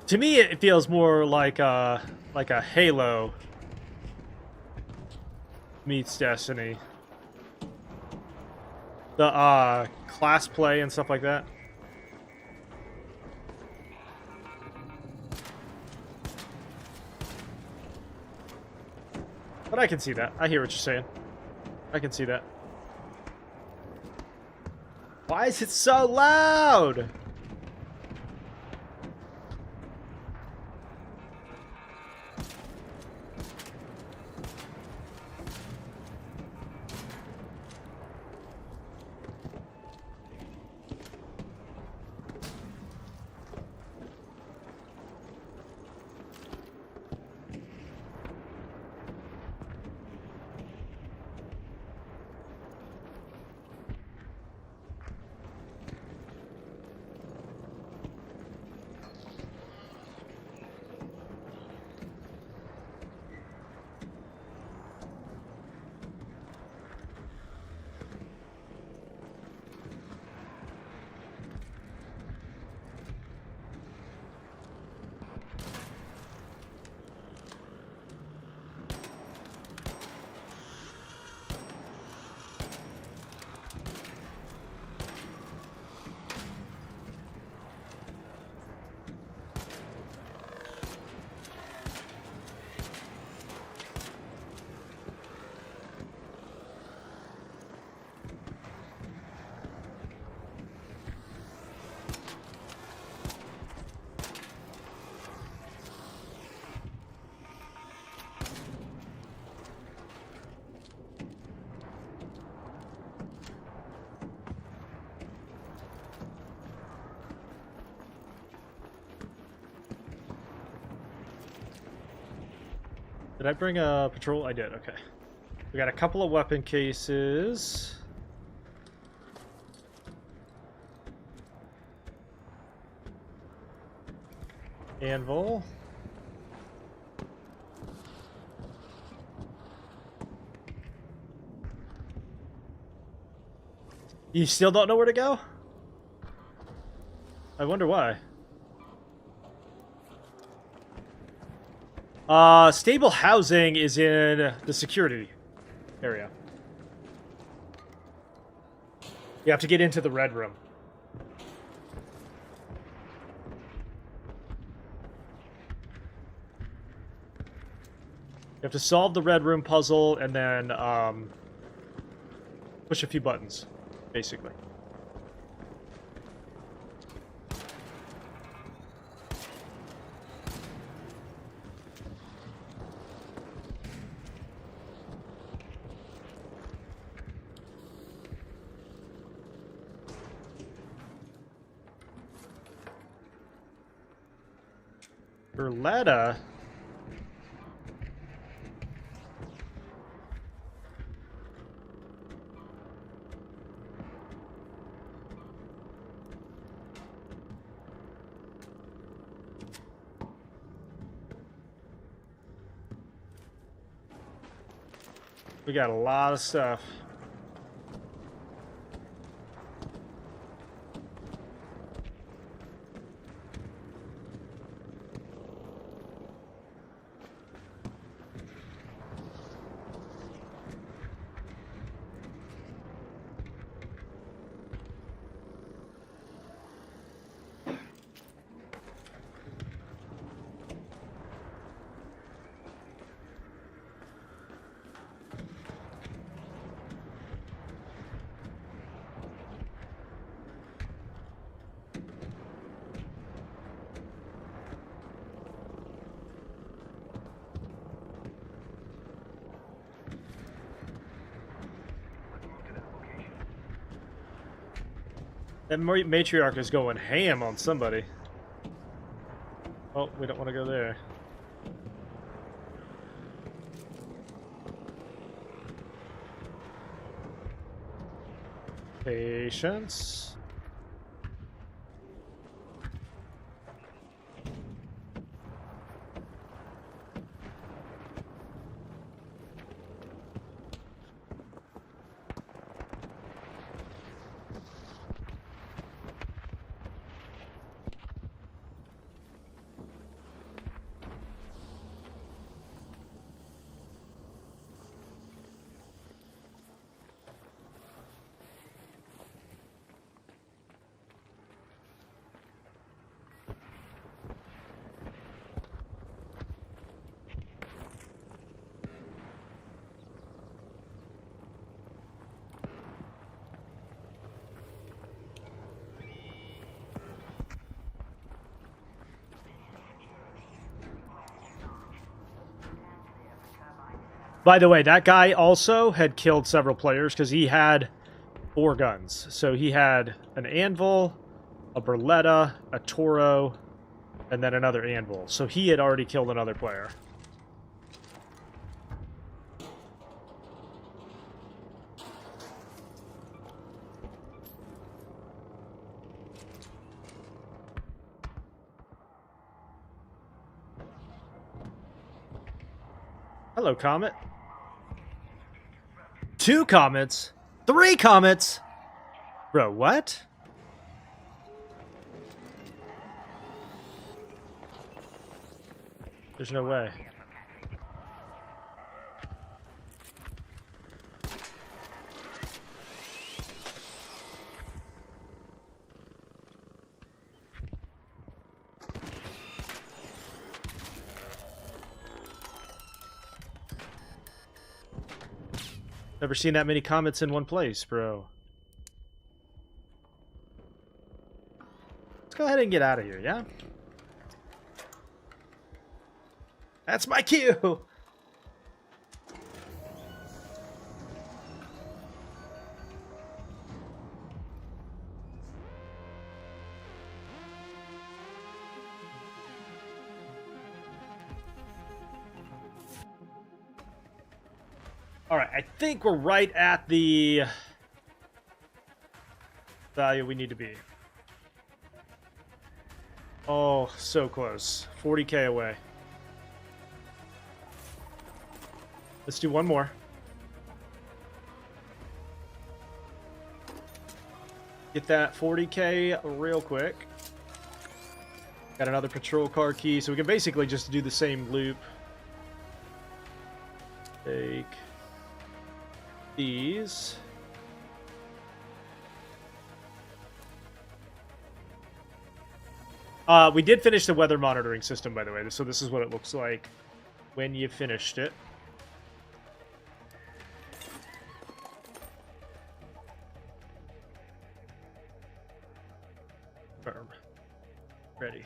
To me, it feels more like a Halo meets Destiny. The class play and stuff like that. But I can see that. I hear what you're saying. I can see that. Why is it so loud? Did I bring a patrol? I did, okay. We got a couple of weapon cases. Anvil. You still don't know where to go? I wonder why. Stable housing is in the security area. You have to get into the red room. You have to solve the red room puzzle and then push a few buttons, basically. Berletta. We got a lot of stuff. That Matriarch is going ham on somebody. Oh, we don't want to go there. Patience. By the way, that guy also had killed several players because he had 4 guns. So he had an anvil, a Berletta, a Toro, and then another anvil. So he had already killed another player. Hello, Comet. 2 comets? 3 comets? Bro, what? There's no way. Never seen that many comets in one place, bro. Let's go ahead and get out of here, yeah? That's my cue! Alright, I think we're right at the value we need to be. Oh, so close. 40k away. Let's do one more. Get that 40k real quick. Got another patrol car key, so we can basically just do the same loop. Take these. We did finish the weather monitoring system, by the way, so this is what it looks like when you finished it. Firm. Ready.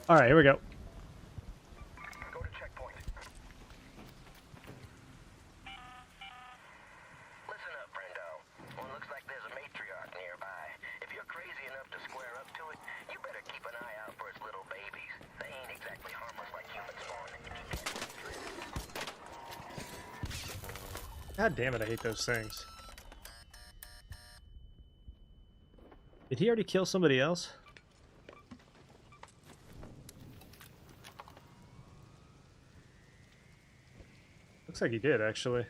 All right, here we go. Go to checkpoint. Listen up, friendo. Well, looks like there's a Matriarch nearby. If you're crazy enough to square up to it, you better keep an eye out for its little babies. They ain't exactly harmless like human spawn. God damn it, I hate those things. Did he already kill somebody else? Looks like he did, actually.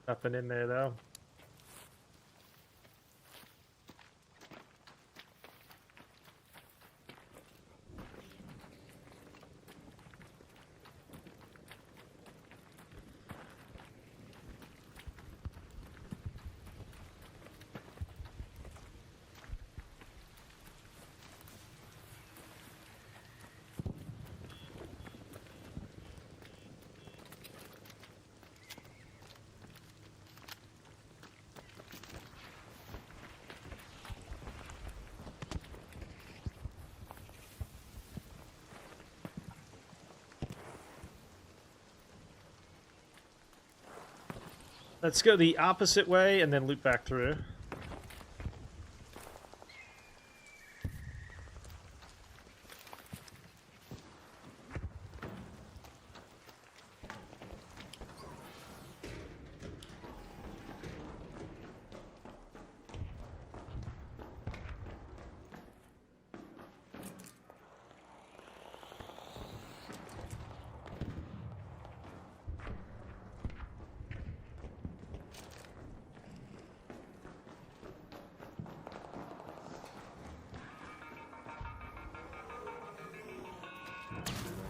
Nothing in there, though. Let's go the opposite way and then loop back through.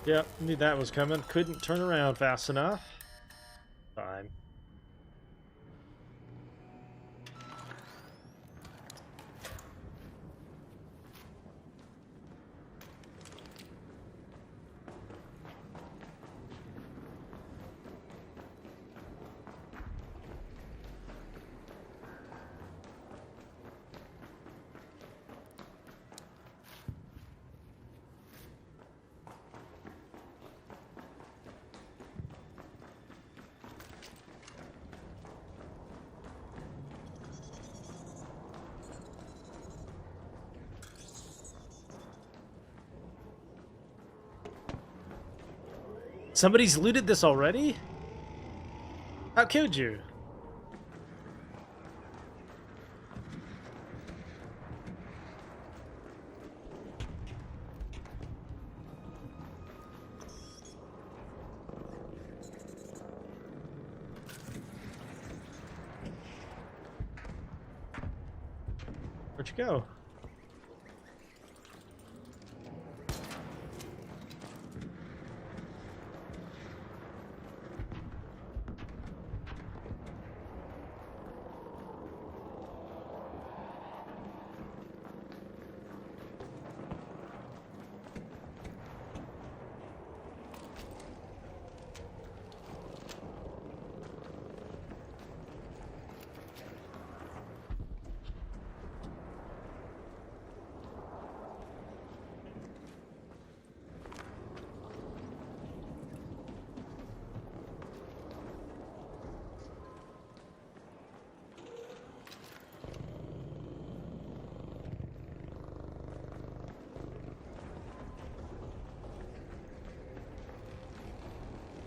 Yep, knew that was coming. Couldn't turn around fast enough. Fine. Somebody's looted this already? How could you? Where'd you go?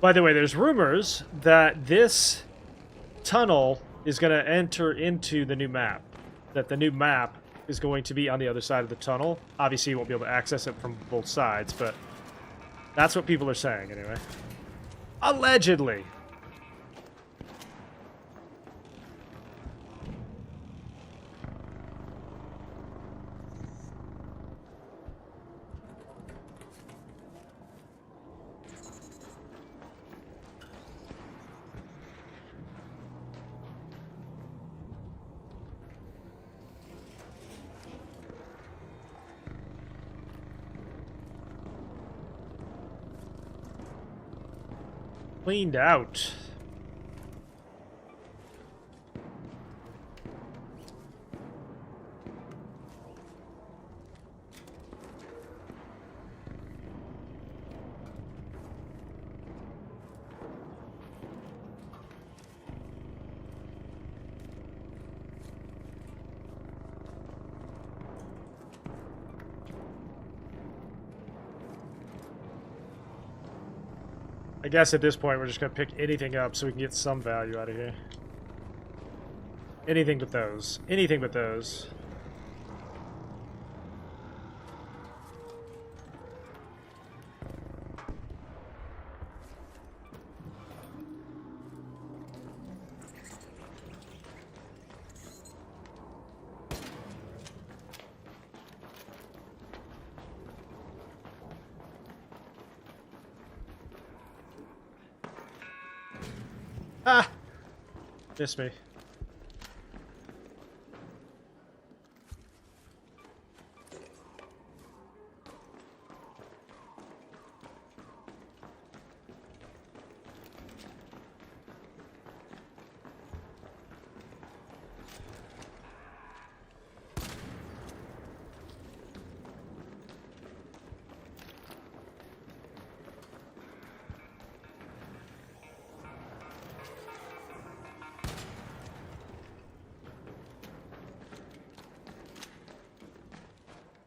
By the way, there's rumors that this tunnel is going to enter into the new map. That the new map is going to be on the other side of the tunnel. Obviously, you won't be able to access it from both sides, but that's what people are saying, anyway. Allegedly. Cleaned out. I guess at this point we're just going to pick anything up so we can get some value out of here. Anything but those. Anything but those. Ah! Missed me.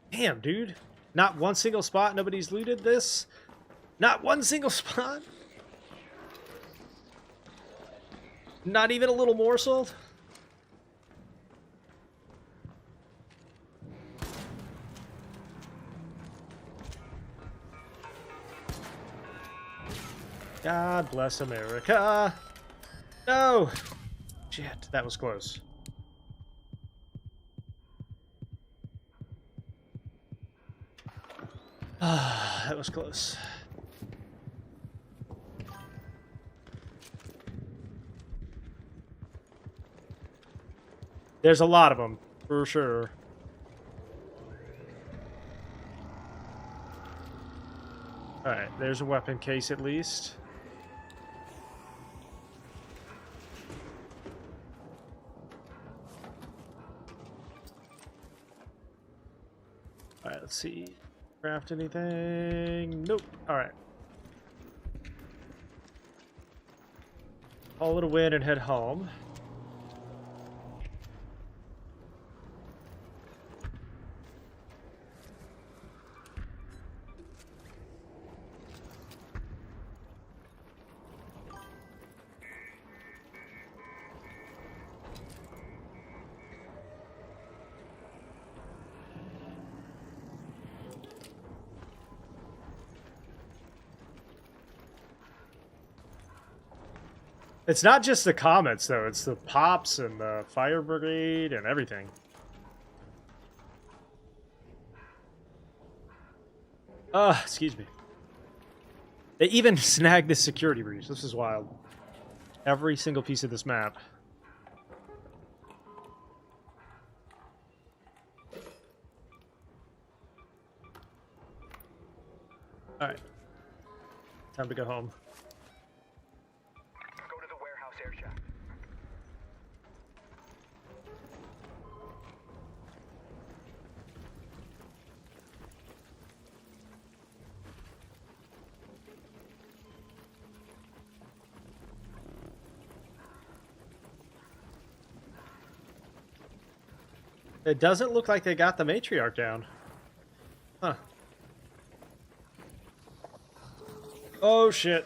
Damn, dude. Not one single spot nobody's looted this? Not one single spot? Not even a little morsel? God bless America. No! Shit, that was close. Ah, that was close. There's a lot of them, for sure. Alright, there's a weapon case at least. Alright, let's see. Craft anything? Nope. Alright. Call it a win and head home. It's not just the comets, though. It's the pops and the fire brigade and everything. Excuse me. They even snagged this security breach. This is wild. Every single piece of this map. Alright. Time to go home. Go to the warehouse air shaft. It doesn't look like they got the Matriarch down. Huh. Oh, shit.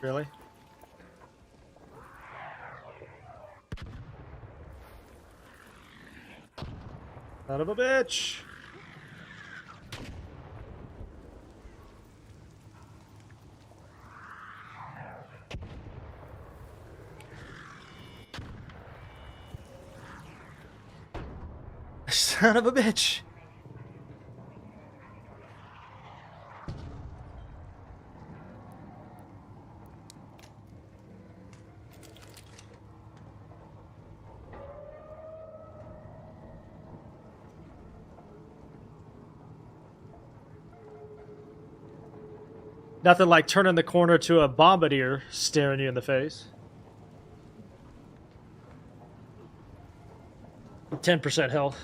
Really? Son of a bitch! Son of a bitch! Nothing like turning the corner to a bombardier staring you in the face. 10% health.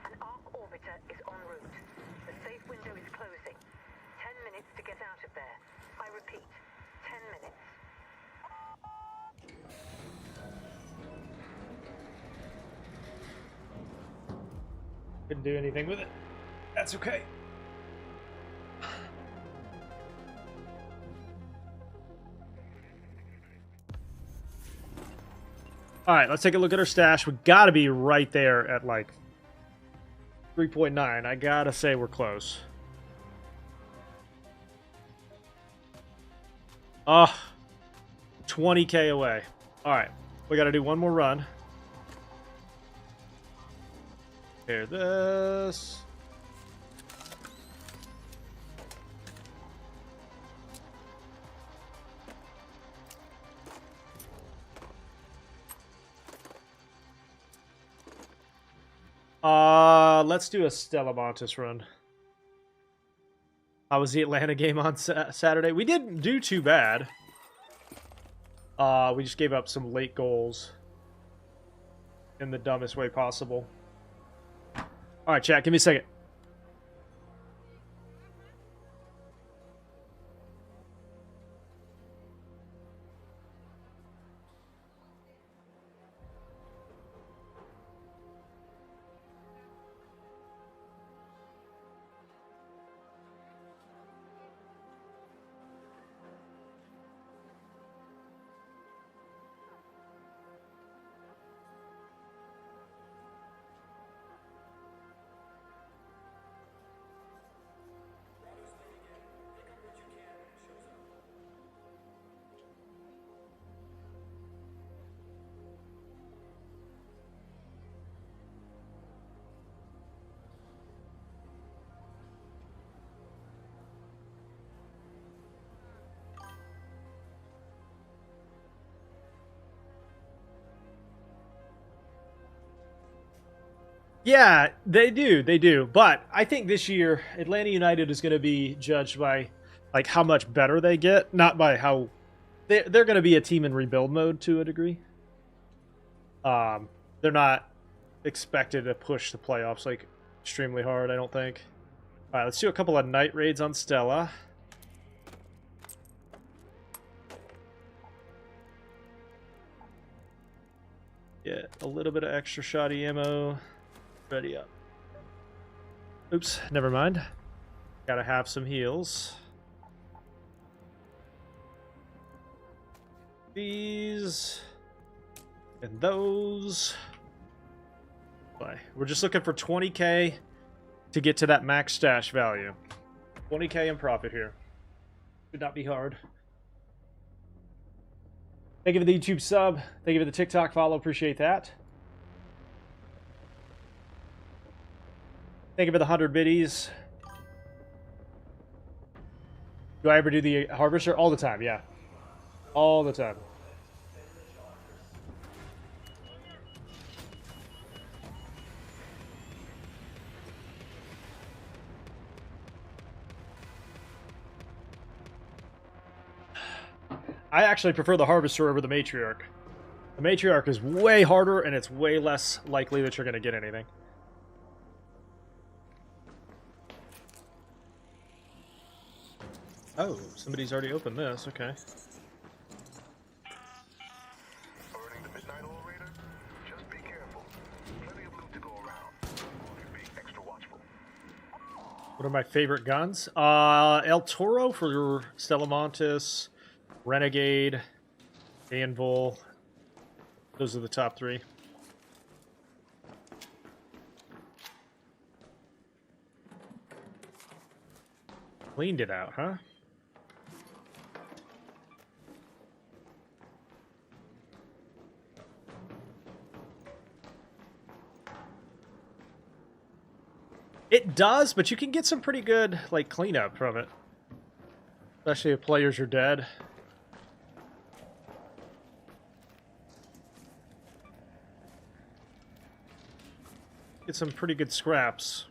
An arc orbiter is en route. The safe window is closing. 10 minutes to get out of there. I repeat, 10 minutes. Couldn't do anything with it. That's okay. Alright, let's take a look at our stash. We gotta be right there at like 3.9. I gotta say we're close. Oh, 20k away. Alright, we gotta do one more run. Here, this. Let's do a Stellamontis run. How was the Atlanta game on Saturday? We didn't do too bad. We just gave up some late goals in the dumbest way possible. All right, chat, give me a second. Yeah, they do. But I think this year, Atlanta United is going to be judged by like how much better they get, not by how they're going to be a team in rebuild mode to a degree. They're not expected to push the playoffs like extremely hard, I don't think. All right, let's do a couple of night raids on Stella. Get a little bit of extra shoddy ammo. Ready up. Oops, never mind. Gotta have some heals. These. And those. We're just looking for 20k to get to that max stash value. 20k in profit here. Should not be hard. Thank you for the YouTube sub. Thank you for the TikTok follow. Appreciate that. Thank you for the 100 biddies. Do I ever do the harvester? All the time, yeah. All the time. I actually prefer the Harvester over the Matriarch. The Matriarch is way harder, and it's way less likely that you're going to get anything. Oh, somebody's already opened this. Okay. Burning the midnight oil raider? Just be careful. Plenty of loot to go around. You're being extra watchful. What are my favorite guns? El Toro for Stellamontis, Renegade, Anvil. Those are the top three. Cleaned it out, huh? It does, but you can get some pretty good, like, cleanup from it. Especially if players are dead. Get some pretty good scraps.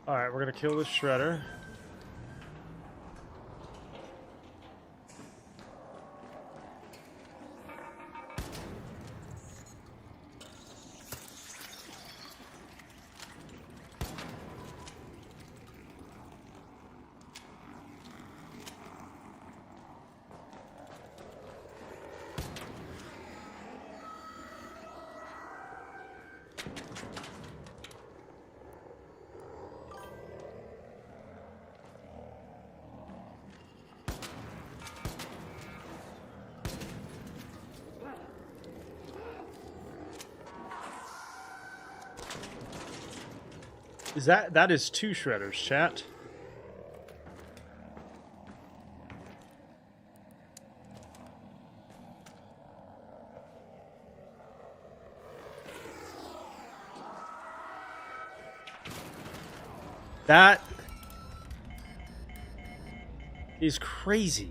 Alright, we're gonna kill this shredder. Is that is 2 shredders, chat? That is crazy.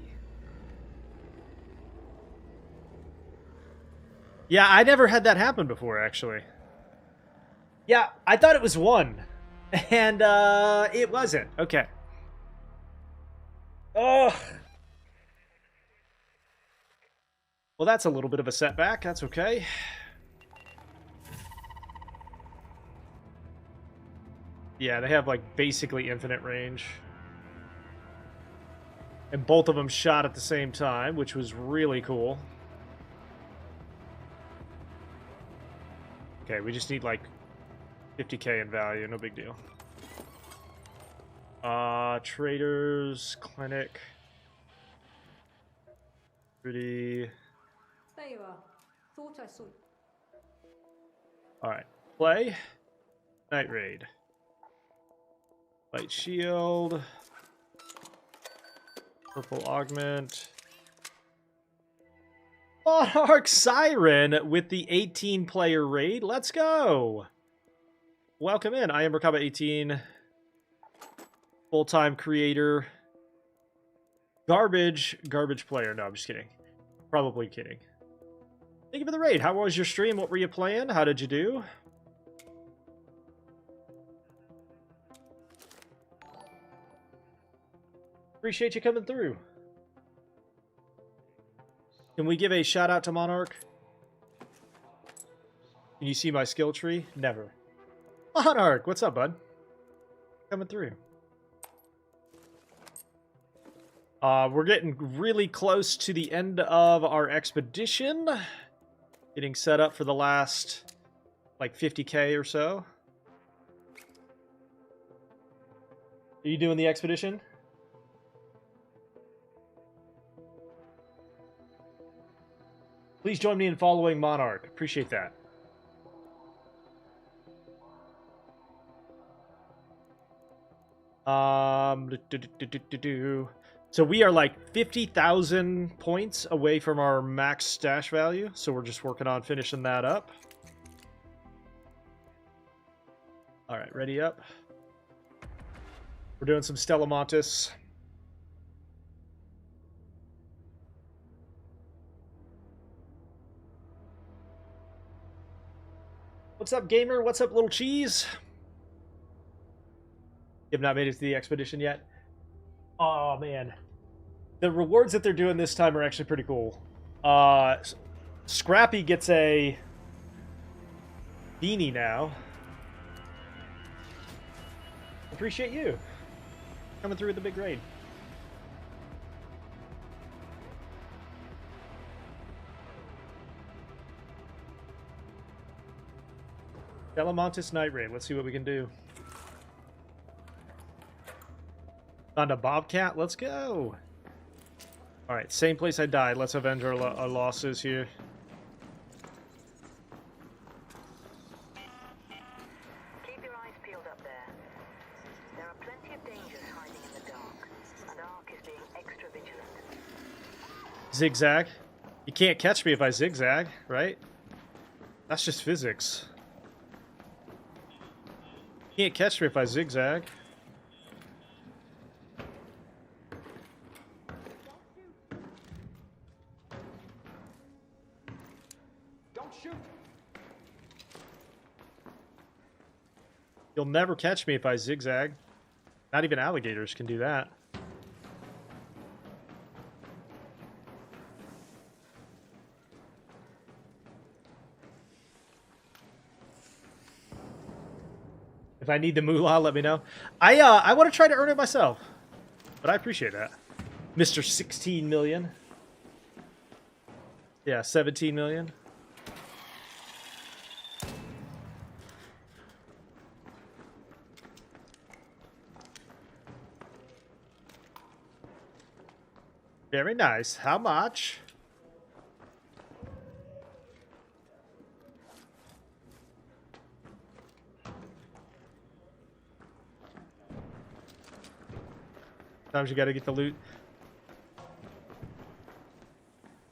Yeah, I never had that happen before, actually. Yeah, I thought it was 1. And, it wasn't. Okay. Oh. Well, that's a little bit of a setback. That's okay. Yeah, they have, like, basically infinite range. And both of them shot at the same time, which was really cool. Okay, we just need, like, 50k in value, no big deal. Traders, clinic. Pretty. There you are. Thought I saw. Alright, play. Night raid. Light shield. Purple augment. Monarch Siren with the 18-player raid. Let's go! Welcome in. I am Merkaba18. Full-time creator. Garbage player. No, I'm just kidding. Probably kidding. Thank you for the raid. How was your stream? What were you playing? How did you do? Appreciate you coming through. Can we give a shout out to Monarch? Can you see my skill tree? Never. Monarch, what's up, bud? Coming through. We're getting really close to the end of our expedition. Getting set up for the last, like, 50k or so. Are you doing the expedition? Please join me in following Monarch. Appreciate that. So we are like 50,000 points away from our max stash value, so we're just working on finishing that up. All right, ready up. We're doing some Stellamontis. What's up, gamer? What's up, little cheese? You have not made it to the expedition yet? Oh, man. The rewards that they're doing this time are actually pretty cool. Scrappy gets a beanie now. Appreciate you coming through with the big raid. Stellamontis night raid. Let's see what we can do. On a Bobcat. Let's go. All right, same place I died. Let's avenge our losses here. Keep your eyes peeled up there. There are plenty of dangers hiding in the dark, and Ark is being extra vigilant. Zigzag. You can't catch me if I zigzag, right? That's just physics. You can't catch me if I zigzag. You'll never catch me if I zigzag. Not even alligators can do that. If I need the moolah, let me know. I want to try to earn it myself, but I appreciate that. Mr. 16 million. Yeah, 17 million. Very nice. How much? Sometimes you gotta get the loot.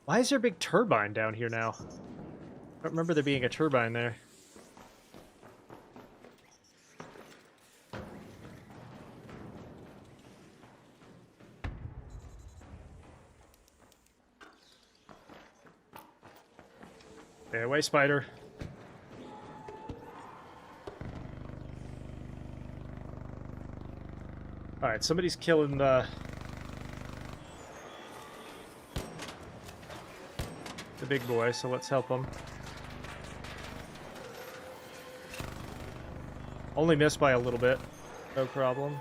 Why is there a big turbine down here now? I don't remember there being a turbine there. Stay away, spider. Alright, somebody's killing the big boy, so let's help him. Only missed by a little bit. No problem.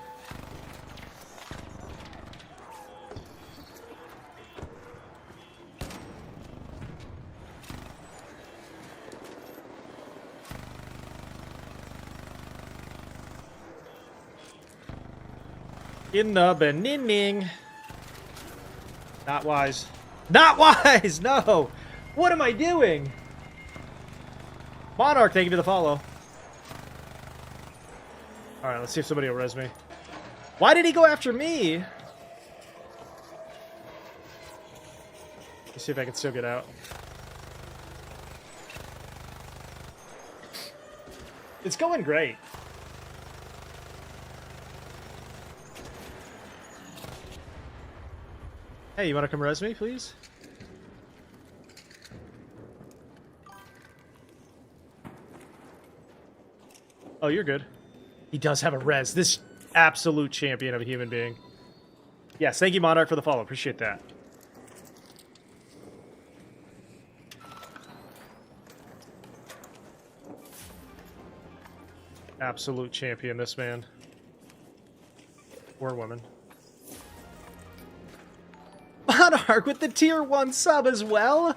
In the beginning. Not wise. Not wise! No! What am I doing? Monarch, thank you for the follow. Alright, let's see if somebody will res me. Why did he go after me? Let's see if I can still get out. It's going great. Hey, you want to come res me, please? Oh, you're good. He does have a res. This absolute champion of a human being. Yes, thank you, Monarch, for the follow. Appreciate that. Absolute champion, this man. Or woman. Matriarch with the tier 1 sub as well.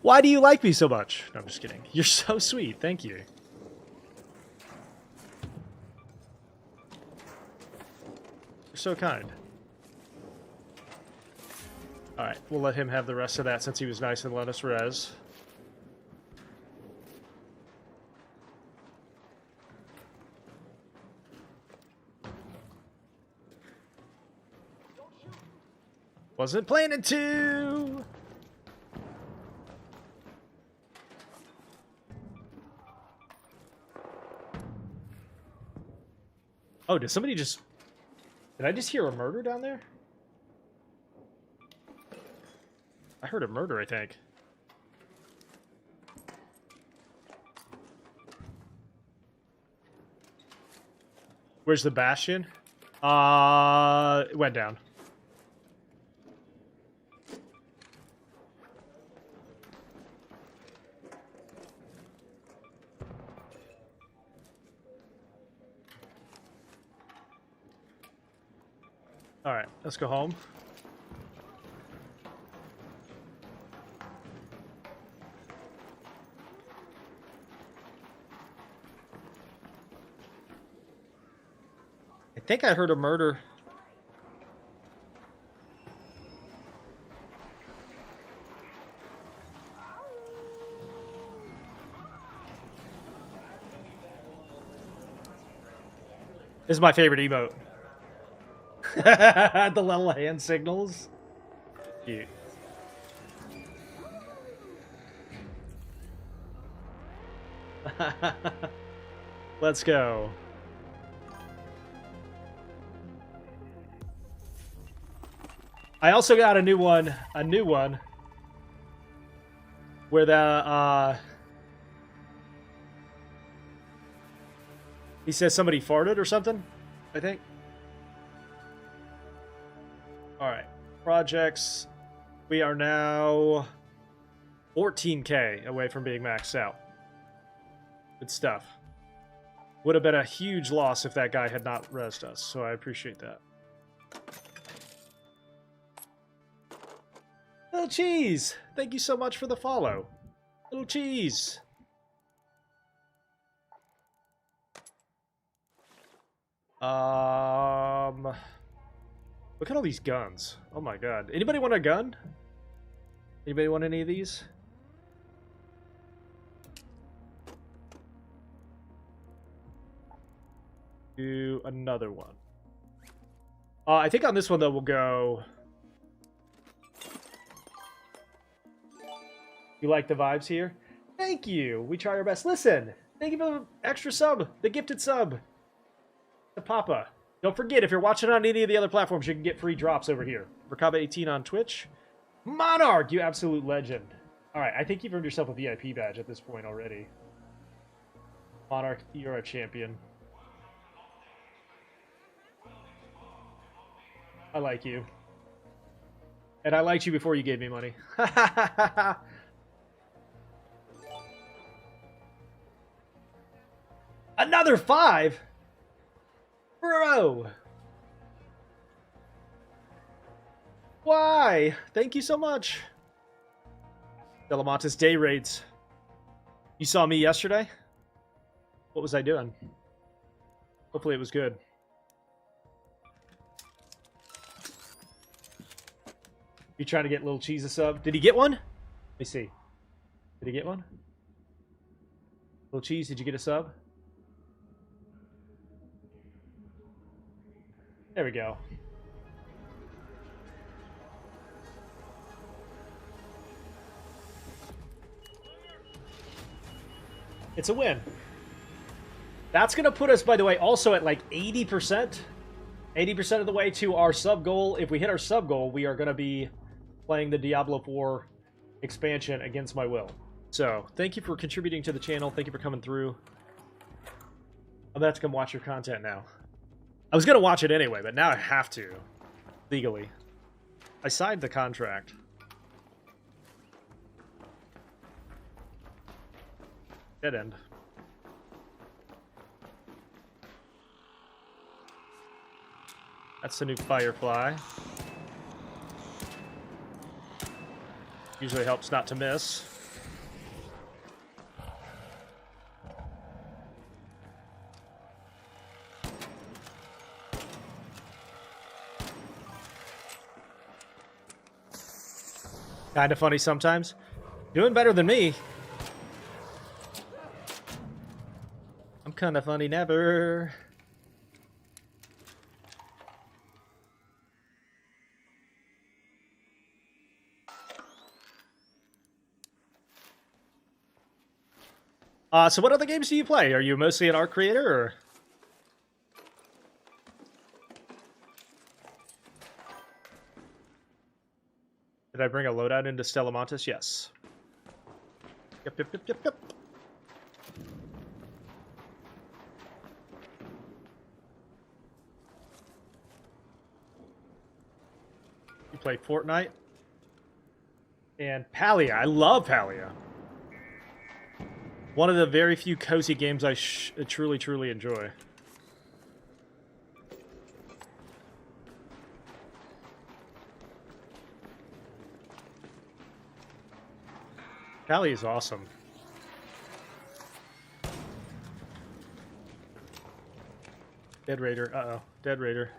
Why do you like me so much? No, I'm just kidding. You're so sweet. Thank you. You're so kind. Alright, we'll let him have the rest of that since he was nice and let us res. Wasn't planning to! Oh, did somebody just... Did I just hear a murder down there? I heard a murder, I think. Where's the Bastion? It went down. Alright, let's go home. I think I heard a murder. This is my favorite emote. The little hand signals. Cute. Let's go. I also got a new one where the he says somebody farted or something, I think. All right, projects. We are now 14K away from being maxed out. Good stuff. Would have been a huge loss if that guy had not rezzed us, so I appreciate that. Little Cheese, thank you so much for the follow. Little Cheese. Look at all these guns. Oh my god. Anybody want a gun? Anybody want any of these? Do another one. I think on this one though we'll go... You like the vibes here? Thank you. We try our best. Listen, thank you for the extra sub, the gifted sub. The Papa. Don't forget, if you're watching on any of the other platforms, you can get free drops over here. Rakaba18 on Twitch. Monarch, you absolute legend. All right, I think you've earned yourself a VIP badge at this point already. Monarch, you're a champion. I like you. And I liked you before you gave me money. Another 5? Bro! Why? Thank you so much. Stellamontis day raids. You saw me yesterday? What was I doing? Hopefully it was good. You trying to get Little Cheese a sub? Did he get one? Let me see. Did he get one? Little Cheese, did you get a sub? There we go. It's a win. That's going to put us, by the way, also at like 80%. 80% of the way to our sub goal. If we hit our sub goal, we are going to be playing the Diablo 4 expansion against my will. So, thank you for contributing to the channel. Thank you for coming through. I'm about to come watch your content now. I was going to watch it anyway, but now I have to. Legally. I signed the contract. Dead end. That's the new Firefly. Usually helps not to miss. Kind of funny sometimes. Doing better than me. I'm kind of funny never. So what other games do you play? Are you mostly an art creator, or? Did I bring a loadout into Stellamontis? Yes. Yep. You play Fortnite? And Palia. I love Palia. One of the very few cozy games I truly enjoy. Palia is awesome. Dead Raider. Uh-oh. Dead Raider.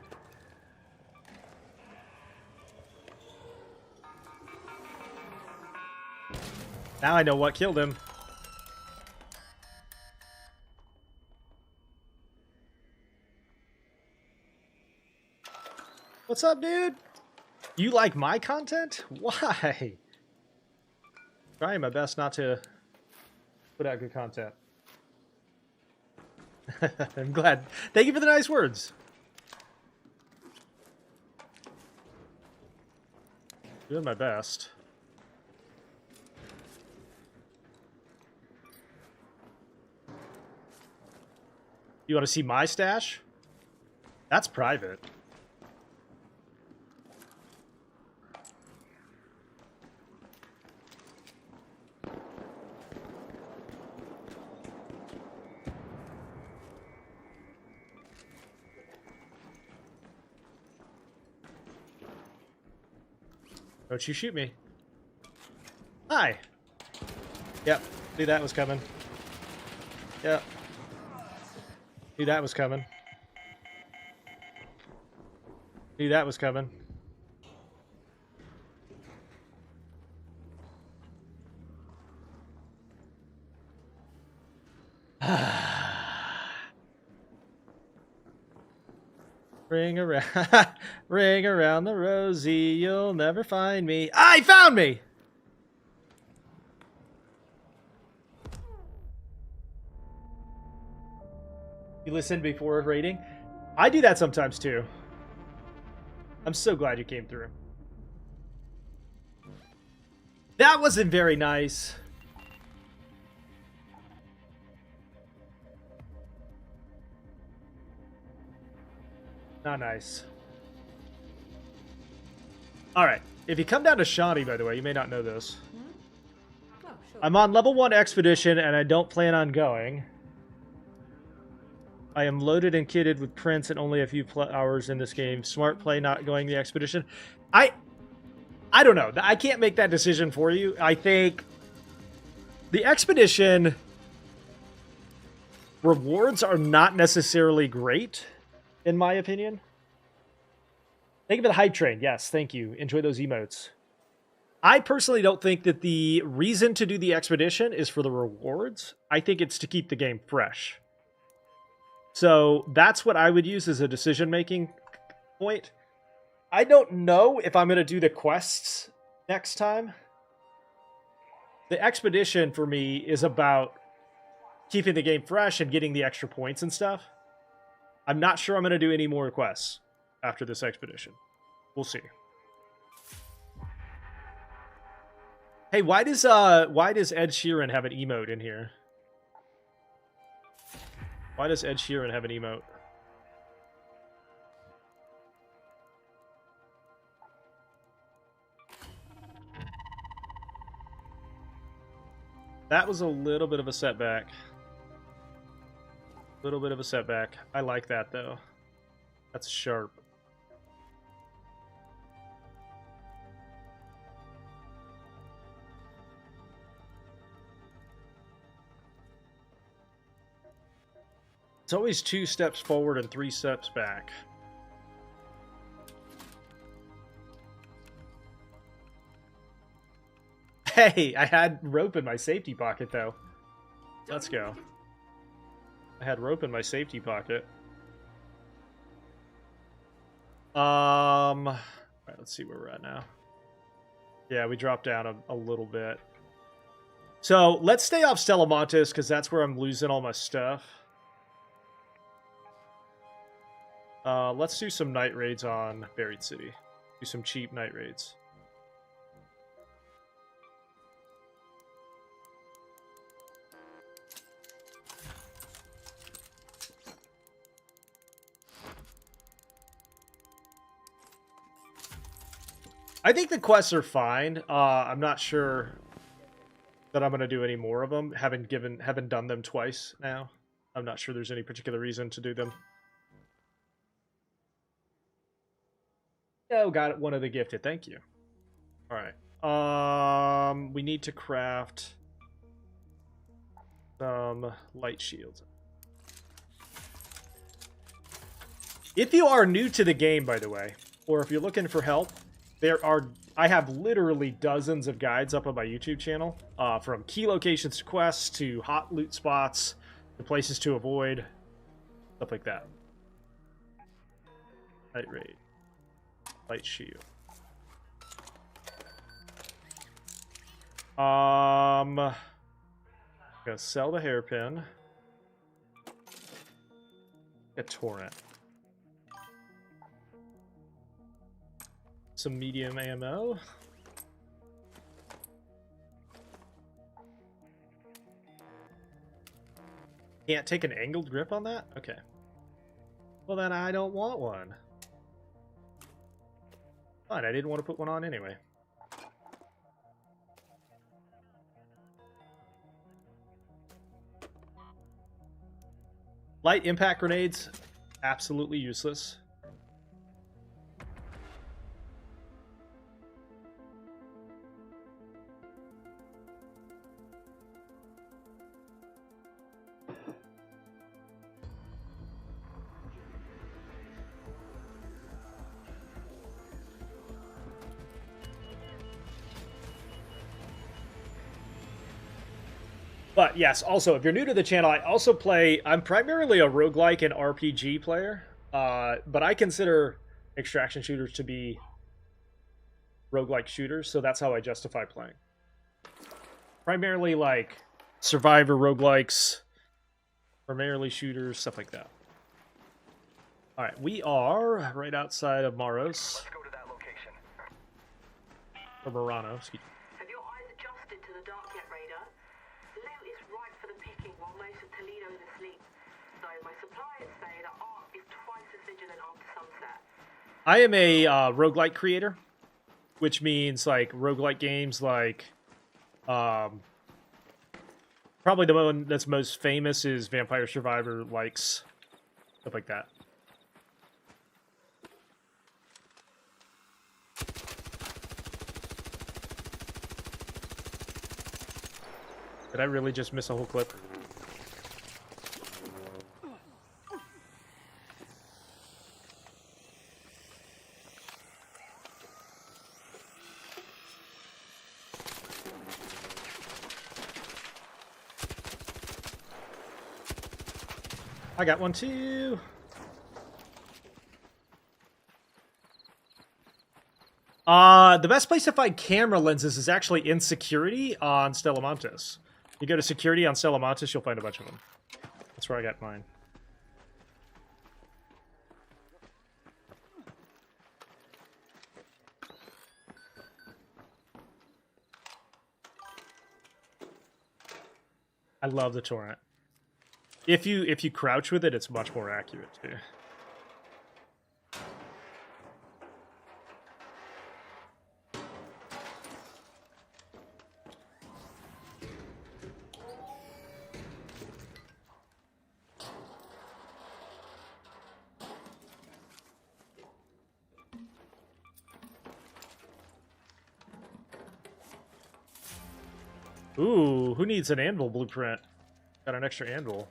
Now I know what killed him. What's up, dude? You like my content? Why? Trying my best not to put out good content. I'm glad. Thank you for the nice words. Doing my best. You want to see my stash? That's private. Don't you shoot me. Hi. Yep. Knew that was coming. Yep. Knew that was coming. Knew that was coming. Ring around, ring around the rosy, you'll never find me. I found me! You listen before rating? I do that sometimes too. I'm so glad you came through. That wasn't very nice. Not nice. Alright. If you come down to Shawnee, by the way, you may not know this. Oh, sure. I'm on level 1 expedition, and I don't plan on going. I am loaded and kitted with prints and only a few hours in this game. Smart play not going the expedition. I don't know. I can't make that decision for you. I think the expedition rewards are not necessarily great, in my opinion. Thank you for the hype train. Yes, thank you. Enjoy those emotes. I personally don't think that the reason to do the expedition is for the rewards. I think it's to keep the game fresh. So that's what I would use as a decision-making point. I don't know if I'm going to do the quests next time. The expedition for me is about keeping the game fresh and getting the extra points and stuff. I'm not sure I'm going to do any more quests after this expedition. We'll see. Hey, why does Ed Sheeran have an emote in here? Why does Ed Sheeran have an emote? That was a little bit of a setback. Little bit of a setback. I like that, though. That's sharp. It's always 2 steps forward and 3 steps back. Hey, I had rope in my safety pocket, though. Let's go. I had rope in my safety pocket. Alright, let's see where we're at now. Yeah, we dropped down a little bit. So, let's stay off Stellamontis, because that's where I'm losing all my stuff. Let's do some night raids on Buried City. Do some cheap night raids. I think the quests are fine. I'm not sure that I'm going to do any more of them. Haven't done them twice now. I'm not sure there's any particular reason to do them. Oh, got one of the gifted. Thank you. All right. We need to craft some light shields. If you are new to the game, by the way, or if you're looking for help, I have literally dozens of guides up on my YouTube channel, from key locations to quests to hot loot spots to places to avoid, stuff like that. Night raid, light shield. Gonna sell the hairpin. A torrent. Some medium ammo. Can't take an angled grip on that? Okay. Well, then I don't want one. Fine, I didn't want to put one on anyway. Light impact grenades, absolutely useless. But yes, also, if you're new to the channel, I'm primarily a roguelike and RPG player, but I consider extraction shooters to be roguelike shooters, so that's how I justify playing. Primarily, like, survivor roguelikes, primarily shooters, stuff like that. Alright, we are right outside of Maros. Let's go to that location. Or Murano, excuse me. Have your eyes adjusted to the dark yet, Raider? Loot is ripe for the picking while most of Toledo is asleep. So my suppliers say that Ark is twice as vigilant after sunset. I am a roguelike creator, which means like roguelike games like probably the one that's most famous is Vampire Survivor, likes stuff like that. Did I really just miss a whole clip? I got one too. The best place to find camera lenses is actually in security on Stellamontis. You go to security on Stellamontis, you'll find a bunch of them. That's where I got mine. I love the torrent. If you crouch with it, it's much more accurate too. Ooh, who needs an anvil blueprint? Got an extra anvil.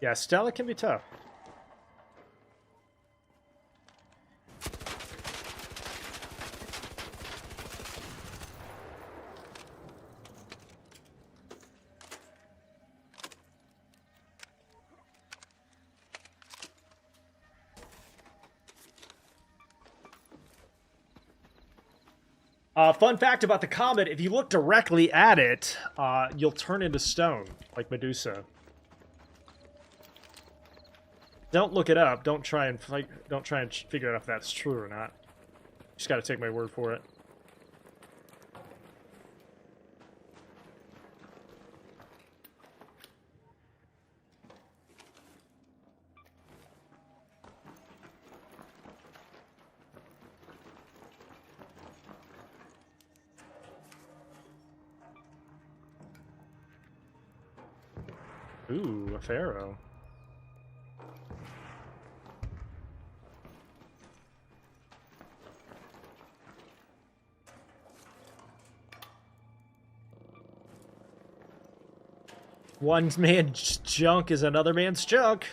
Yeah, Stella can be tough. Fun fact about the comet, if you look directly at it, you'll turn into stone, like Medusa. Don't look it up. Don't try and figure out if that's true or not. You just gotta take my word for it. Ooh, a pharaoh. One man's junk is another man's junk.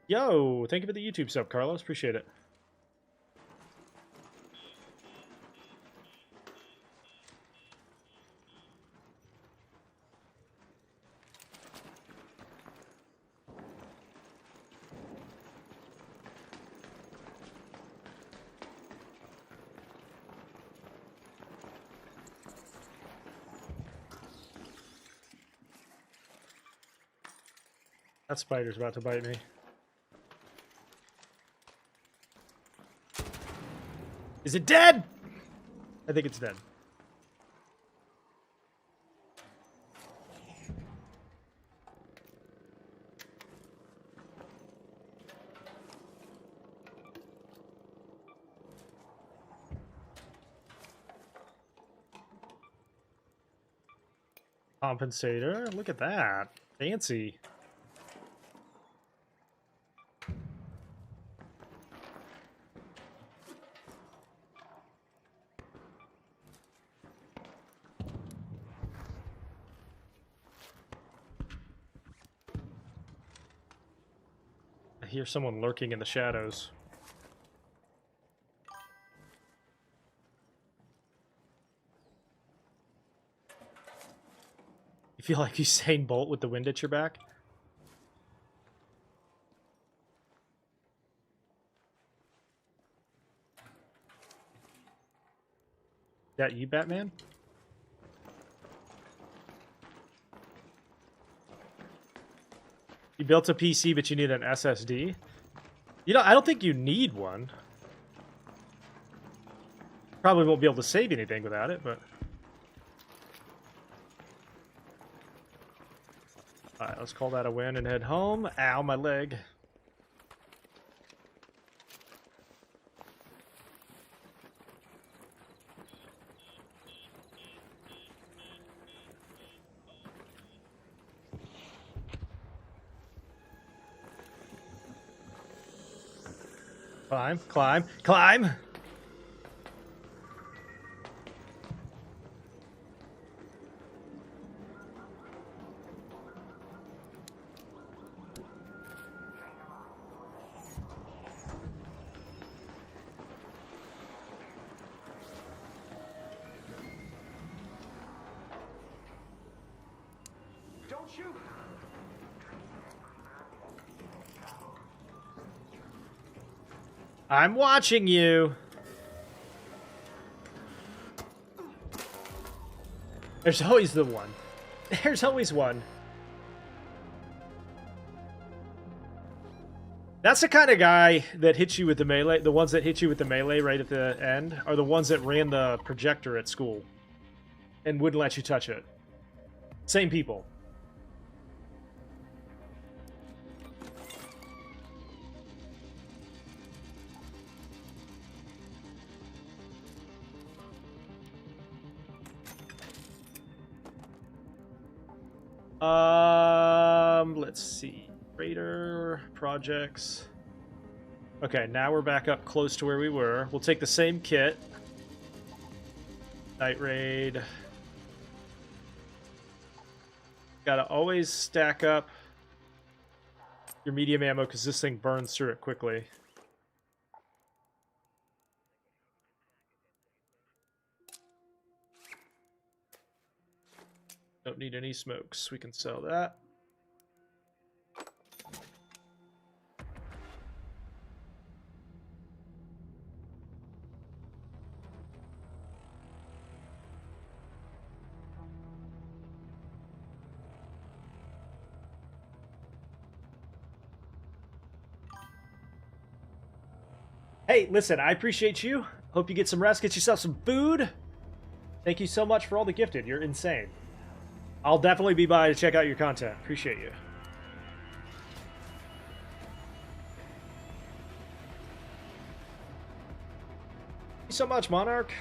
Yo, thank you for the YouTube sub, Carlos. Appreciate it. That spider's about to bite me. Is it dead? I think it's dead. Compensator. Look at that. Fancy. I hear someone lurking in the shadows. You feel like Usain Bolt with the wind at your back? Is that you, Batman? You built a PC, but you need an SSD? You know, I don't think you need one. Probably won't be able to save anything without it, but... Alright, let's call that a win and head home. Ow, my leg. Climb, climb, climb! Don't shoot! I'm watching you. There's always the one. There's always one. That's the kind of guy that hits you with the melee. The ones that hit you with the melee right at the end are the ones that ran the projector at school and wouldn't let you touch it. Same people. Let's see. Raider, projects. Okay, now we're back up close to where we were. We'll take the same kit. Night raid. Gotta always stack up your medium ammo because this thing burns through it quickly. Don't need any smokes. We can sell that. Hey, listen, I appreciate you. Hope you get some rest, get yourself some food. Thank you so much for all the gifted. You're insane. I'll definitely be by to check out your content. Appreciate you. Thank you so much, Monarch.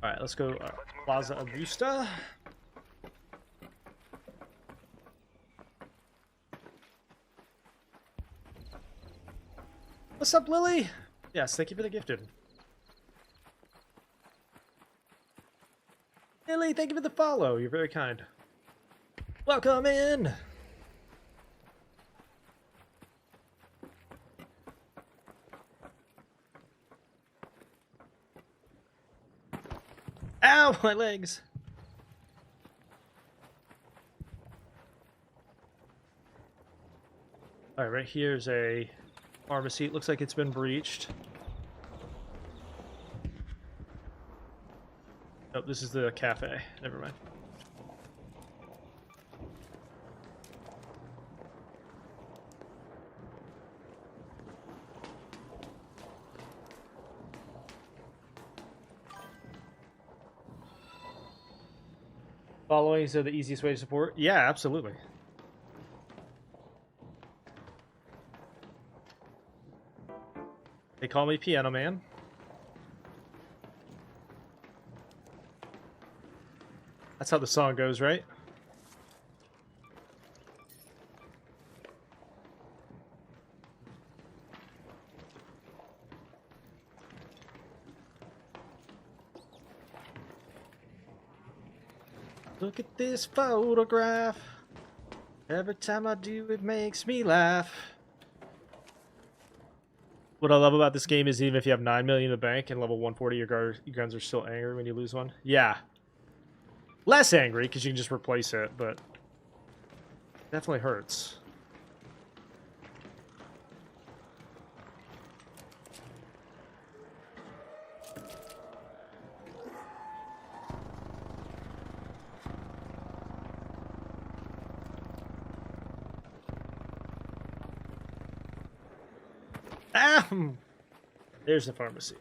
All right, let's go Plaza Augusta. What's up, Lily? Yes, thank you for the gifted. Lily, thank you for the follow. You're very kind. Welcome in. Ow, my legs. All right, right here's a pharmacy. It looks like it's been breached. Nope, this is the cafe. Never mind. Following is the easiest way to support? Yeah, absolutely. They call me Piano Man. That's how the song goes, right? Look at this photograph. Every time I do, it makes me laugh. What I love about this game is even if you have 9 million in the bank and level 140, your guns are still angry when you lose one. Yeah. Less angry, because you can just replace it, but definitely hurts. Ah! There's the pharmacy.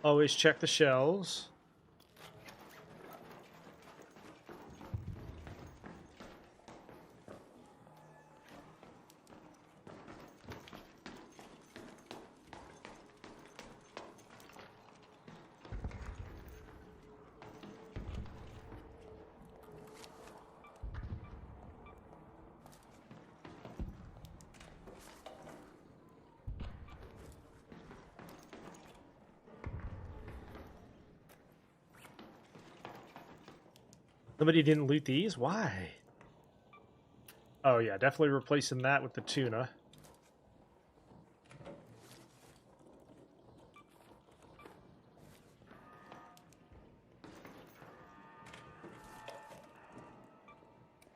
Always check the shelves. Somebody didn't loot these? Why? Oh yeah, definitely replacing that with the tuna.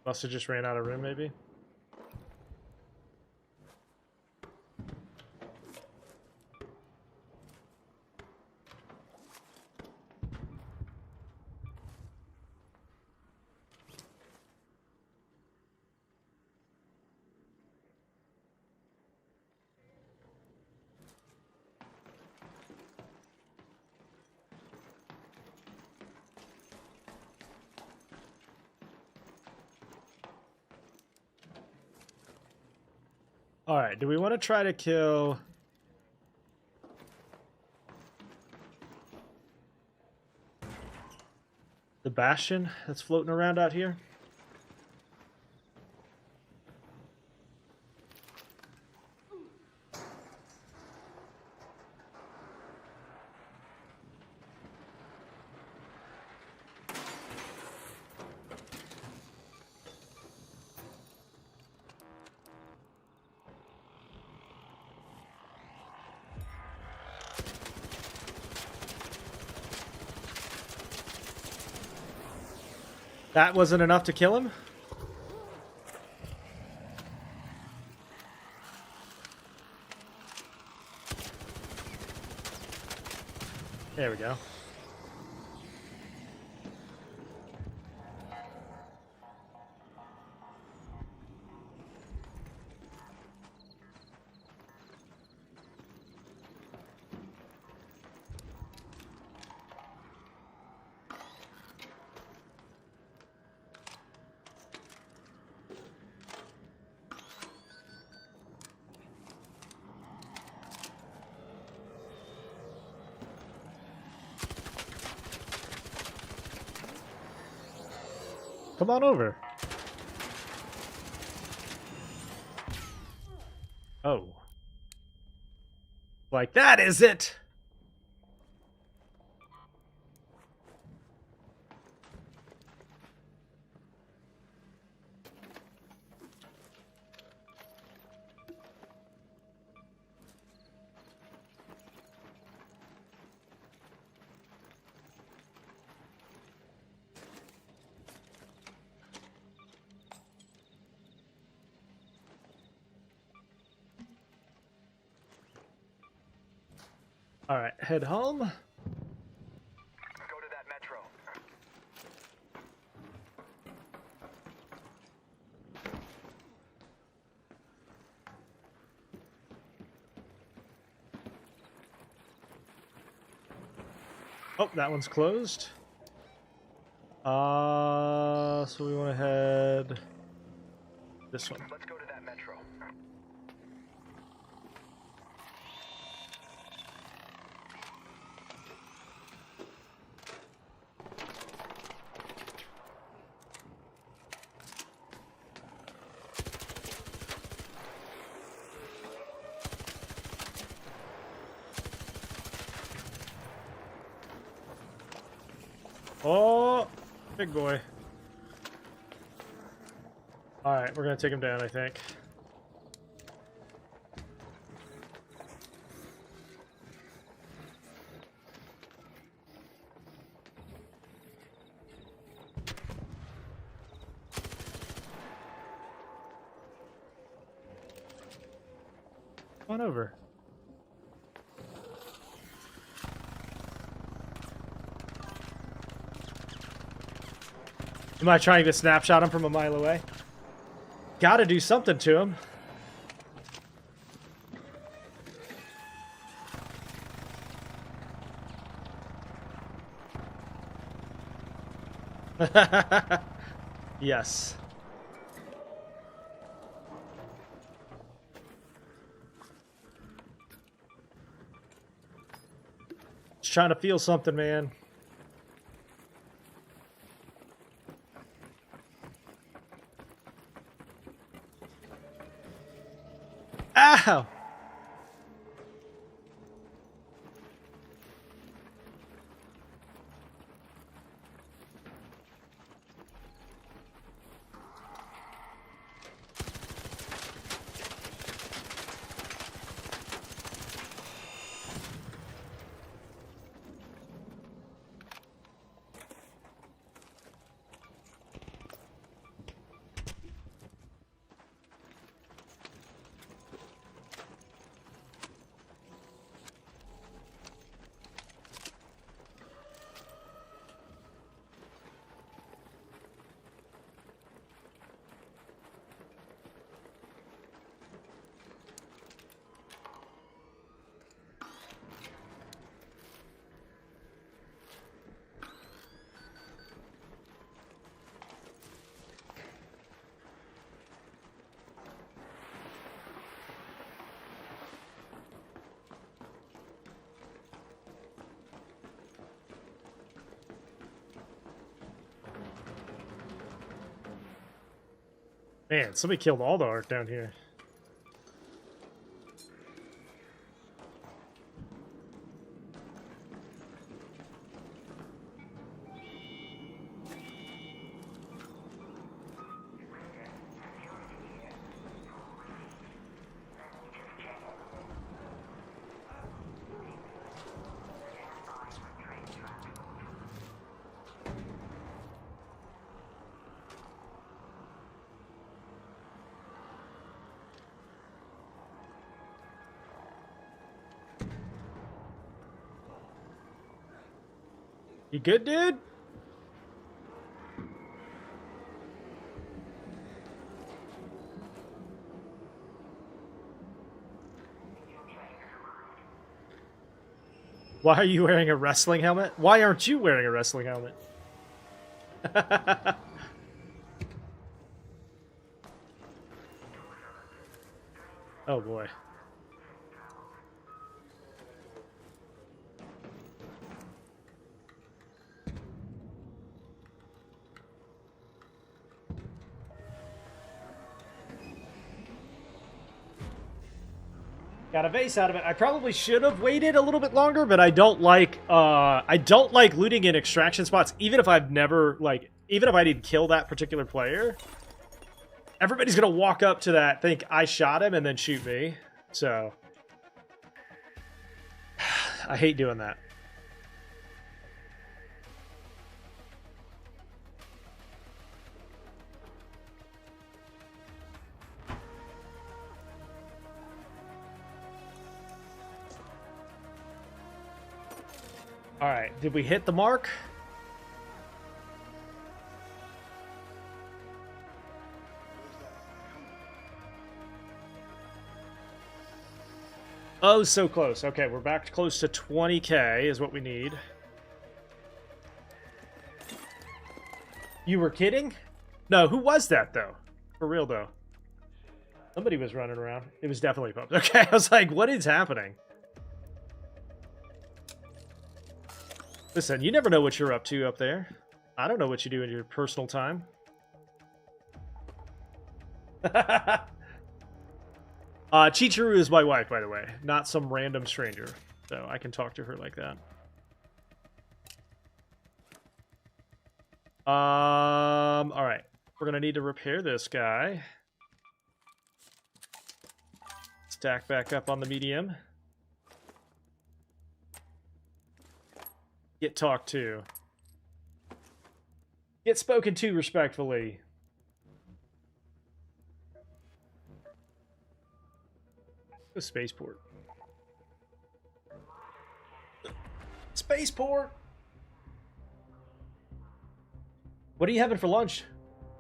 Must have just ran out of room, maybe. All right, do we want to try to kill the Bastion that's floating around out here? That wasn't enough to kill him? There we go. Come on over. Oh. Like that is it? All right, head home. Go to that metro. Oh, that one's closed. So we want to head this one. Let's go to that metro. Oh, big boy. All right, we're gonna take him down, I think. Come on over. Am I trying to snapshot him from a mile away? Gotta do something to him. Yes. Just trying to feel something, man. Ow! Man, somebody killed all the art down here. You good, dude? Why are you wearing a wrestling helmet? Why aren't you wearing a wrestling helmet? Oh boy. Got a vase out of it. I probably should have waited a little bit longer, but I don't like looting in extraction spots, even if I've never even if I didn't kill that particular player. Everybody's gonna walk up to that, think I shot him, and then shoot me. So I hate doing that. All right, did we hit the mark? Oh, so close. Okay, we're back close to 20K is what we need. You were kidding? No, who was that, though? For real, though. Somebody was running around. It was definitely Pups. Okay, I was like, what is happening? Listen, you never know what you're up to up there. I don't know what you do in your personal time. Chichiru is my wife, by the way, not some random stranger. So I can talk to her like that. All right. We're going to need to repair this guy. Stack back up on the medium. Get talked to. Get spoken to respectfully. Go spaceport. Spaceport! What are you having for lunch,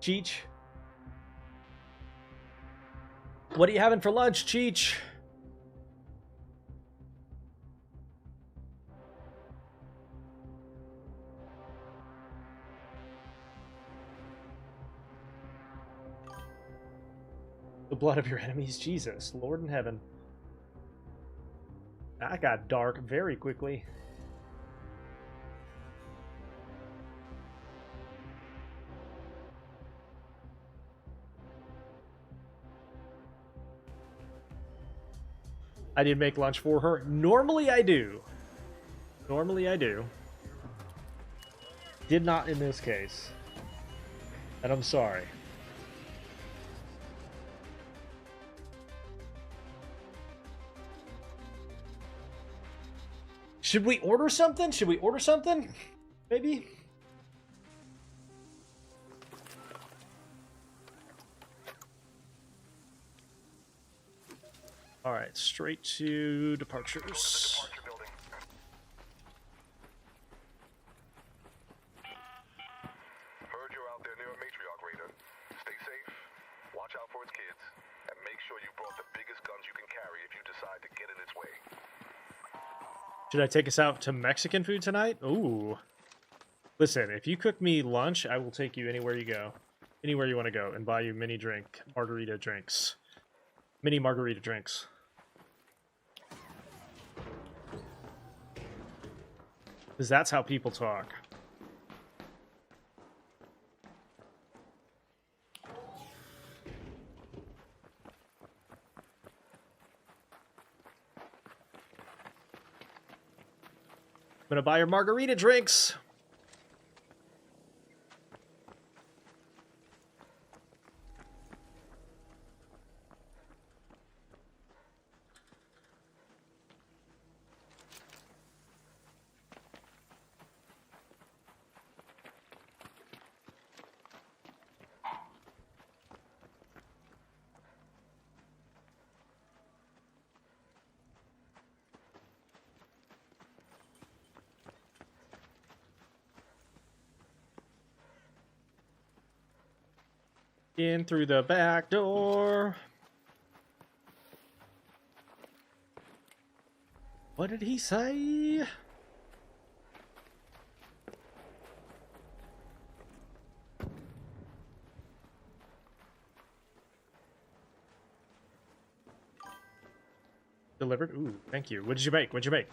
Cheech? What are you having for lunch, Cheech? The blood of your enemies, Jesus, Lord in heaven. That got dark very quickly. I did make lunch for her. Normally I do. Normally I do. Did not in this case. And I'm sorry. Should we order something? Should we order something? Maybe? Alright, straight to departures. Heard you're out there near a Matriarch raider. Stay safe, watch out for its kids, and make sure you brought the biggest guns you can carry if you decide to get in its way. Should I take us out to Mexican food tonight? Ooh. Listen, if you cook me lunch, I will take you anywhere you go. Anywhere you want to go and buy you mini margarita drinks. Mini margarita drinks. Because that's how people talk. gonna buy her margarita drinks. In through the back door. What did he say? Delivered? Ooh, thank you. What did you make? What'd you make?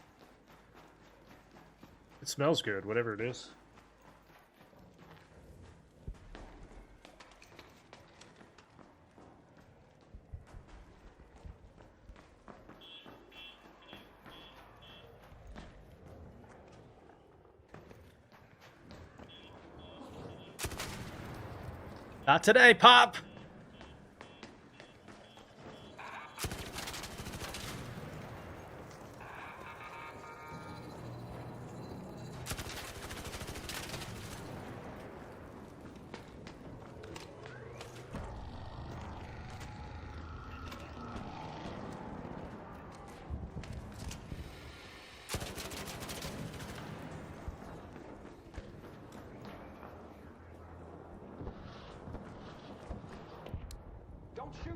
It smells good, whatever it is. Not today, Pop! Don't shoot!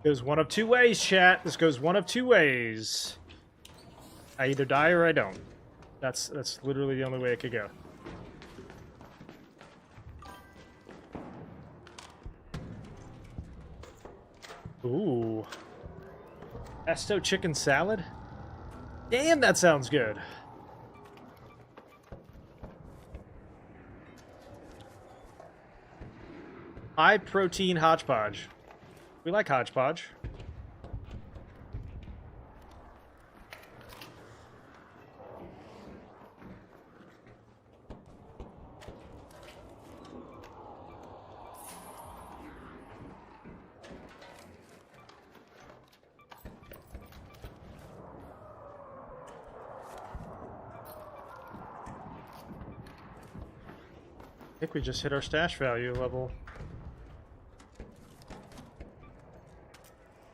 Goes one of two ways, chat. This goes one of two ways. I either die or I don't. That's literally the only way it could go. Ooh. Pesto chicken salad? Damn, that sounds good. High protein hodgepodge. We like hodgepodge. I think we just hit our stash value level.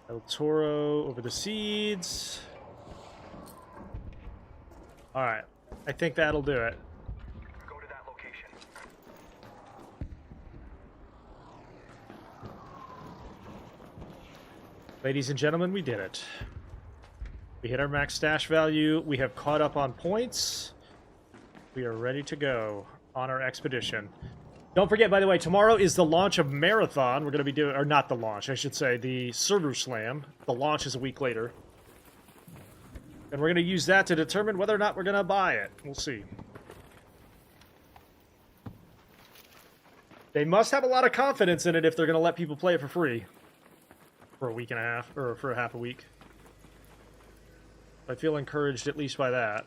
El Toro over the seeds. Alright. I think that'll do it. Go to that location. Ladies and gentlemen, we did it. We hit our max stash value. We have caught up on points. We are ready to go on our expedition. Don't forget, by the way, tomorrow is the launch of Marathon. We're going to be doing, or not the launch, I should say, the Server Slam. The launch is a week later. And we're going to use that to determine whether or not we're going to buy it. We'll see. They must have a lot of confidence in it if they're going to let people play it for free. For a week and a half, or for half a week. I feel encouraged at least by that.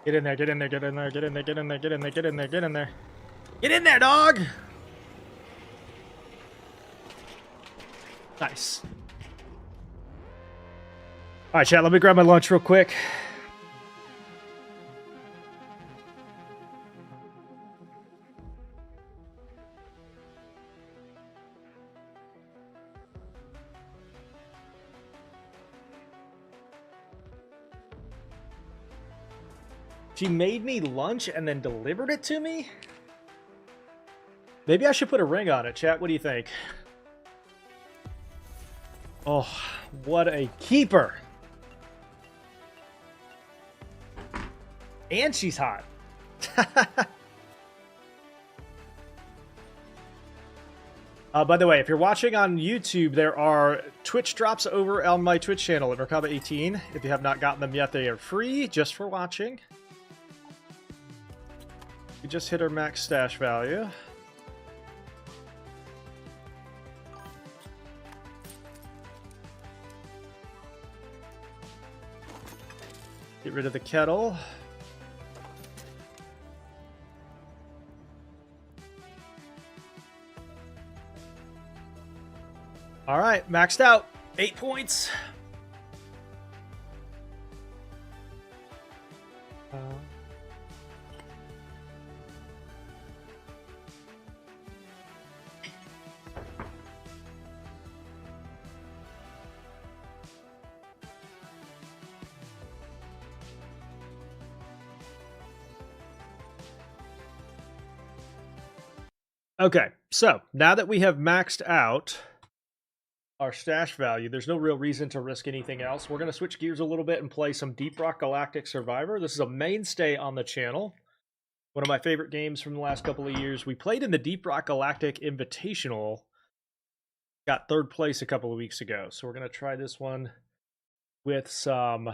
Get in there, get in there, get in there, get in there, get in there, get in there, get in there, get in there. Get in there, dog! Nice. Alright, chat, let me grab my lunch real quick. She made me lunch and then delivered it to me? Maybe I should put a ring on it, chat. What do you think? Oh, what a keeper. And she's hot. By the way, if you're watching on YouTube, there are Twitch drops over on my Twitch channel at Merkaba18. If you have not gotten them yet, they are free just for watching. We just hit our max stash value. Get rid of the kettle. All right, maxed out. 8 points. Okay, so now that we have maxed out our stash value, there's no real reason to risk anything else. We're going to switch gears a little bit and play some Deep Rock Galactic Survivor. This is a mainstay on the channel. One of my favorite games from the last couple of years. We played in the Deep Rock Galactic Invitational. Got 3rd place a couple of weeks ago. So we're going to try this one with some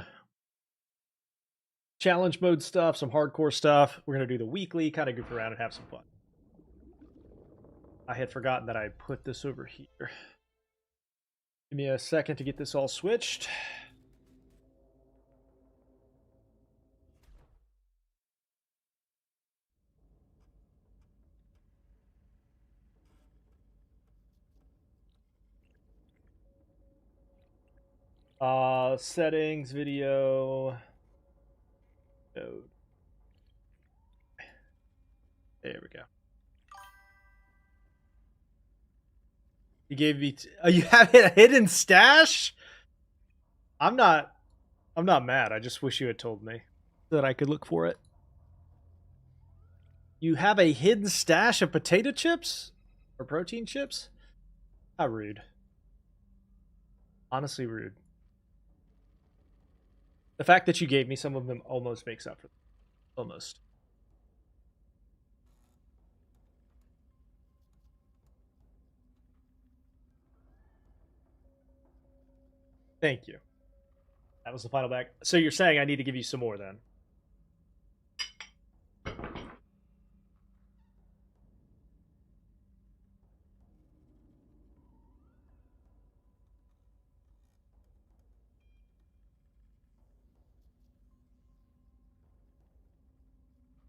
challenge mode stuff, some hardcore stuff. We're going to do the weekly, kind of goof around and have some fun. I had forgotten that I put this over here. Give me a second to get this all switched. Settings, video. Code. There we go. You gave me. You have a hidden stash? I'm not mad. I just wish you had told me so that I could look for it. You have a hidden stash of potato chips or protein chips? How rude. Honestly rude. The fact that you gave me some of them almost makes up for them. Almost. Thank you. That was the final bag. So you're saying I need to give you some more then?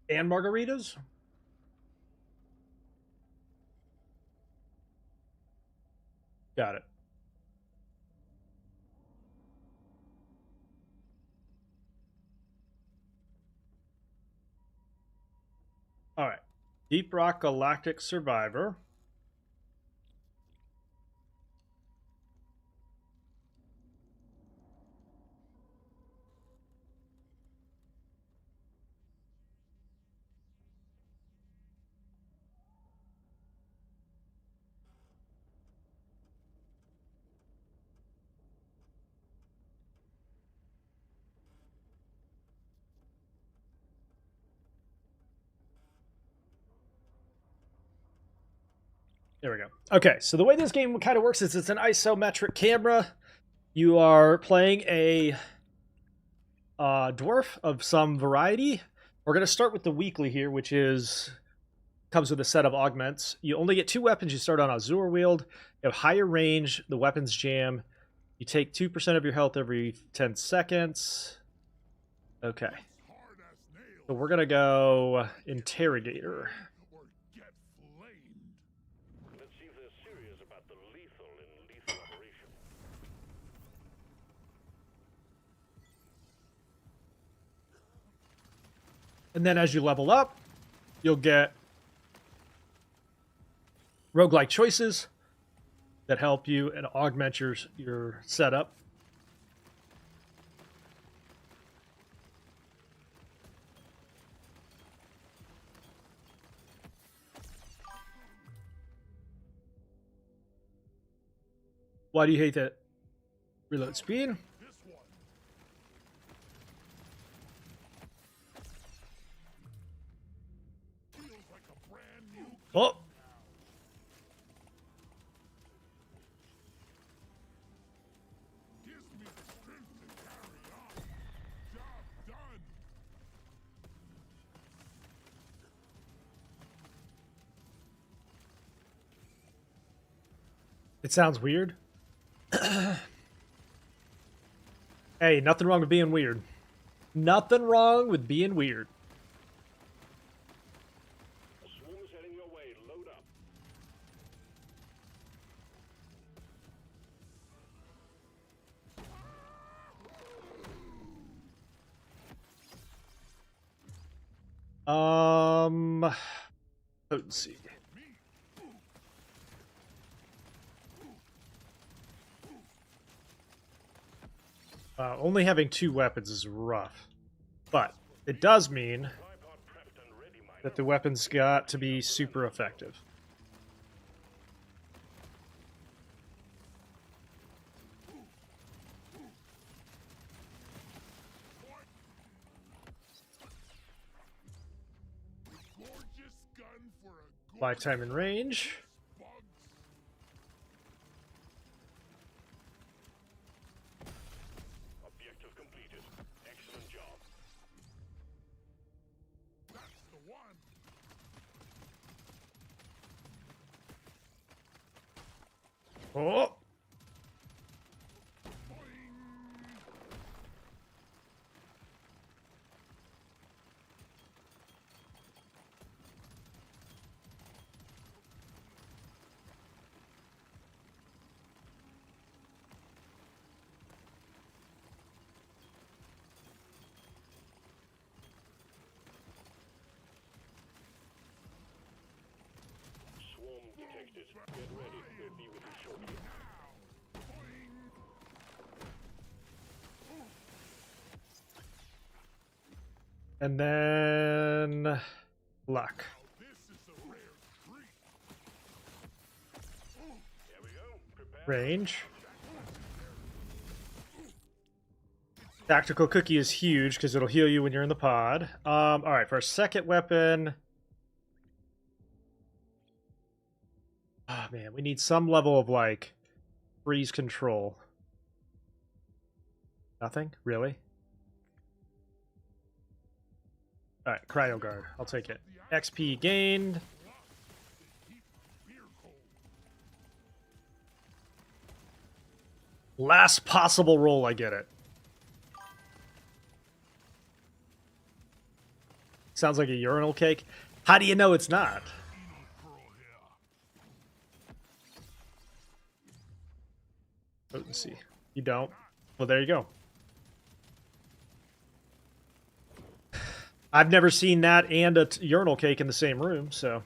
And margaritas? Got it. All right. Deep Rock Galactic Survivor. There we go. Okay, so the way this game kind of works is it's an isometric camera. You are playing a dwarf of some variety. We're going to start with the weekly here, which comes with a set of augments. You only get 2 weapons. You start on Azure Wield. You have higher range. The weapons jam. You take 2% of your health every 10 seconds. Okay. So we're gonna go interrogator. Let's see if they're serious about the lethal in lethal operation. And then as you level up, you'll get roguelike choices that help you and augment your setup. Why do you hate that reload speed? Oh! It sounds weird. Hey, nothing wrong with being weird. Nothing wrong with being weird. A swarm is heading your way. Load up. Potency. Only having 2 weapons is rough, but it does mean that the weapons got to be super effective. Lifetime in range. Objective completed. Excellent job. That's the one. Oh! Swarm detected. Get ready. We'll be with you shortly. And then luck. Here we go. Prepare. Range. Tactical cookie is huge because it'll heal you when you're in the pod. All right, for our second weapon. Oh man, we need some level of like freeze control. Nothing? Really? Alright, Cryo Guard. I'll take it. XP gained. Last possible roll, I get it. Sounds like a urinal cake. How do you know it's not? Potency. You don't? Well, there you go. I've never seen that and a urinal cake in the same room, so.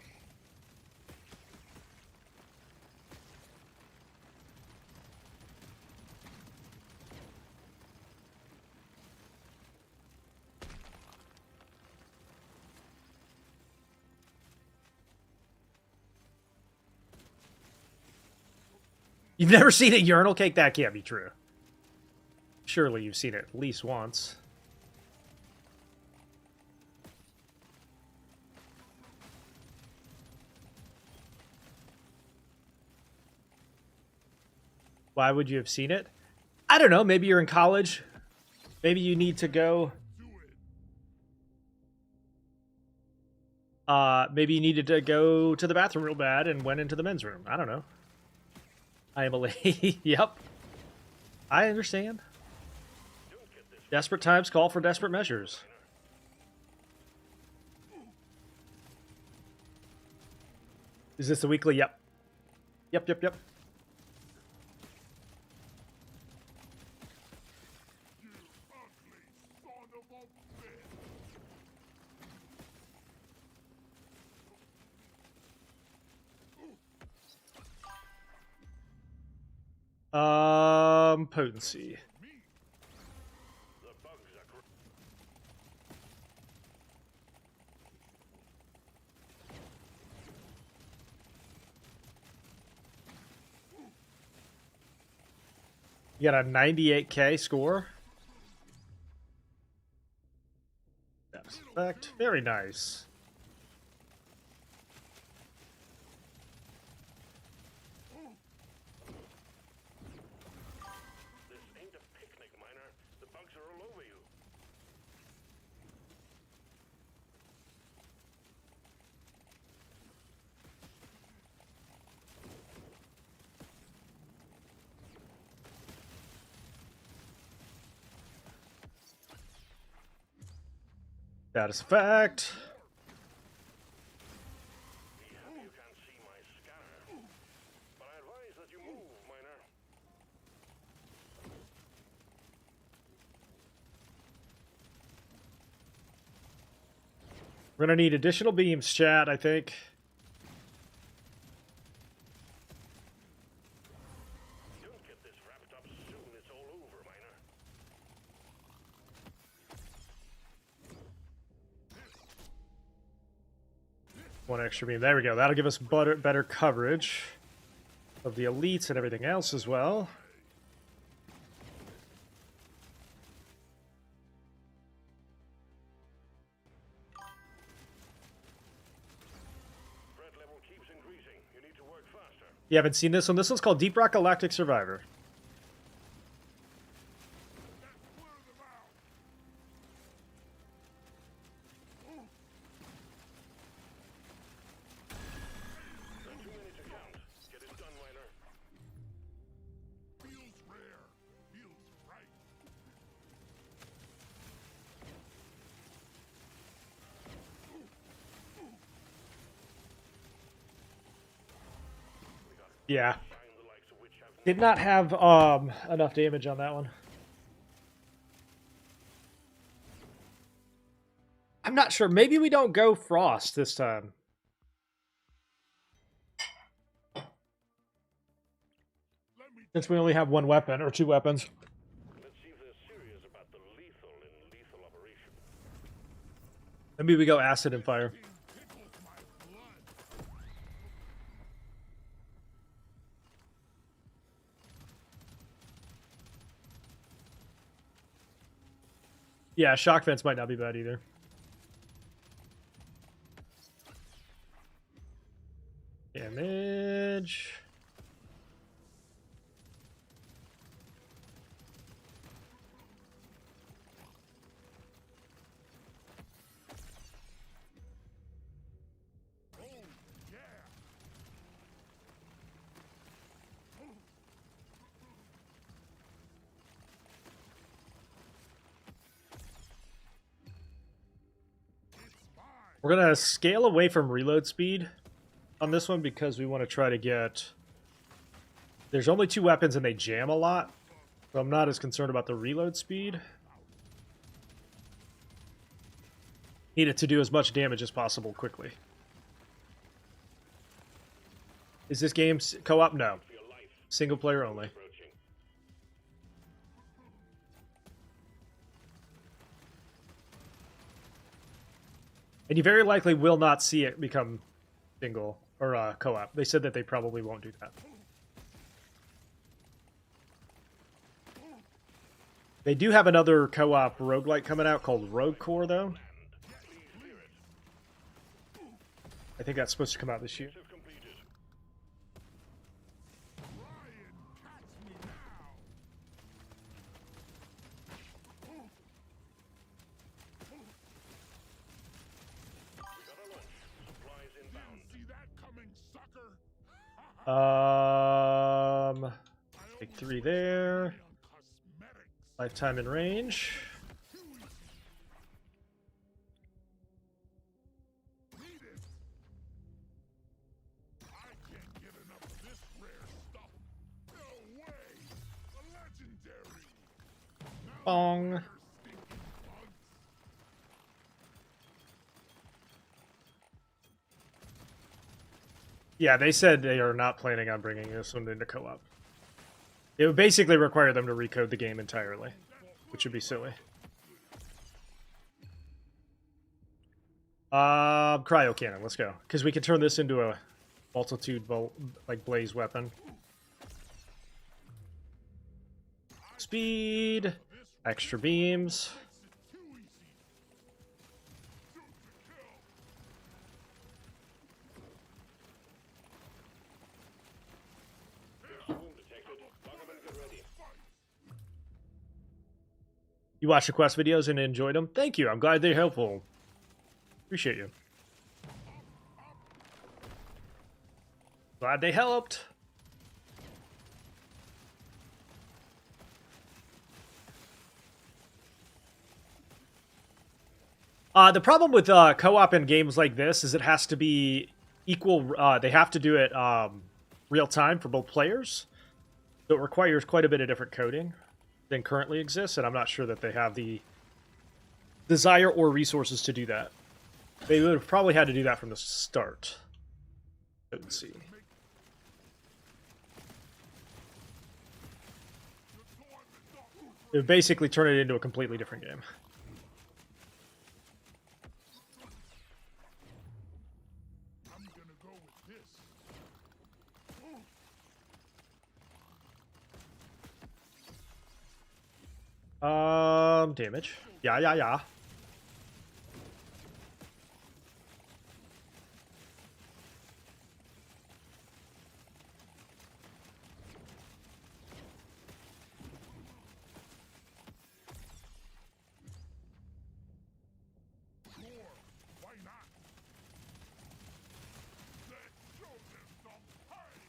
You've never seen a urinal cake? That can't be true. Surely you've seen it at least once. Why would you have seen it? I don't know. Maybe you're in college. Maybe you need to go. Maybe you needed to go to the bathroom real bad and went into the men's room. I don't know. I am a lady. Yep. I understand. Desperate times call for desperate measures. Is this the weekly? Yep. Yep. Potency. You got a 98k score. That's effect. Very nice. This ain't a picnic, Miner. The bugs are all over you. Status effect. Be happy you can't see my scanner. But I advise that you move, Miner. We're gonna need additional beams, chat, I think. Don't get this wrapped up soon. It's all over, Miner. One extra beam. There we go. That'll give us better coverage of the elites and everything else as well. Threat level keeps increasing. You need to work faster. You haven't seen this one? This one's called Deep Rock Galactic Survivor. Not too many to count. Get it done, Miner. Feels rare. Feels right. Yeah. Find the likes of which have Did not have enough damage on that one. I'm not sure. Maybe we don't go Frost this time. Since we only have one weapon, or two weapons. Let's see if they're serious about the lethal in lethal operation. Maybe we go Acid and Fire. Tickles my blood. Yeah, Shock Fence might not be bad either. Damage. Oh, yeah. It's mine. We're going to scale away from reload speed on this one because we want to try to get... There's only two weapons and they jam a lot, so I'm not as concerned about the reload speed. Need it to do as much damage as possible quickly. Is this game co-op? No. Single player only. Approaching. And you very likely will not see it become single or co-op. They said that they probably won't do that. They do have another co-op roguelike coming out called Rogue Core, though. I think that's supposed to come out this year. Completed. Ryan, catch me now. We got a launch. Supplies inbound. See that coming, sucker? Take 3 there. On cosmetics. Lifetime in range. Need it. Bong. Yeah, they said they are not planning on bringing this one into co-op. It would basically require them to recode the game entirely, which would be silly. Cryo cannon, let's go. Because we can turn this into a multitude like blaze weapon. Speed, extra beams. You watched the quest videos and enjoyed them? Thank you. I'm glad they're helpful. Appreciate you. Glad they helped. The problem with co-op in games like this is it has to be equal. They have to do it real time for both players. So it requires quite a bit of different coding than currently exists, and I'm not sure that they have the desire or resources to do that. They would have probably had to do that from the start. Let's see. It would basically turn it into a completely different game. I'm gonna go with this. Damage. Yeah. Sure, why not? Let's show them some pain.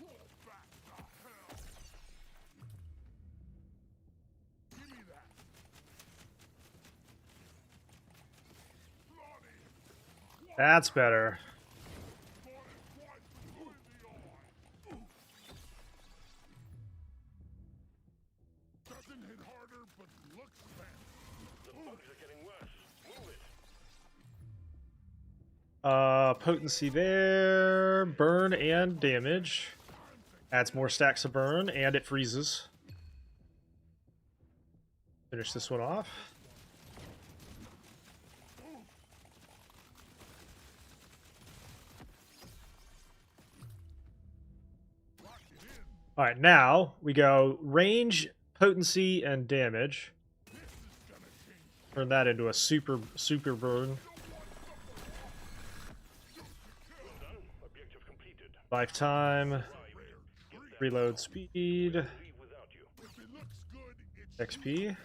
Roll back the hell. Give me that. Bloody. That's better. Doesn't hit harder, but looks better. The bugs are getting worse. Move it. Potency there. Burn and damage. Adds more stacks of burn, and it freezes. Finish this one off. Alright, now we go range, potency, and damage. Turn that into a super burn. Lifetime. Reload speed. XP.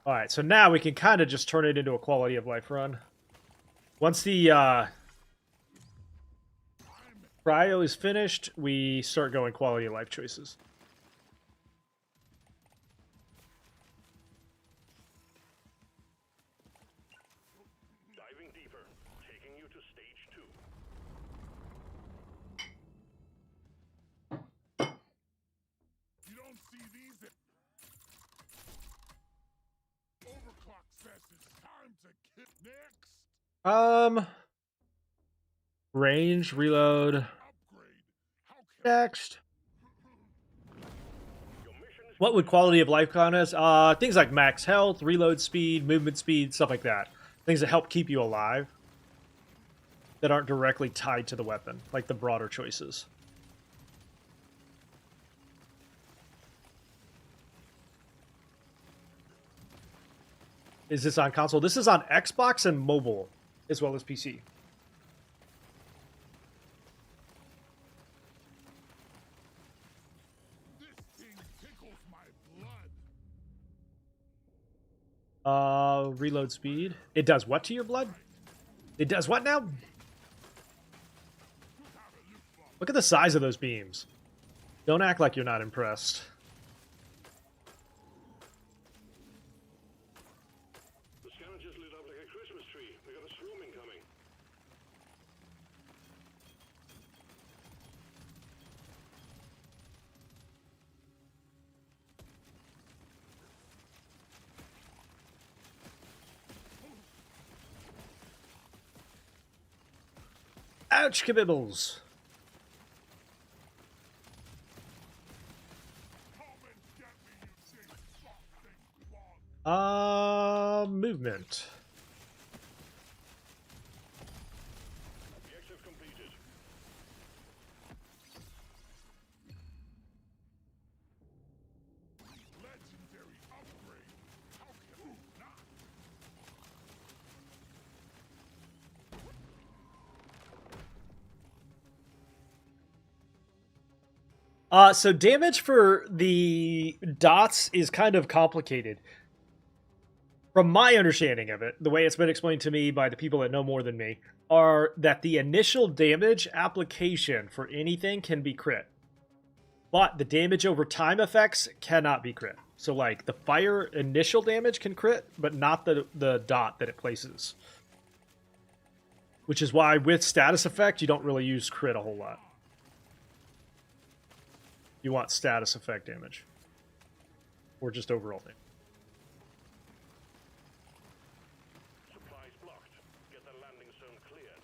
Alright, so now we can kind of just turn it into a quality of life run. Once the cryo is finished, we start going quality of life choices. Diving deeper, taking you to stage 2. You don't see these at... Overclock says it's time to kick next. Range, reload. Upgrade. How can Next. What would quality of life count as? Things like max health, reload speed, movement speed, stuff like that. Things that help keep you alive. That aren't directly tied to the weapon, like the broader choices. Is this on console? This is on Xbox and mobile, as well as PC. this thing tickles my blood? Reload speed. It does what to your blood? It does what now? Look at the size of those beams. Don't act like you're not impressed. Christmas tree. We got a swarm incoming. Ouch, kabibbles. Movement. Objective completed. Legendary upgrade. How can you not? So damage for the dots is kind of complicated. From my understanding of it, the way it's been explained to me by the people that know more than me, are that the initial damage application for anything can be crit. But the damage over time effects cannot be crit. So like the fire initial damage can crit, but not the dot that it places. Which is why with status effect, you don't really use crit a whole lot. You want status effect damage. Or just overall damage. Supplies blocked. Get the landing zone cleared.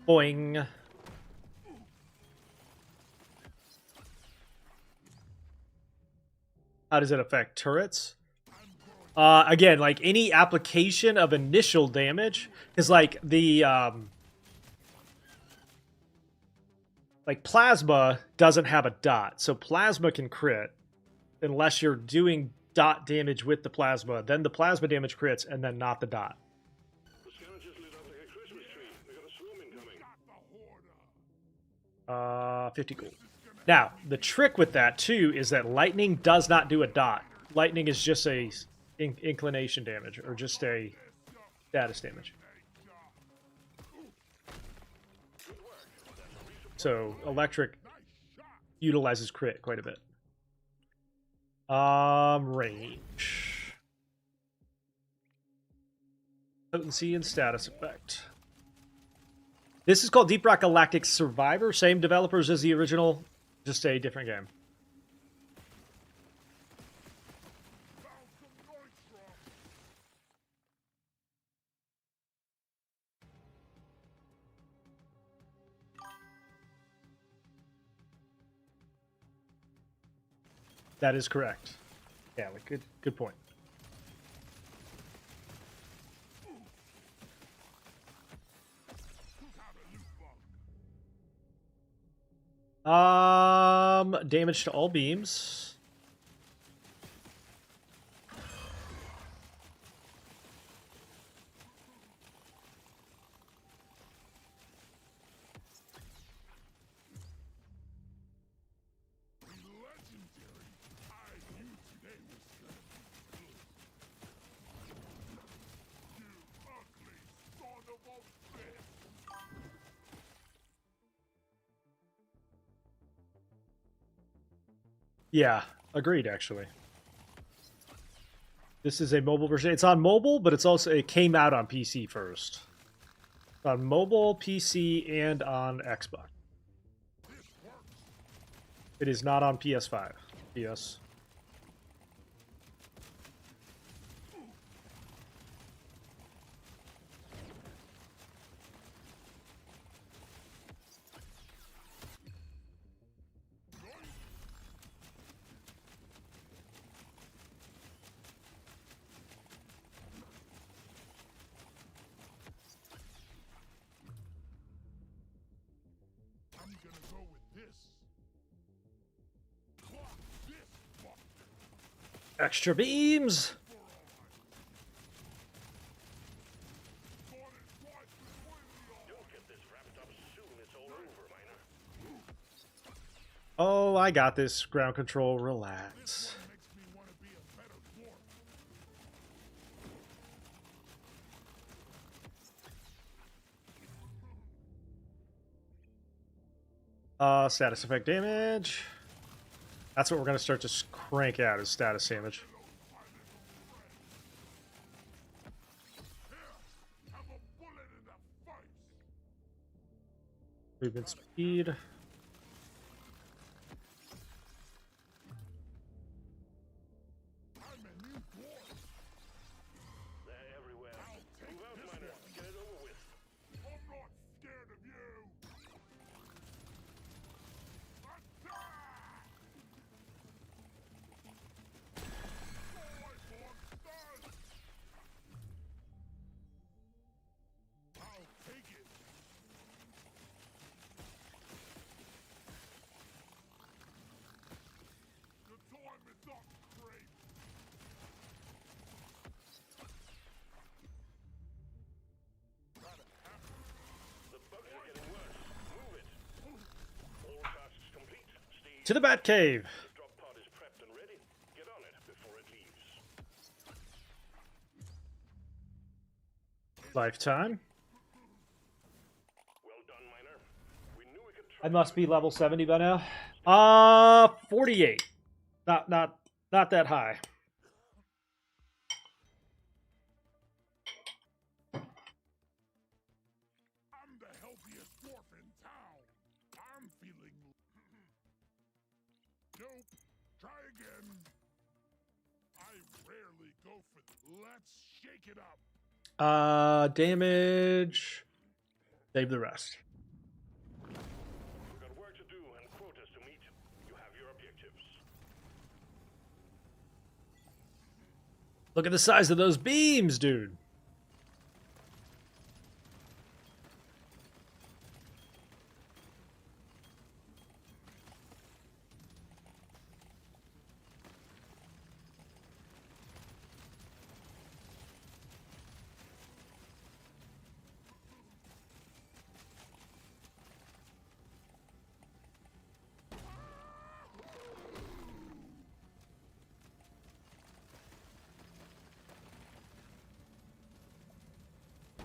Boing. How does it affect turrets? Again, like any application of initial damage, because like the like plasma doesn't have a dot, so plasma can crit unless you're doing dot damage with the plasma. Then the plasma damage crits, and then not the dot. The scanner just lit up like a Christmas tree. We got a swarm incoming. 50 gold. Now, the trick with that, too, is that lightning does not do a dot. Lightning is just a inclination damage, or just a status damage. So, electric utilizes crit quite a bit. Range. Potency and status effect. This is called Deep Rock Galactic Survivor. Same developers as the original, just a different game. That is correct. Yeah, like good point. Damage to all beams. Yeah, agreed, actually. This is a mobile version. It's on mobile, but it came out on PC first. On mobile, PC, and on Xbox. It is not on PS5. PS. Extra beams! Don't get this wrapped up soon. It's all over, miner. Oh, I got this. Ground control, relax. Status effect damage. That's what we're going to start to crank out as status damage. Have a bullet in the face. Movement speed. I'm a new boy. They're everywhere. Move out, miner. Get it over with. I'm not scared of you. Attack! I'll take it. The time is up, Crate. The bugs are getting worse. Move it. All tasks complete. Steve, To the Batcave. the drop pod is prepped and ready. Get on it before it leaves. Lifetime. Well done, miner. We knew we could try. I must be level 70 by now. 48. Not that high. I'm the healthiest dwarf in town. I'm feeling. Nope. Try again. I rarely go for. Let's shake it up. Damage. Save the rest. We've got work to do and quotas to meet. You have your objectives. Look at the size of those beams, dude.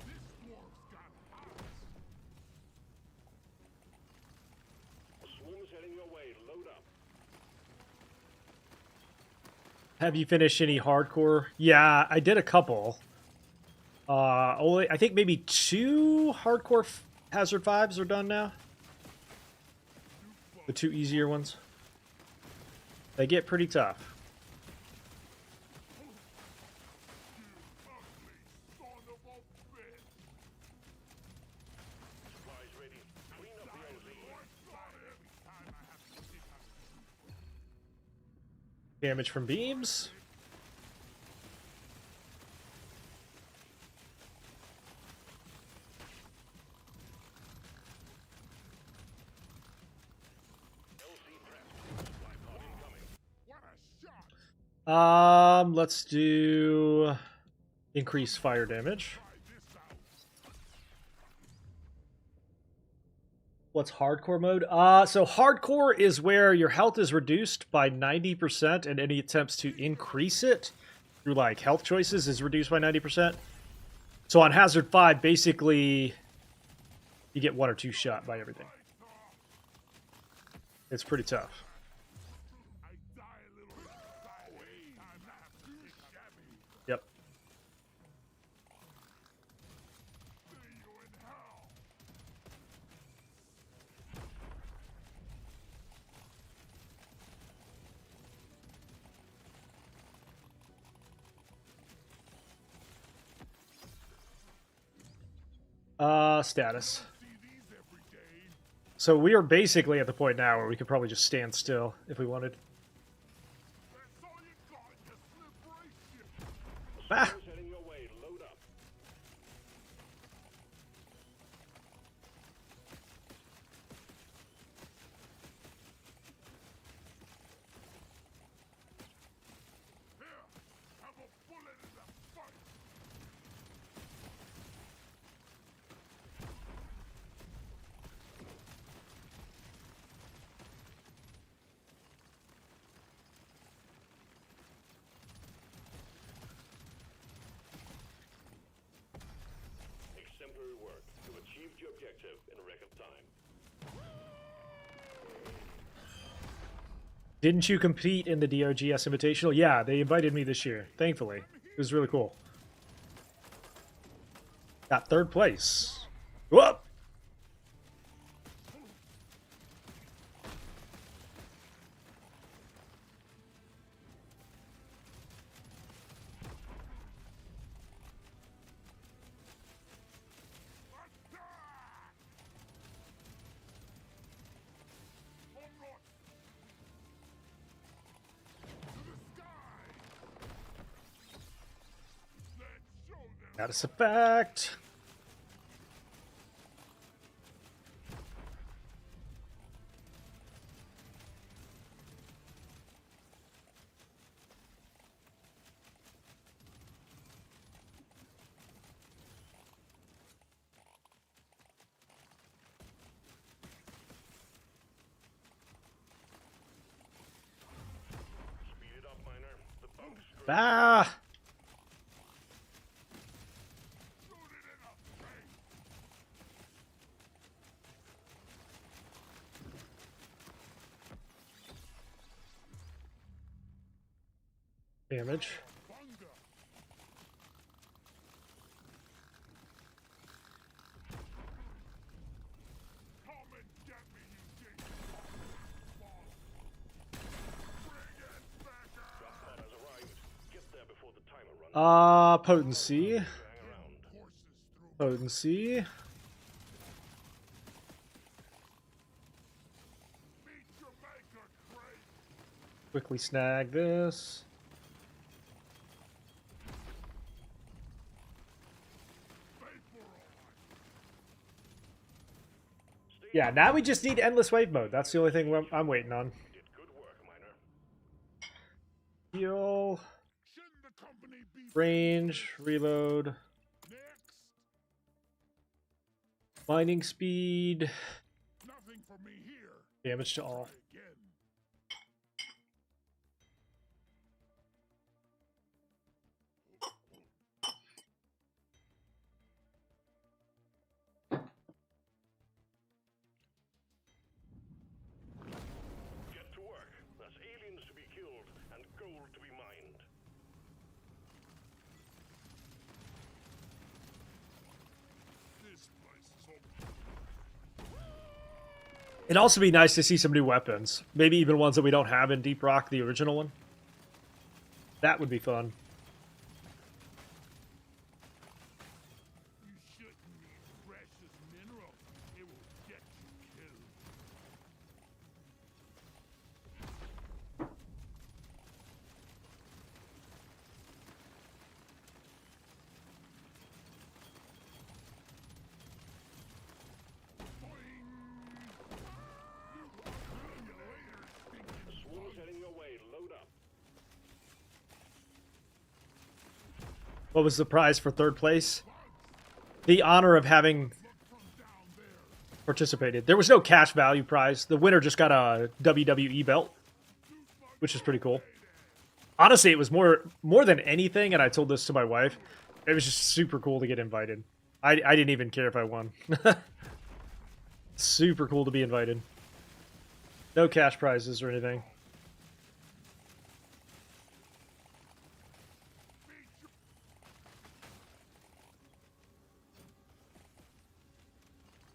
This dwarf's got hops. Swarm's heading your way. Load up. Have you finished any hardcore? Yeah, I did a couple. Only I think maybe 2 hardcore Hazard 5s are done now. The 2 easier ones. They get pretty tough. Ugly son of a bitch. Supplies ready. Clean up the OZ. Every time I have to sit up. Damage from beams. LZ prepped. Supply pod incoming. What a shot. Let's do increase fire damage. Try this out. What's hardcore mode? So hardcore is where your health is reduced by 90% and any attempts to increase it through like health choices is reduced by 90%. So on Hazard 5, basically you get 1 or 2 shot by everything. It's pretty tough. I die a little inside every time I have to sit shabby. Yep. See you in hell. Status. See these every day. So we are basically at the point now where we could probably just stand still if we wanted. That's all you got, you slippery shit. Ah! Swarm's heading your way. Load up. Here, have a bullet in the face. Exemplary work. You've achieved your objective in record time. Didn't you compete in the DRGS Invitational? Yeah, they invited me this year, thankfully. It was really cool. Got 3rd place. Whoop! Status effect. Speed it up, Miner. The bunk's Ah! Damage. Potency. Potency. Quickly snag this. Yeah, now we just need endless wave mode. That's the only thing I'm waiting on. Heal. Range. Reload. Mining speed. Damage to all. Get to work. There's aliens to be killed and gold to be mined. This place is It'd also be nice to see some new weapons. Maybe even ones that we don't have in Deep Rock, the original one. That would be fun. You shouldn't need precious mineral. It will get you killed. The swarm's heading your way. Load up. What was the prize for 3rd place? The honor of having participated. There was no cash value prize. The winner just got a WWE belt, which is pretty cool. Honestly, it was more than anything, and I told this to my wife, it was just super cool to get invited. I didn't even care if I won. Super cool to be invited. No cash prizes or anything.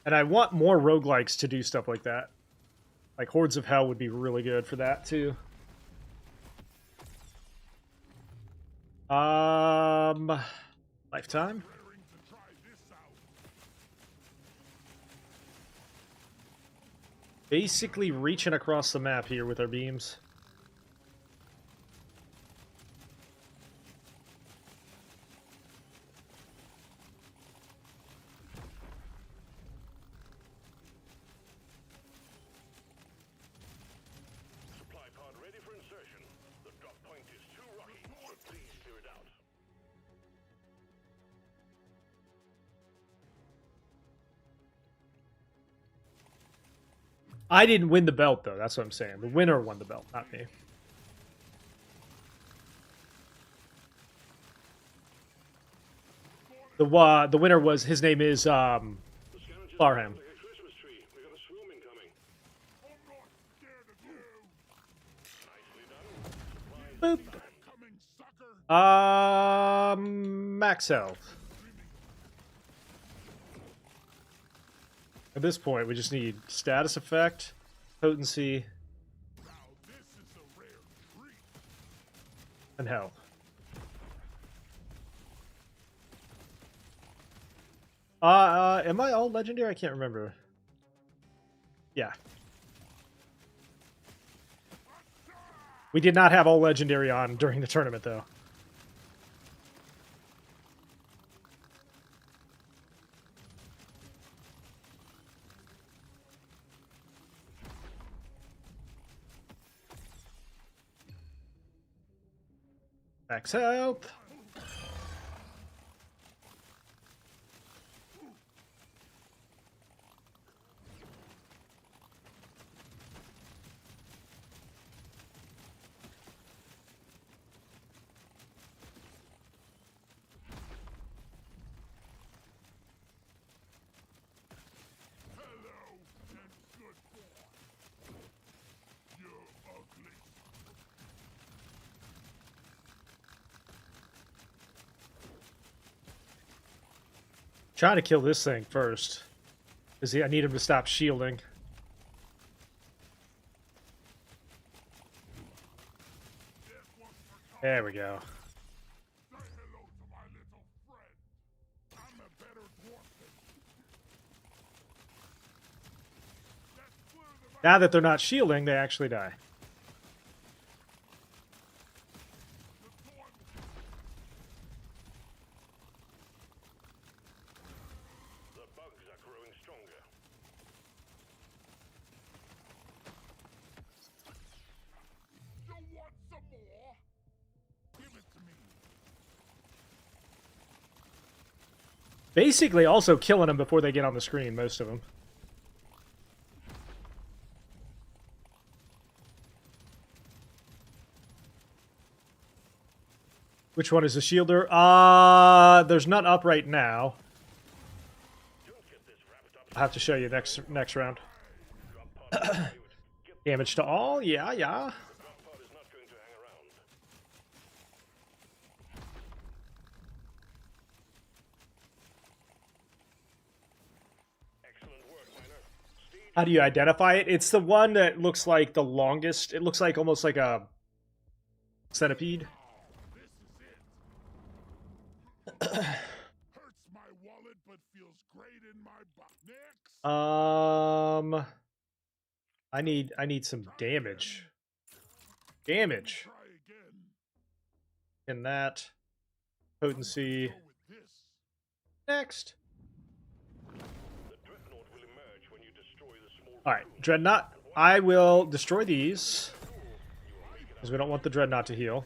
And I want more roguelikes to do stuff like that. Like Hordes of Hell would be really good for that too. Lifetime. Basically reaching across the map here with our beams. Supply pod ready for insertion. The drop point is too rocky, so please clear it out. I didn't win the belt though, that's what I'm saying. The winner won the belt, not me. The winner was, his name is Farham. Like a Christmas tree. We got a swarm incoming. I'm not scared of you. Boop. Max health. At this point, we just need status effect, potency, and health. Am I all legendary? I can't remember. Yeah. We did not have all legendary on during the tournament, though. Max health. Trying to kill this thing first. Because I need him to stop shielding. There we go. Now that they're not shielding, they actually die. Basically also killing them before they get on the screen, most of them. Which one is the shielder? There's none up right now. I'll have to show you next round. Damage to all? Yeah. How do you identify it? It's the one that looks like the longest. It looks like almost like a centipede. Hurts my wallet, but feels great in my butt. Next. I need some damage. Damage. In that potency. Next. Alright, Dreadnought. I will destroy these. Because we don't want the Dreadnought to heal.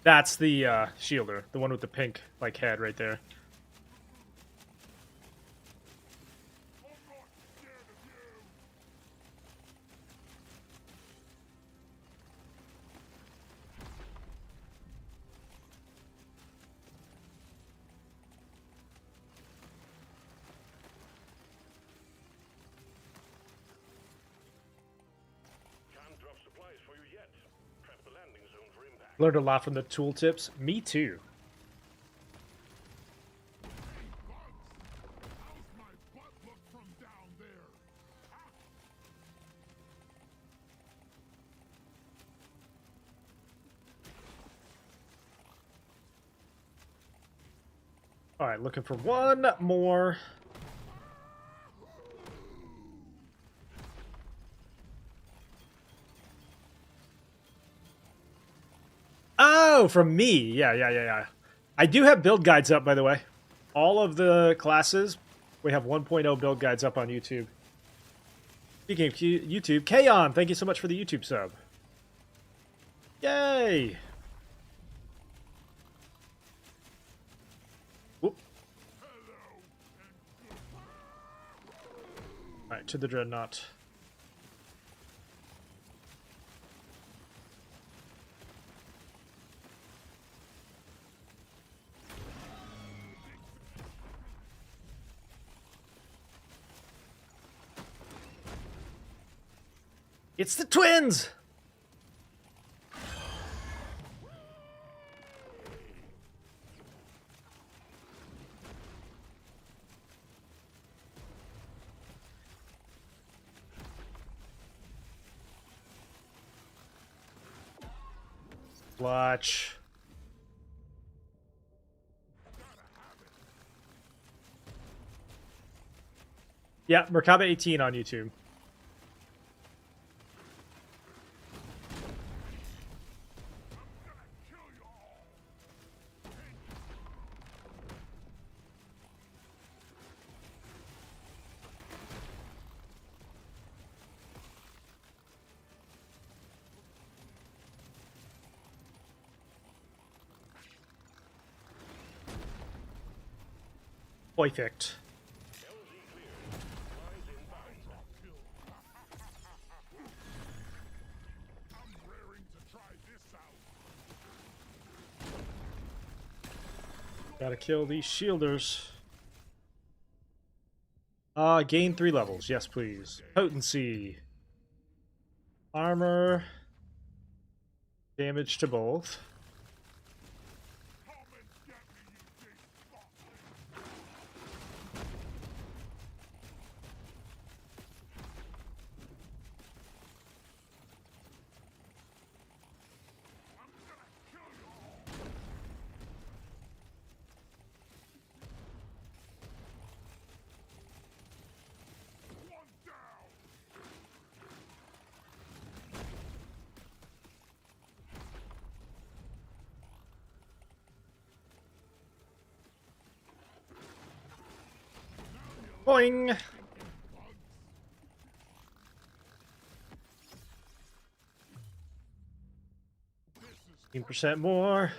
That's the shielder, the one with the pink like head right there. Learned a lot from the tooltips. Me too. All right, looking for one more. Oh, from me. Yeah. I do have build guides up, by the way. All of the classes, we have 1.0 build guides up on YouTube. Speaking of YouTube, Kaon, thank you so much for the YouTube sub. Yay! to the Dreadnought. It's the twins! Watch. Yeah, Merkaba18 on YouTube. Perfect. Gotta kill these shielders. Gain 3 levels. Yes, please. Potency. Armor. Damage to both. Boing! 15% more.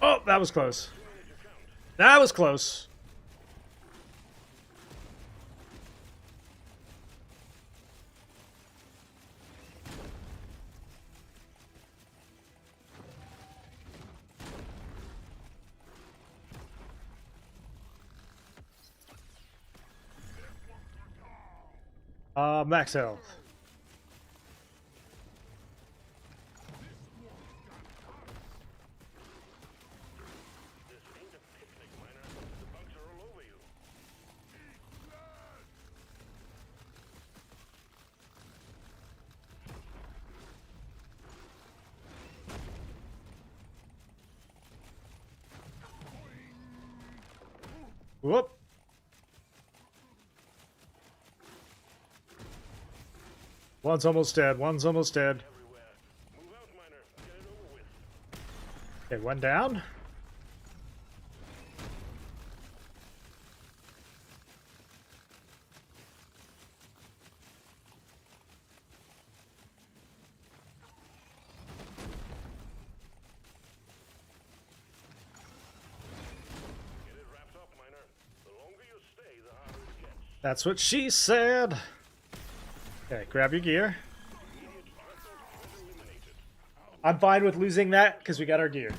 Oh, that was close. That was close. Max health. Whoop. One's almost dead. One's almost dead. Okay, one down. That's what she said. Okay, grab your gear. I'm fine with losing that because we got our gear.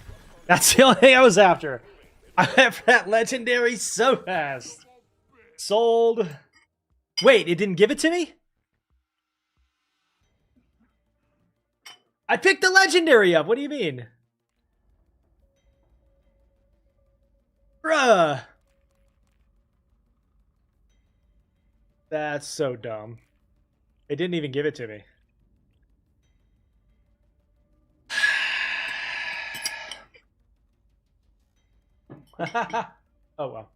That's the only thing I was after. I went for that legendary so fast. Sold. Wait, it didn't give it to me? I picked the legendary up. What do you mean? Bruh. That's so dumb. It didn't even give it to me. Oh, well.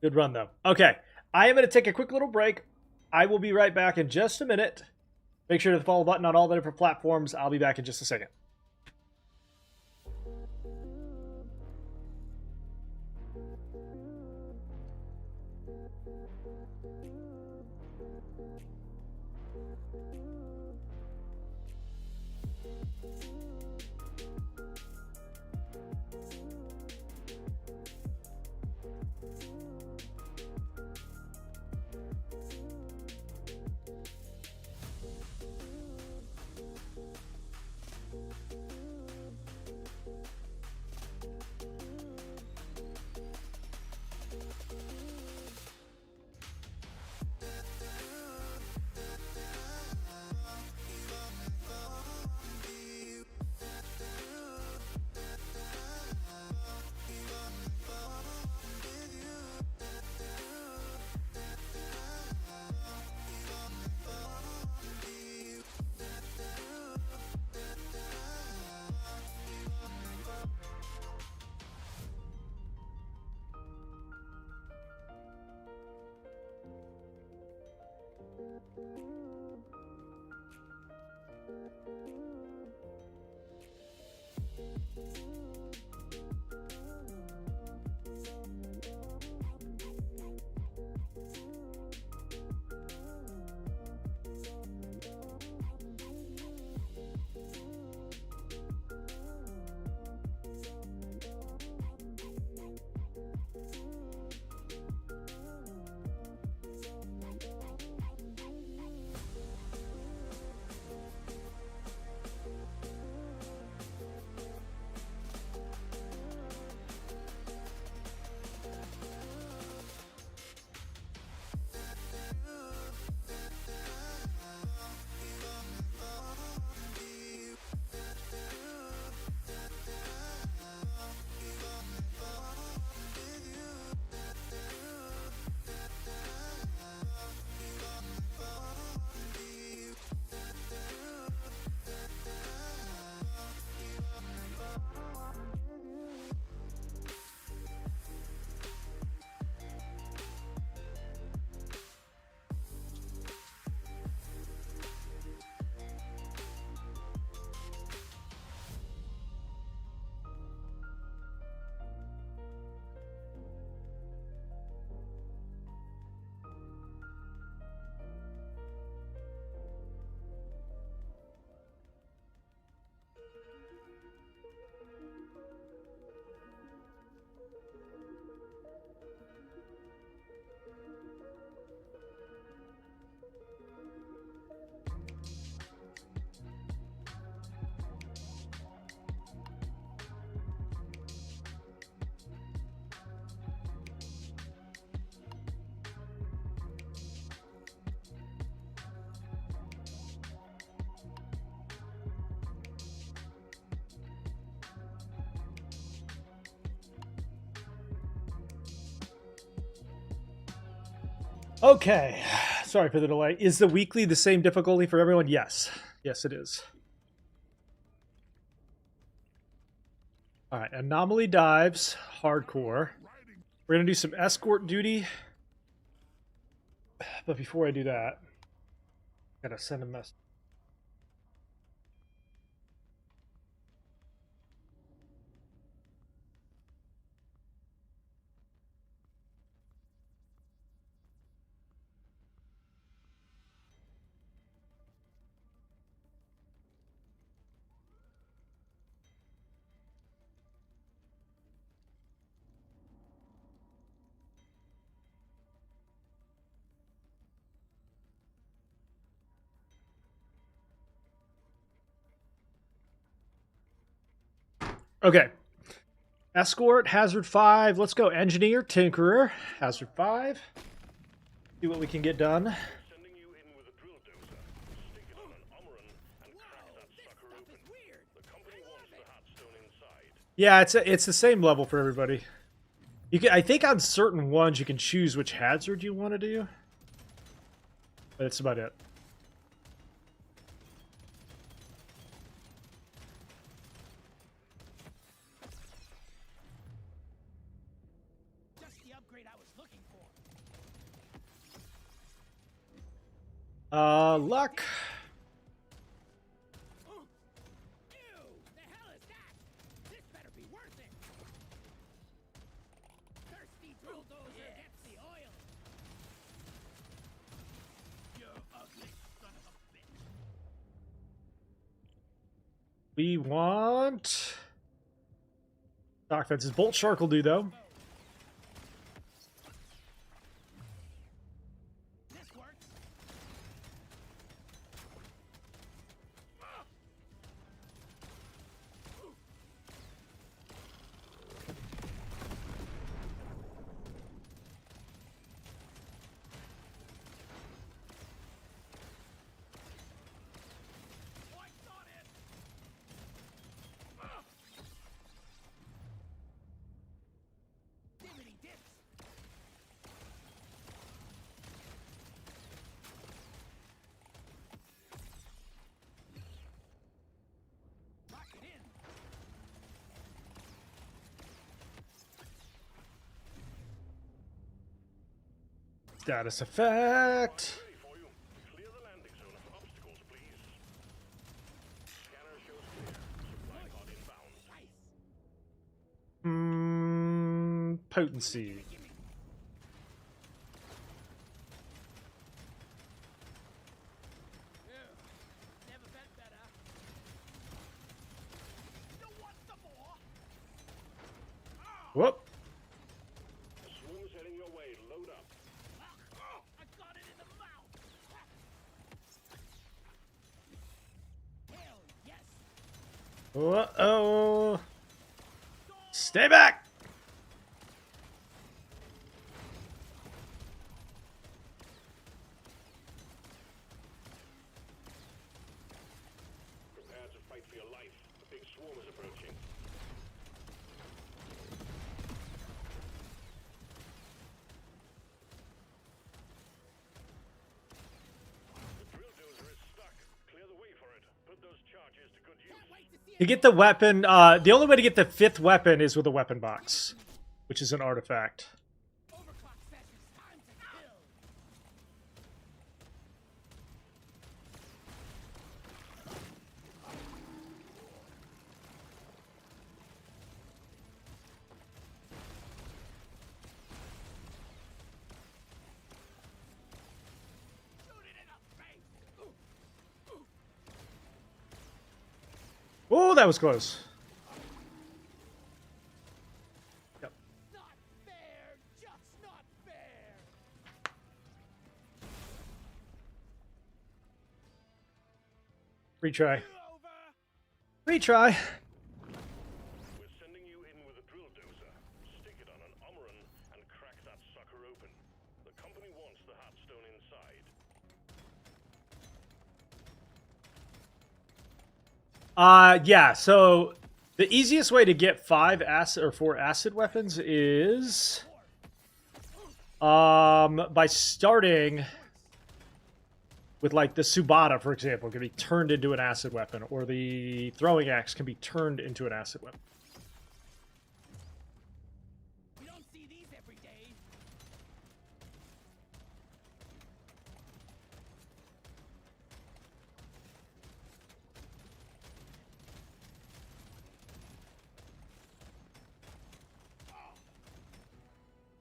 Good run, though. Okay, I am going to take a quick little break. I will be right back in just a minute. Make sure to follow the button on all the different platforms. I'll be back in just a second. Okay, sorry for the delay. Is the weekly the same difficulty for everyone? Yes. Yes, it is. All right, anomaly dives, hardcore. We're going to do some escort duty. But before I do that, I got to send a message. Okay. Escort, Hazard 5. Let's go. Engineer, Tinkerer, Hazard 5. See what we can get done. Sending you in with a drill dozer. Stick it on an Omoran and crack that sucker open. Yeah, it's the same level for everybody. You can, I think on certain ones you can choose which hazard you want to do, but that's about it. Just the upgrade I was looking for. Luck. Ew, the hell is that? This better be worth it. Thirsty bulldozer gets the oil. You ugly son of a bitch. We want stock fences. Bolt Shark will do though. This works. Points on it. Dimmity dips. Lock it in. Status effect. Ready for you. Clear the landing zone of obstacles, please. Scanner shows clear. Supply pod inbound. Potency. Never felt better. You want some more? Whoop. The swoon's heading your way. Load up. I got it in the mouth. Hell yes. Uh-oh. Stay back. Prepare to fight for your life. The big swarm is approaching. The drill dozer is stuck. Clear the way for it. Put those charges to good use. Wait to see To get the weapon, the only way to get the 5th weapon is with a weapon box, which is an artifact. overclock sessions. Time to kill. Shoot it in the face. Oh, that was close. Yep. Not fair. Just not fair. Retry. Over. Retry. We're sending you in with a drill dozer. Stick it on an Omeran and crack that sucker open. The company wants the Heartstone inside. Yeah, so the easiest way to get 5 acid or 4 acid weapons is by starting with like the Subata, for example, can be turned into an acid weapon, or the throwing axe can be turned into an acid weapon. We don't see these every day.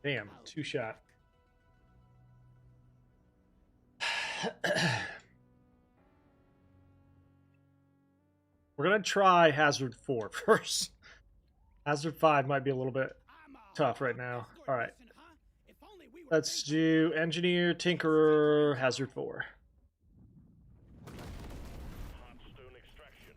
Damn, 2 shot. We're gonna try Hazard 4 first. Hazard 5 might be a little bit I'm a tough right now. escort All right, person, huh? If only we were let's big- do Engineer, Tinkerer, Hazard 4. Heartstone extraction.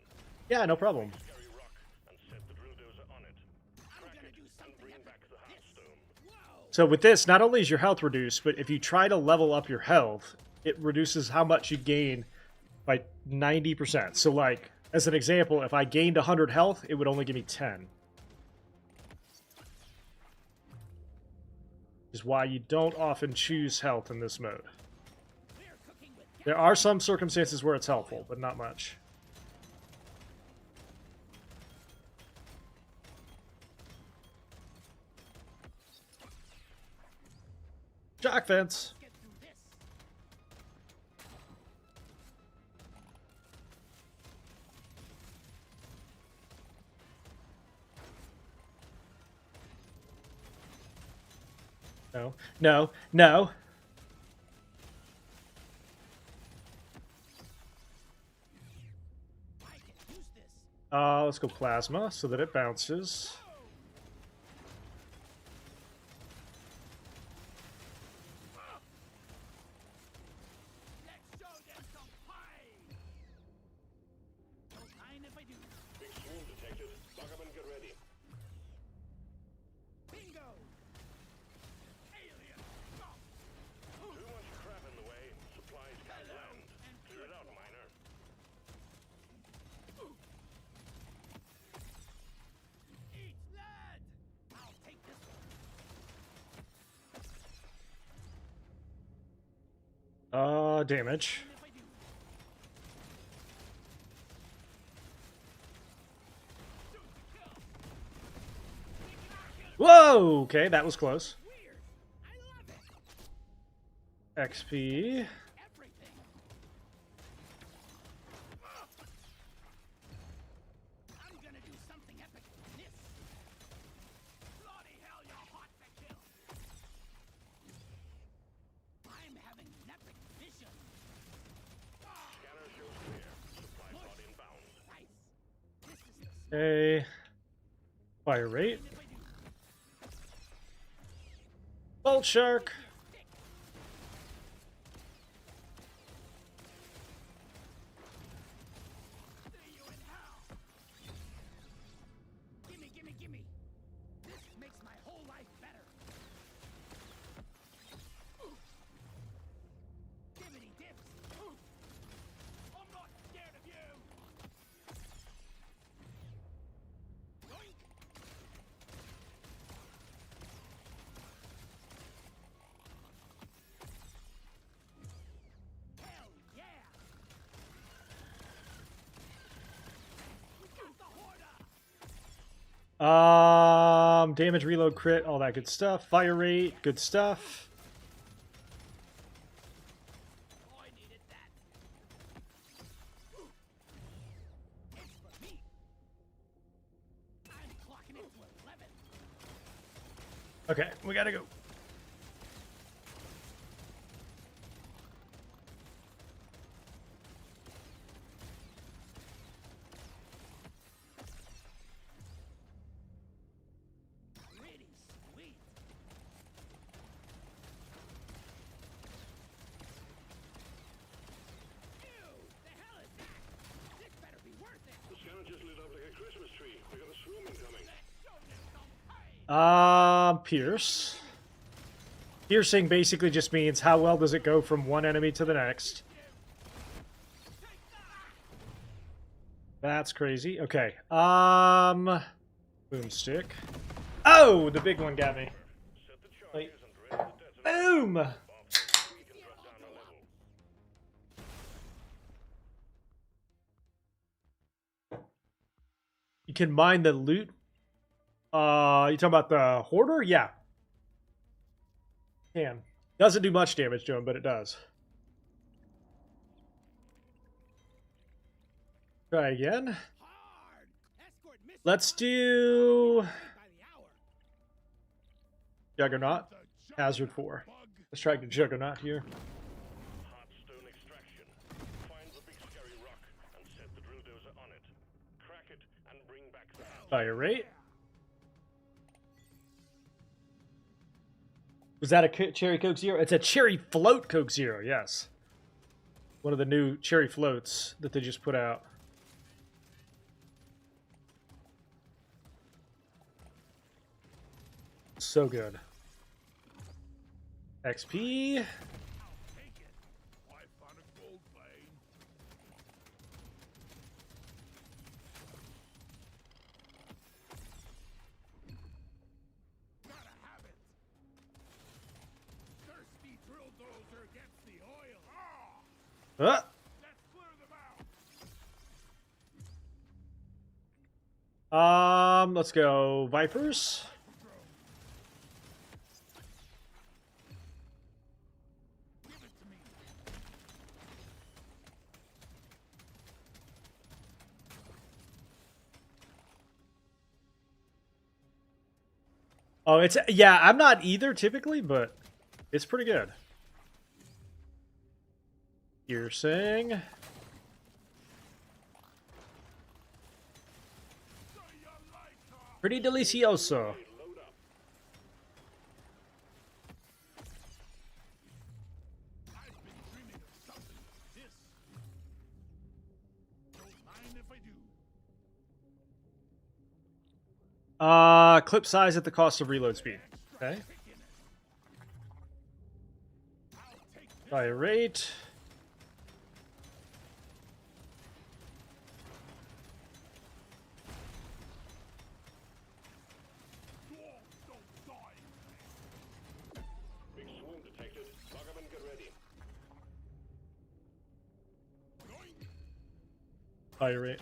Yeah, no problem. Scary rock and set the drill dozer on it. I'm Crack gonna it do and something bring epic back the with this. Heartstone. Whoa. So with this, not only is your health reduced, but if you try to level up your health, it reduces how much you gain by 90%. So like, as an example, if I gained 100 health, it would only give me 10. Is why you don't often choose health in this mode. We're cooking with There are some circumstances where it's helpful, but not much. Shock fence. get through this. No, no, no. I can use this. Let's go plasma so that it bounces. Let's show them some pain. No mind if I do. Big swarm detected. Lock up and get ready. Bingo. Alien. Go. Too much crap in the way. Supplies can't land. Clear it out, miner. Eat lead. I'll take this one. Damage. If I do. Whoa! Okay, that was close. Weird. I love it. XP. Everything. I'm gonna do something epic with this. Bloody hell, you're hot to kill. I'm having an epic vision. Scanner shows clear. Supply pod inbound. Nice. This is the A fire rate. if I do. Bolt shark. See you in hell. Gimme, gimme, gimme. This makes my whole life better. Dibbity dips. I'm not scared of you. Yoink. Hell yeah. We got the Horda. Damage, reload, crit, all that good stuff. Fire rate, good stuff. Oh, I needed that. It's for me. I'm clocking it to 11. Okay, we gotta go. Pretty sweet. Ew, the hell is that? This better be worth it. The scanner just lit up like a Christmas tree. We got a swarm incoming. Let's show them some pain. Pierce. Piercing basically just means how well does it go from one enemy to the next. That's crazy. Okay. Boomstick. Oh, the big one got me. Set the Wait. charges and raise the detonators. Boom! We can drop down a level. You can mine the loot. You talking about the hoarder? Yeah. Can. Doesn't do much damage to him, but it does. Try again. Hard. Escort mission Let's do by the hour. Juggernaut. Hazard 4. Let's try the Juggernaut here. Hot stone extraction. Find the big scary rock and set the drill dozer on it. Crack it and bring back the house. Fire rate. Was that a Cherry Coke Zero? It's a Cherry Float Coke Zero, yes. One of the new Cherry Floats that they just put out. So good. XP. Take it. I found a gold vein. Gotta have it. Ah! Let's clear them out. Let's go Vipers. Give it to me. Oh, it's yeah, I'm not either typically, but it's pretty good. Piercing. Pretty delicioso. I've been dreaming of something like this. Don't mind if I do. Clip size at the cost of reload speed. Okay. Fire rate. Big swoon detected. Lock up and get ready. Fire rate.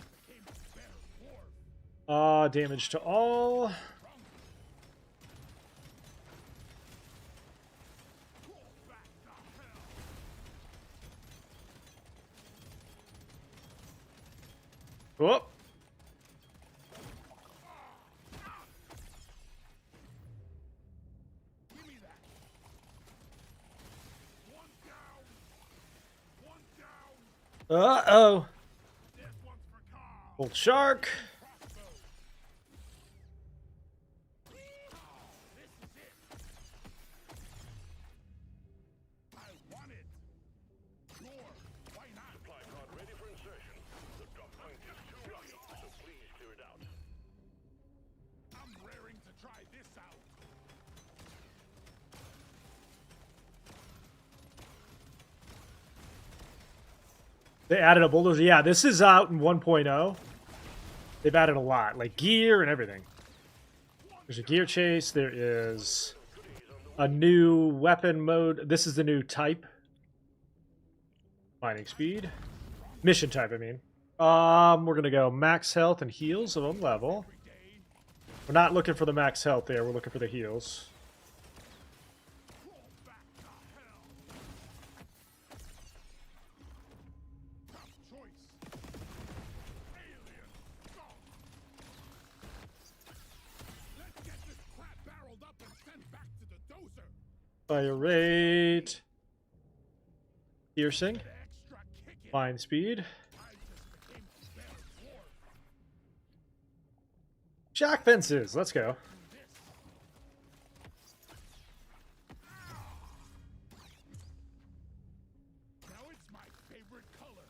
Damage to all. Whoop. Give me that. One down. One down. Uh-oh. This one's for Carl. Old shark. This is it. I want it. Sure. Why not? Supply card ready for insertion. The drop point is too rocky, so please clear it out. I'm raring to try this out. They added a bulldozer. Yeah, this is out in 1.0. They've added a lot, like gear and everything. There's a gear chase. There is a new weapon mode. This is the new type. Mining speed. Mission type, I mean. We're going to go max health and heals of one level. We're not looking for the max health there. We're looking for the heals. Fire rate. Piercing. Fine speed. Shock fences. Let's go. Now it's my favorite color.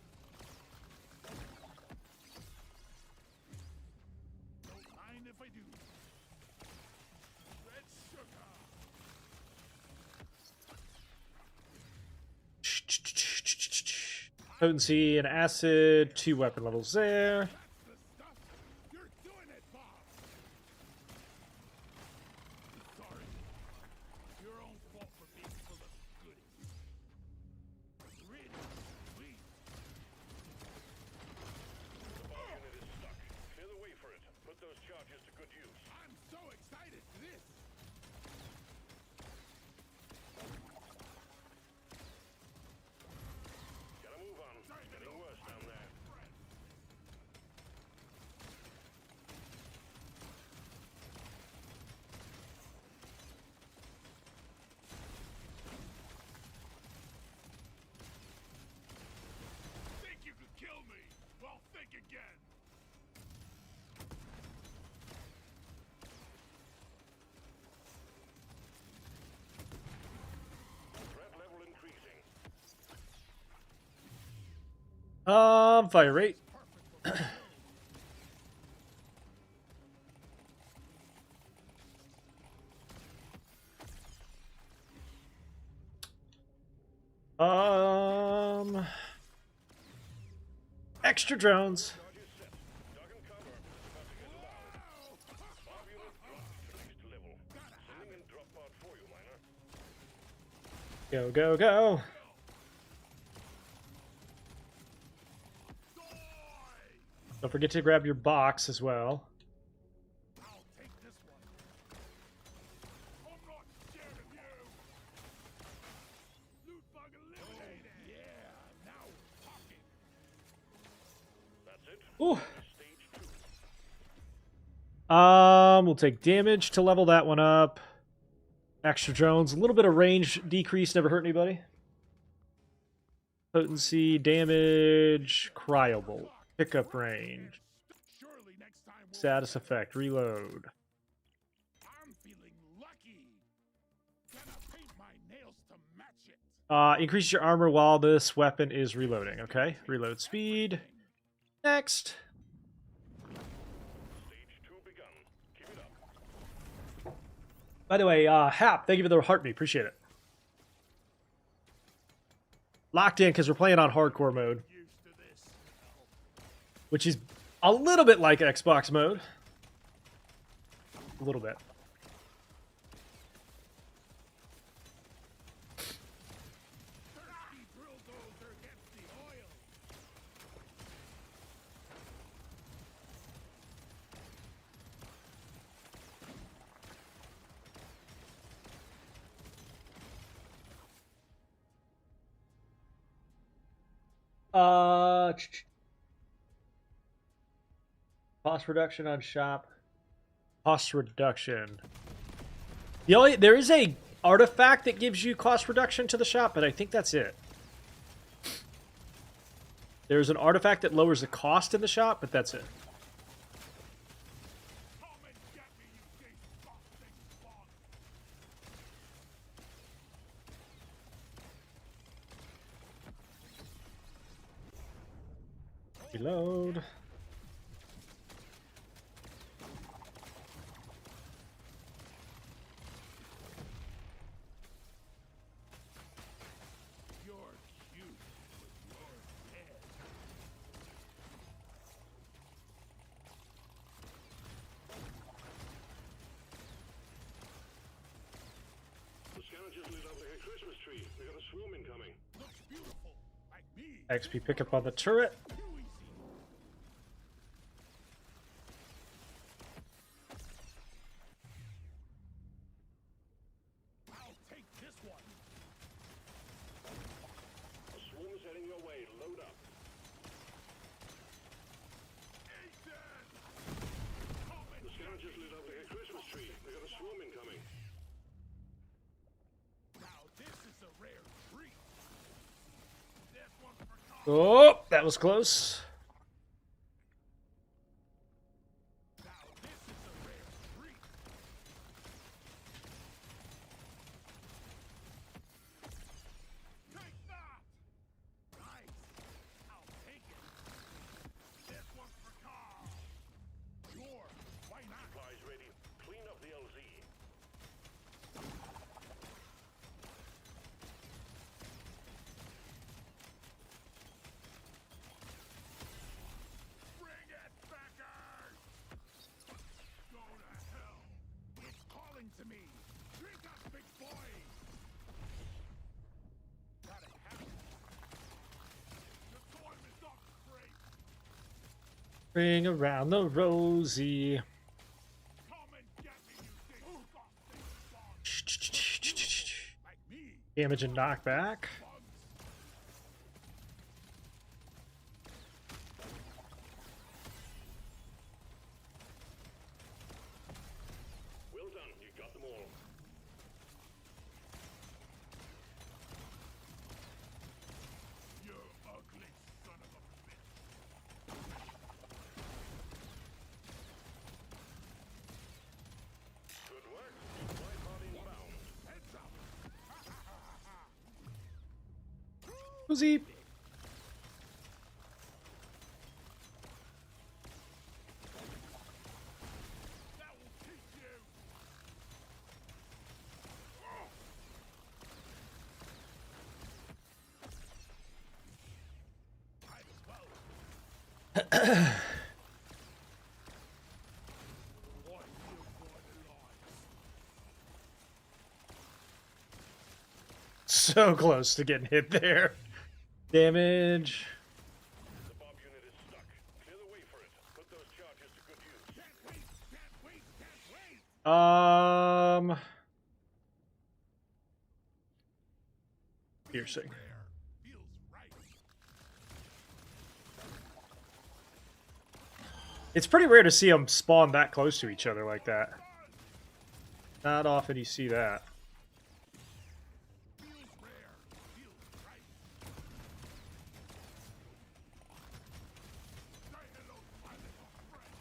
Don't mind if I do. Red sugar. Potency and acid. 2 weapon levels there. The stuff. You're doing it, Bob. Sorry. Your own fault for being full of goodies. Rid, please. The bar unit is stuck. Clear the way for it. Put those charges to good use. I'm so excited for this. Gotta move on. It's getting worse down there. Think you could kill me? Well, think again. Threat level increasing. Fire rate. Extra drones. Charges set. Duck and cover. It's about to get loud. Bar unit dropped to next level. Sending in drop pod for you, miner. Go, go, go. Don't forget to grab your box as well. I'll take this one. I'm not scared of you. Loot bug eliminated. Oh, yeah, now we're talking. That's it. Ooh. Stage 2. We'll take damage to level that one up. Extra drones, a little bit of range decrease, never hurt anybody. Potency, damage, cryobolt, pickup range, Surely next time we'll status effect, reload. I'm feeling lucky. Gonna paint my nails to match it. Increase your armor while this weapon is reloading. Okay, reload speed. Next. Stage 2 begun. Keep it up. By the way, Hap, thank you for the heartbeat. Appreciate it. Locked in because we're playing on hardcore mode, Used to this. which is a little bit like Xbox mode. A little bit. Thirsty drill dozer gets the oil. Cost reduction on shop. Cost reduction. There is a artifact that gives you cost reduction to the shop, but I think that's it. There's an artifact that lowers the cost in the shop, but that's it. Come and get me, you disgusting bug. Reload. You're cute with your head. The scanner just lit up like a Christmas tree. We got a swarm incoming. Looks beautiful. Like me. XP pickup on the turret. Too easy. I'll take this one. A swarm is heading your way. Load up. Ethan! Come and The scanner just lit up like a Christmas tree. We got a swarm incoming. now this is a rare treat. This one's for Tom. Oh, that was close. Now this is a rare treat. Take that! Nice. I'll take it. This one's for Carl. Sure. Why not? Supplies ready. Clean up the LZ. Bring it, Beckers! Go to hell. It's calling to me. Drink up, big boy. Gotta have it. The storm is not great. Bring around the rosy. Come and get me, you disgusting bug. Like me. Damage and knockback. Bugs. Well done. You got them all. You ugly son of a bitch. Good work. Supply pod inbound. Heads up. Rosy. That will teach you. Might as well. What you for the lords? So close to getting hit there. Damage. The bomb unit is stuck. Clear the way for it. piercing. Feels right. It's pretty rare to see them spawn that close to each other like that. Not often you see that. Feels rare. Feels right. Say hello to my little friend.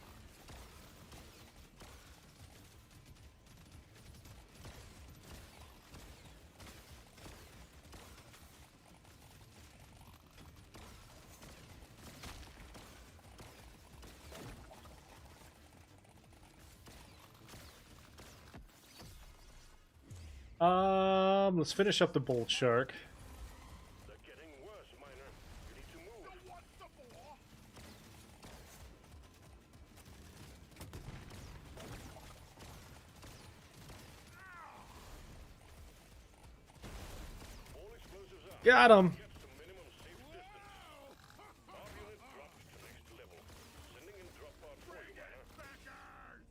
Let's finish up the bolt shark. They're getting worse, Miner. You need to move. What's the more? All explosives up. Got him. Get to minimum safe distance. Our unit dropped to next level. Sending in drop pod for you, Miner. Backers!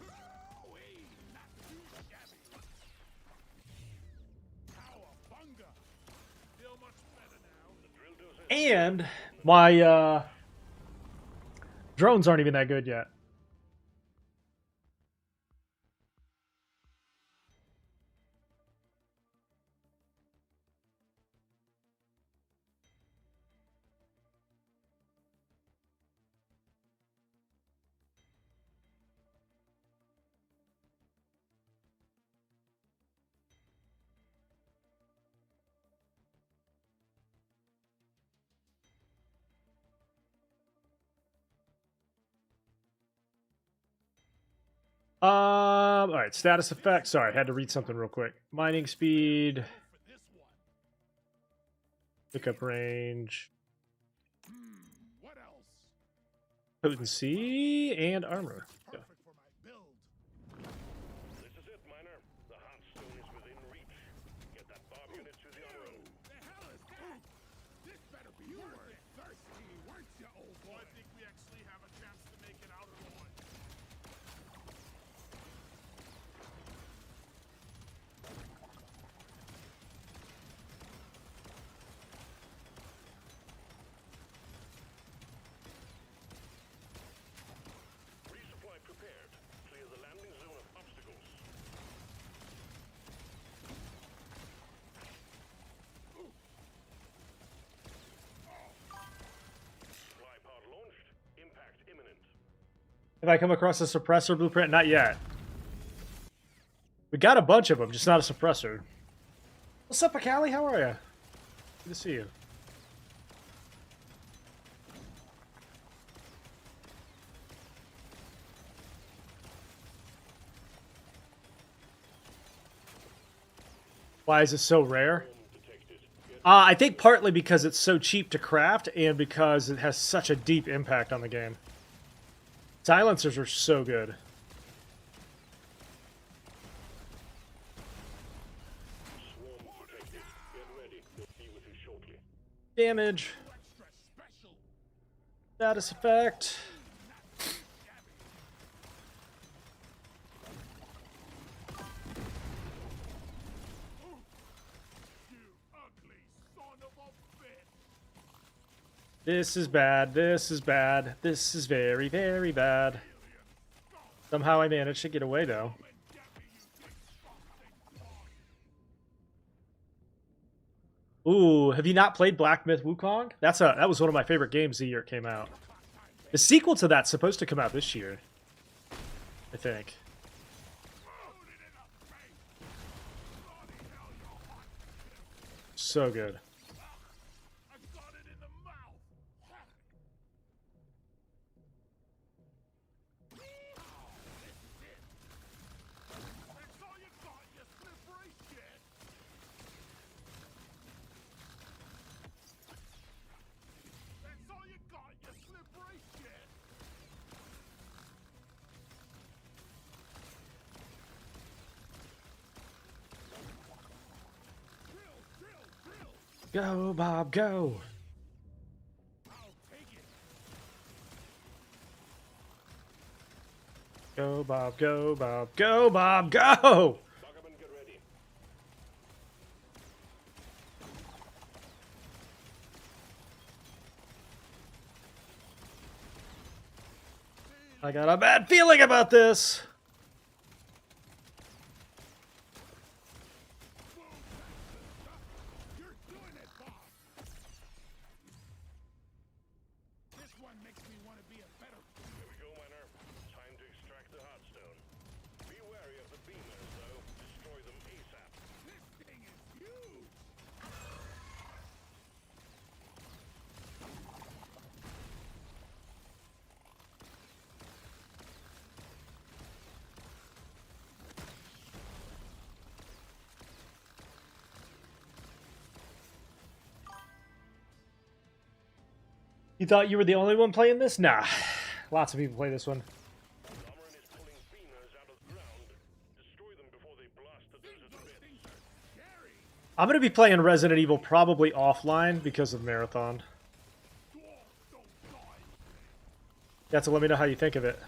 Ooh-wee, not too shabby. Cowabunga! Feel much better now. The drill dozer And my drones aren't even that good yet. All right, status effect. Sorry, I had to read something real quick. Mining speed, For this one. pickup range, What else? potency, and armor. Yeah. Perfect for my build. This is it, Miner. The Hearthstone is within reach. Get that bomb unit to the honor room. The hell is that? This better be worth it. Thirsty, weren't you, old boy? I think we actually have a chance to make it out alive. Resupply prepared. Clear the landing zone of obstacles. Supply pod launched. Impact imminent. Have I come across a suppressor blueprint? Not yet. We got a bunch of them, just not a suppressor. What's up, Akali? How are you? Good to see you. Why is it so rare? Detected. Get I think partly because it's so cheap to craft and because it has such a deep impact on the game. Silencers are so good. swarm detected. Get ready. We'll be with you shortly. Damage. Extra special. Status effect. You ugly son of a bitch. This is bad. This is bad. This is very, very bad. Somehow I managed to get away, though. Ooh, have you not played Black Myth Wukong? That was one of my favorite games the year it came out. The sequel to that's supposed to come out this year, I think. So good. I got it in the mouth. That's all you got, you slippery shit. That's all you got, you slippery shit. Drill. Go, Bob, go. I'll take it. Go, Bob, go, Bob, go, Bob, go! Buggerman, get ready. I got a bad feeling about this. You're doing it, Bob. This one makes me want to be a better. Here we go, Miner. Time to extract the Hearthstone. Be wary of the beamers, though. Destroy them ASAP. This thing is huge. You thought you were the only one playing this? Nah. Lots of people play this one. The Amaran is pulling beamers out of the ground. Destroy them before they blast the desert to bits. Scary. I'm going to be playing Resident Evil probably offline because of Marathon. Dwarves don't die. You have to let me know how you think of it.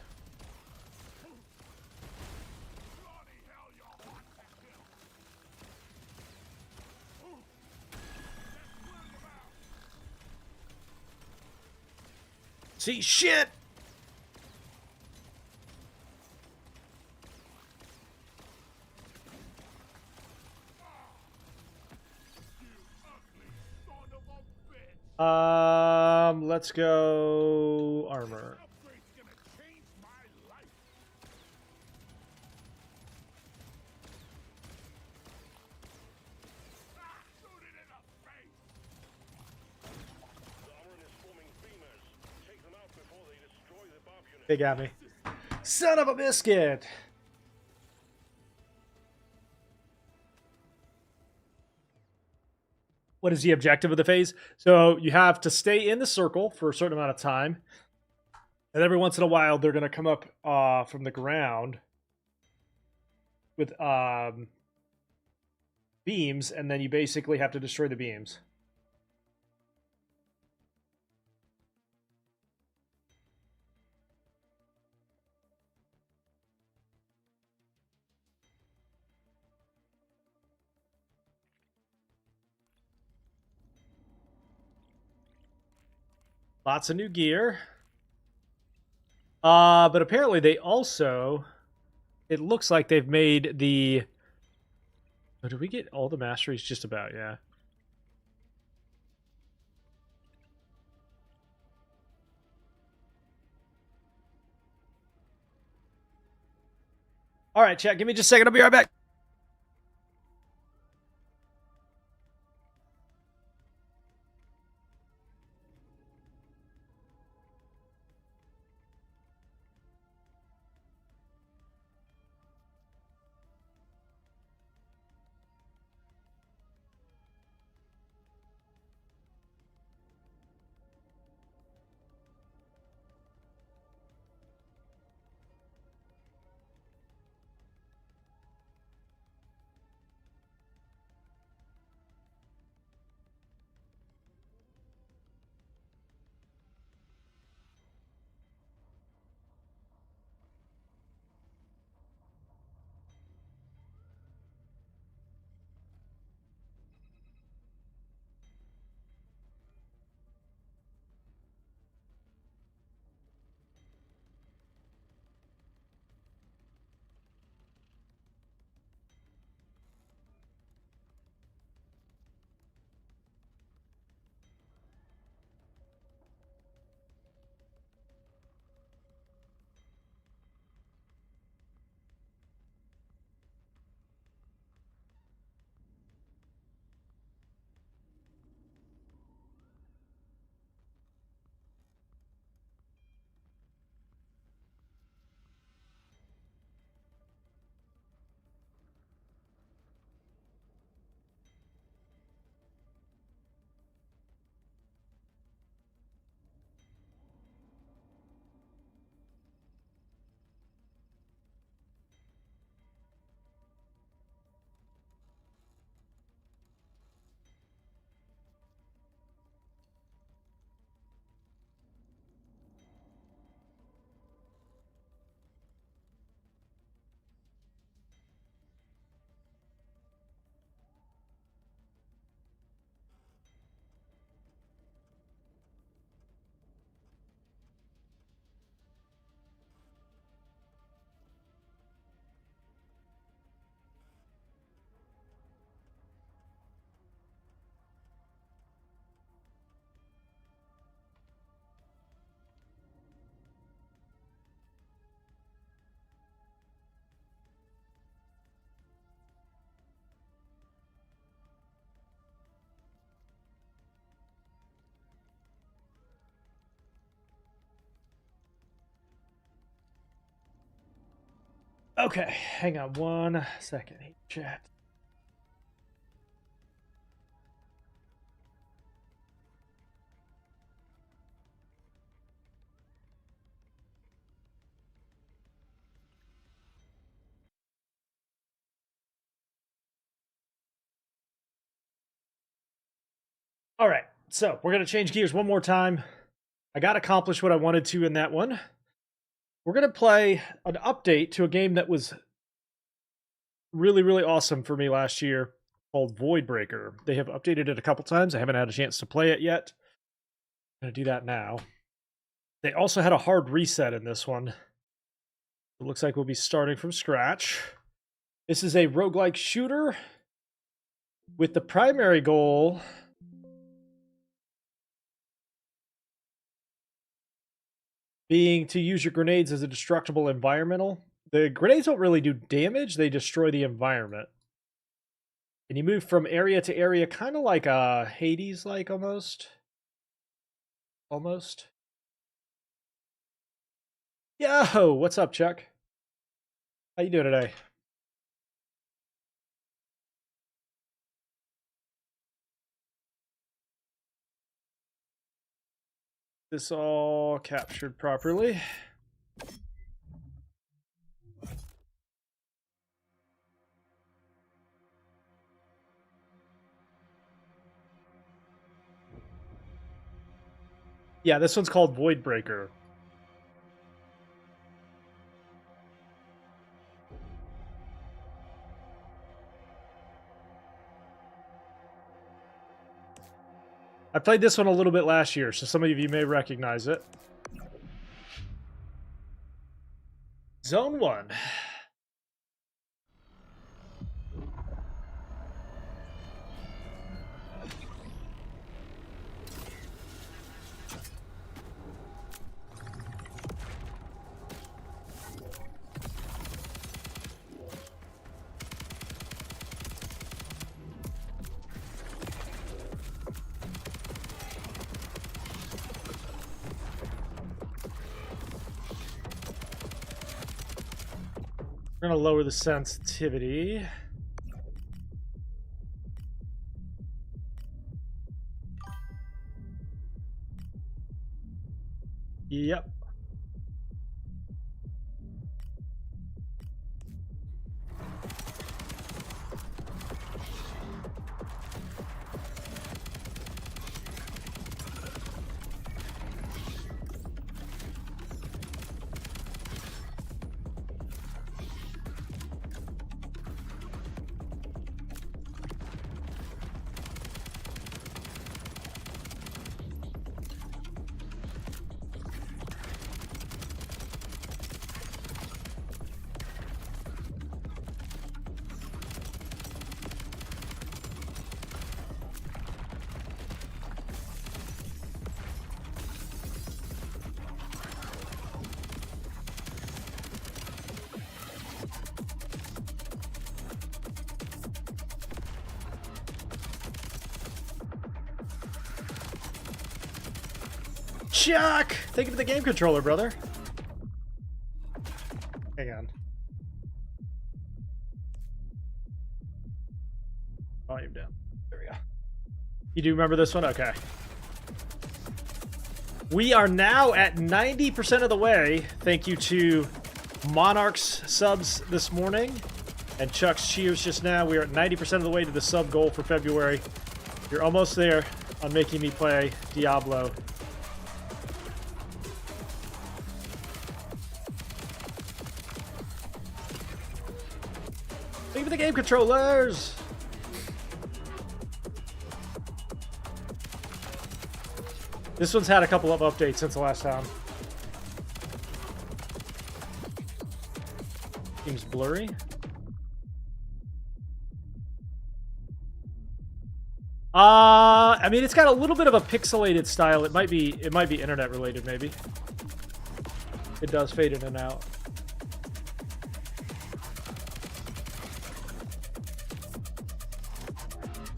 Bloody hell, you're hot to kill. Ooh. Let's clear them out. See, shit! Son of a bitch. Let's go armor. Upgrade's gonna change my life. Ah, shoot it in the face. The Amaran is forming beamers. Take them out before they destroy the Bob unit. They got me. Son of a biscuit! What is the objective of the phase? So you have to stay in the circle for a certain amount of time. And every once in a while, they're going to come up from the ground with beams, and then you basically have to destroy the beams. Lots of new gear. But apparently they also... It looks like they've made the... Oh, did we get all the masteries? Just about, yeah. All right, chat. Give me just a second. I'll be right back. Okay, hang on 1 second. Hey, chat. All right, so we're going to change gears one more time. I got accomplished what I wanted to in that one. We're going to play an update to a game that was really, really awesome for me last year called Voidbreaker. They have updated it a couple times. I haven't had a chance to play it yet. I'm going to do that now. They also had a hard reset in this one. It looks like we'll be starting from scratch. This is a roguelike shooter with the primary goal being to use your grenades as a destructible environmental. The grenades don't really do damage, they destroy the environment. And you move from area to area, kind of like a Hades-like almost. Almost. Yo, what's up, Chuck? How you doing today? This all captured properly. Yeah, this one's called Voidbreaker. I played this one a little bit last year, so some of you may recognize it. Zone 1. We're going to lower the sensitivity. Yep. Chuck! Thank you for the game controller, brother. Hang on. Volume down. There we go. You do remember this one? Okay. We are now at 90% of the way. Thank you to Monarch's subs this morning and Chuck's cheers just now. We are at 90% of the way to the sub goal for February. You're almost there on making me play Diablo. Thank you for the game controllers! This one's had a couple of updates since the last time. Seems blurry. I mean, it's got a little bit of a pixelated style. It might be internet related, maybe. It does fade in and out.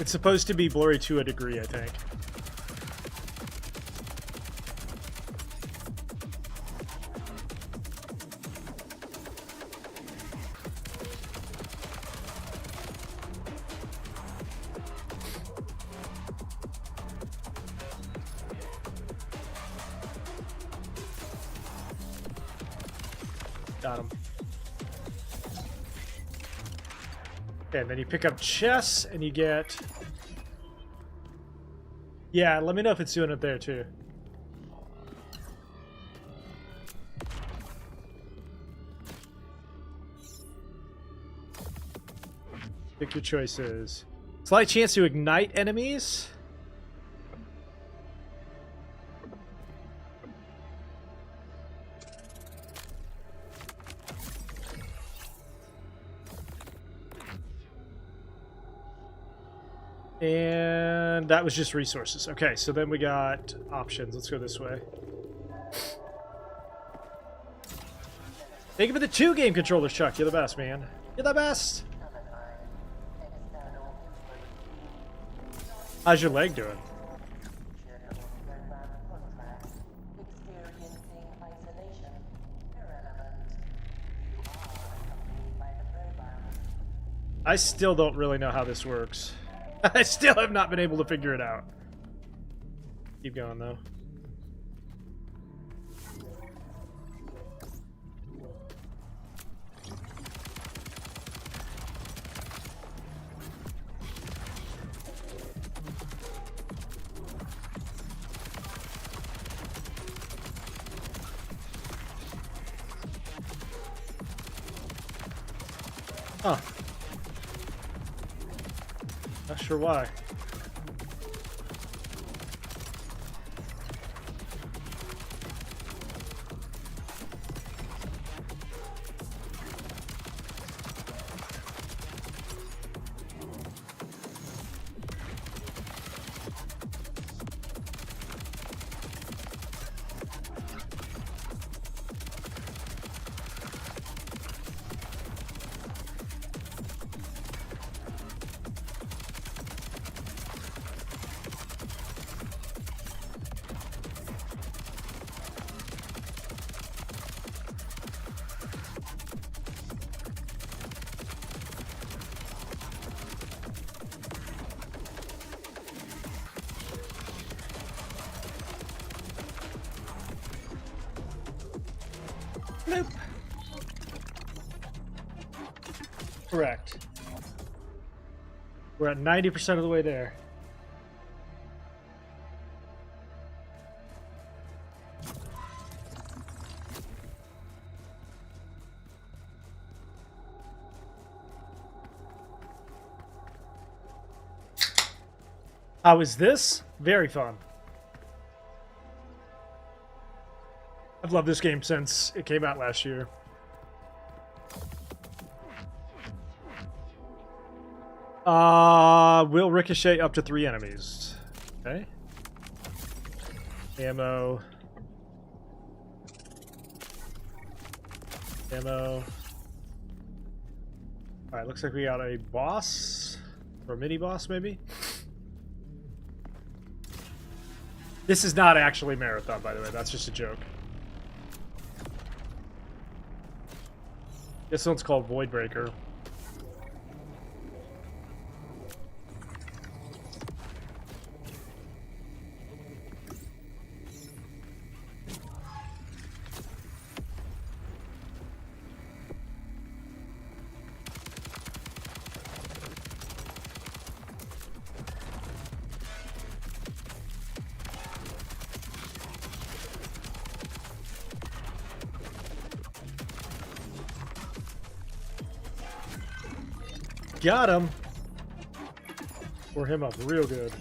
It's supposed to be blurry to a degree, I think. Got him. Okay, and then you pick up chess, and you get... Yeah, let me know if it's doing it there, too. Pick your choices. Slight chance to ignite enemies. And that was just resources. Okay, so then we got options. Let's go this way. Thank you for the 2 game controllers, Chuck. You're the best, man. You're the best. How's your leg doing? I still don't really know how this works. I still have not been able to figure it out. Keep going, though. Huh. Not sure why. Nope. Correct. We're at 90% of the way there. How is this? Very fun. I've loved this game since it came out last year. Will ricochet up to 3 enemies. Okay. Ammo. Ammo. Alright, looks like we got a boss. Or a mini boss, maybe? This is not actually Marathon, by the way. That's just a joke. This one's called Voidbreaker. Got him. Tore him up real good.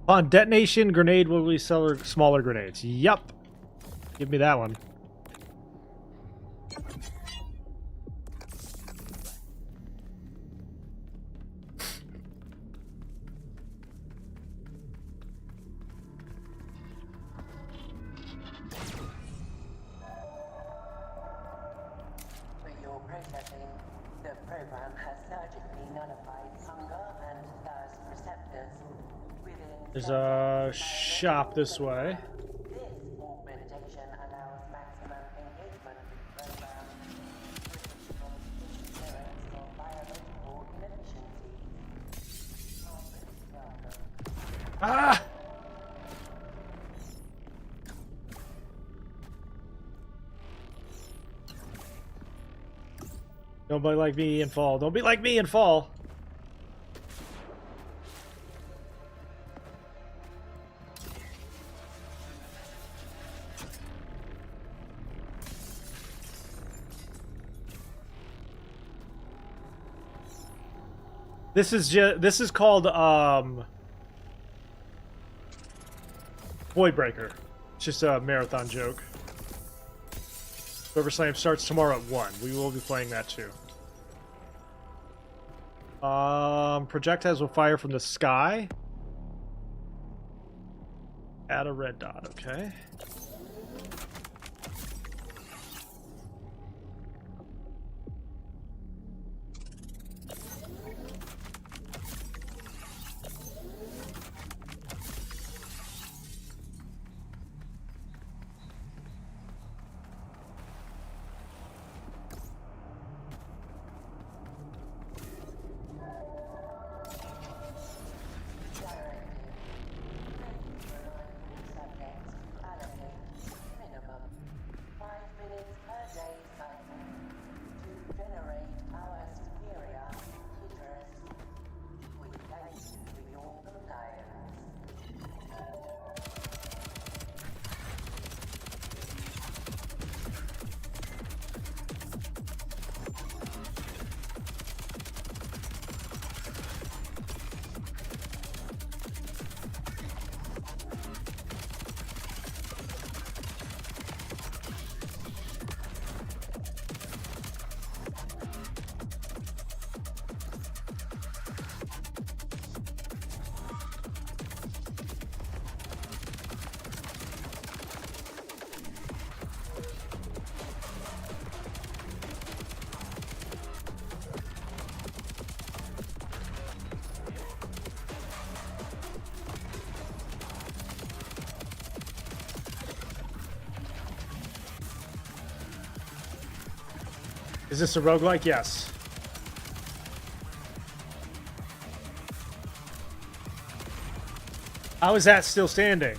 Upon detonation, grenade will release smaller grenades. Yup. Give me that one. The program has surgically nullified hunger and thirst receptors within. There's a shop this way. This augmentation allows maximum engagement with program interference or biological inefficiencies. Ah! Don't be like me and fall. Don't be like me and fall. This is called Void Breaker. It's just a marathon joke. Silver Slam starts tomorrow at 1. We will be playing that too. Projectiles will fire from the sky. Add a red dot, okay. Is this a roguelike? Yes. How is that still standing?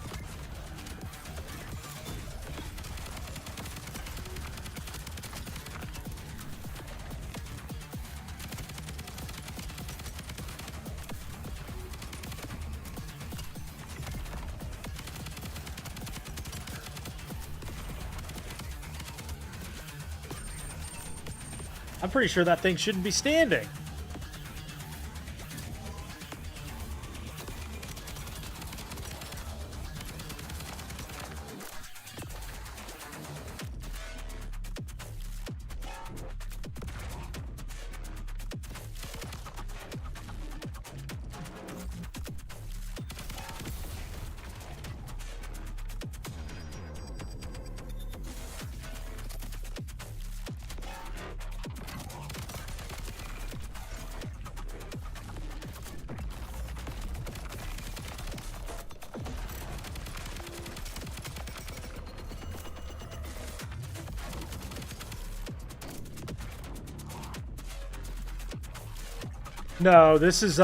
I'm pretty sure that thing shouldn't be standing. No, this is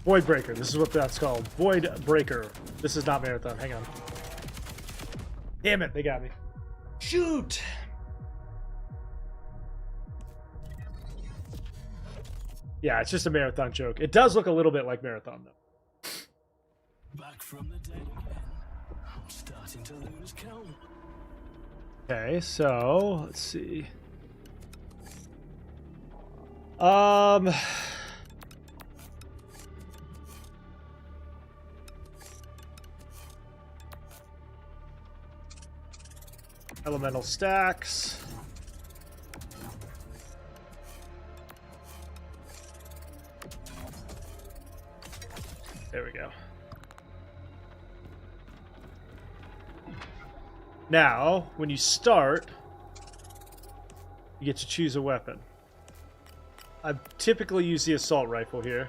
Void Breaker. This is what that's called. Void Breaker. This is not Marathon. Hang on. Damn it, they got me. Shoot! Yeah, it's just a Marathon joke. It does look a little bit like Marathon, though. Back from the dead again. I'm starting to lose count. Okay, so let's see. Elemental stacks. There we go. Now, when you start, you get to choose a weapon. I typically use the assault rifle here.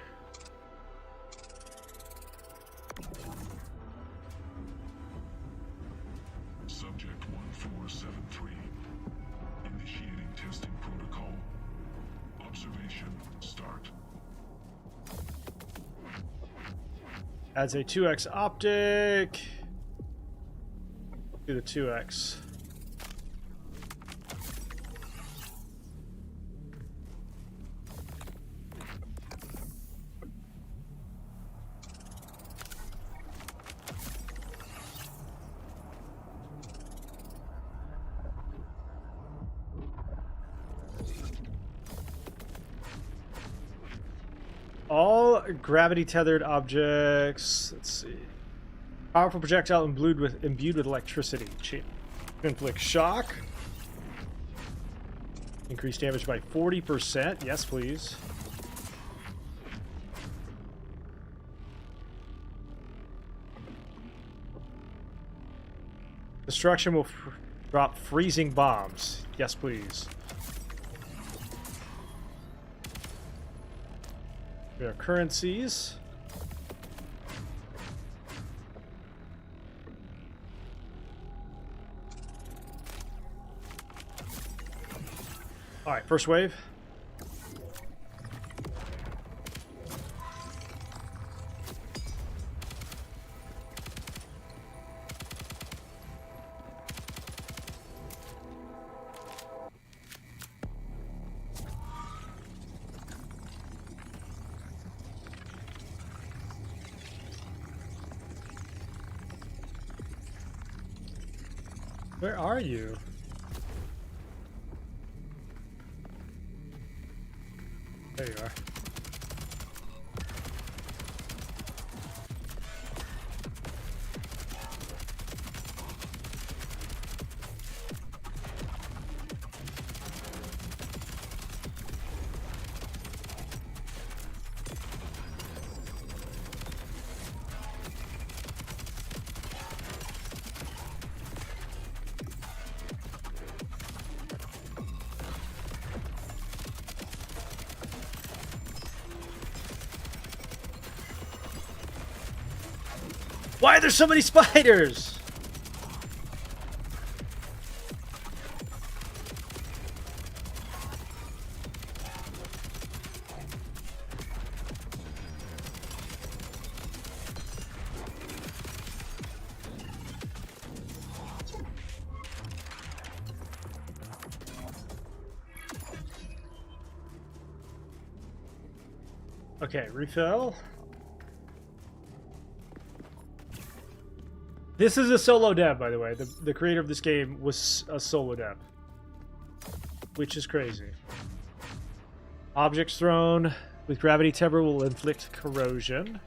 Subject 1473. Initiating test Mission start. Adds a 2x optic to the 2x. All gravity-tethered objects. Let's see. Powerful projectile imbued with electricity. Inflict shock. Increase damage by 40%. Yes, please. Destruction will drop freezing bombs. Yes, please. We have currencies. All right, first wave. Where are you? There you are. Why are there so many spiders? Okay, refill. This is a solo dev, by the way. The creator of this game was a solo dev, which is crazy. Objects thrown with gravity temper will inflict corrosion.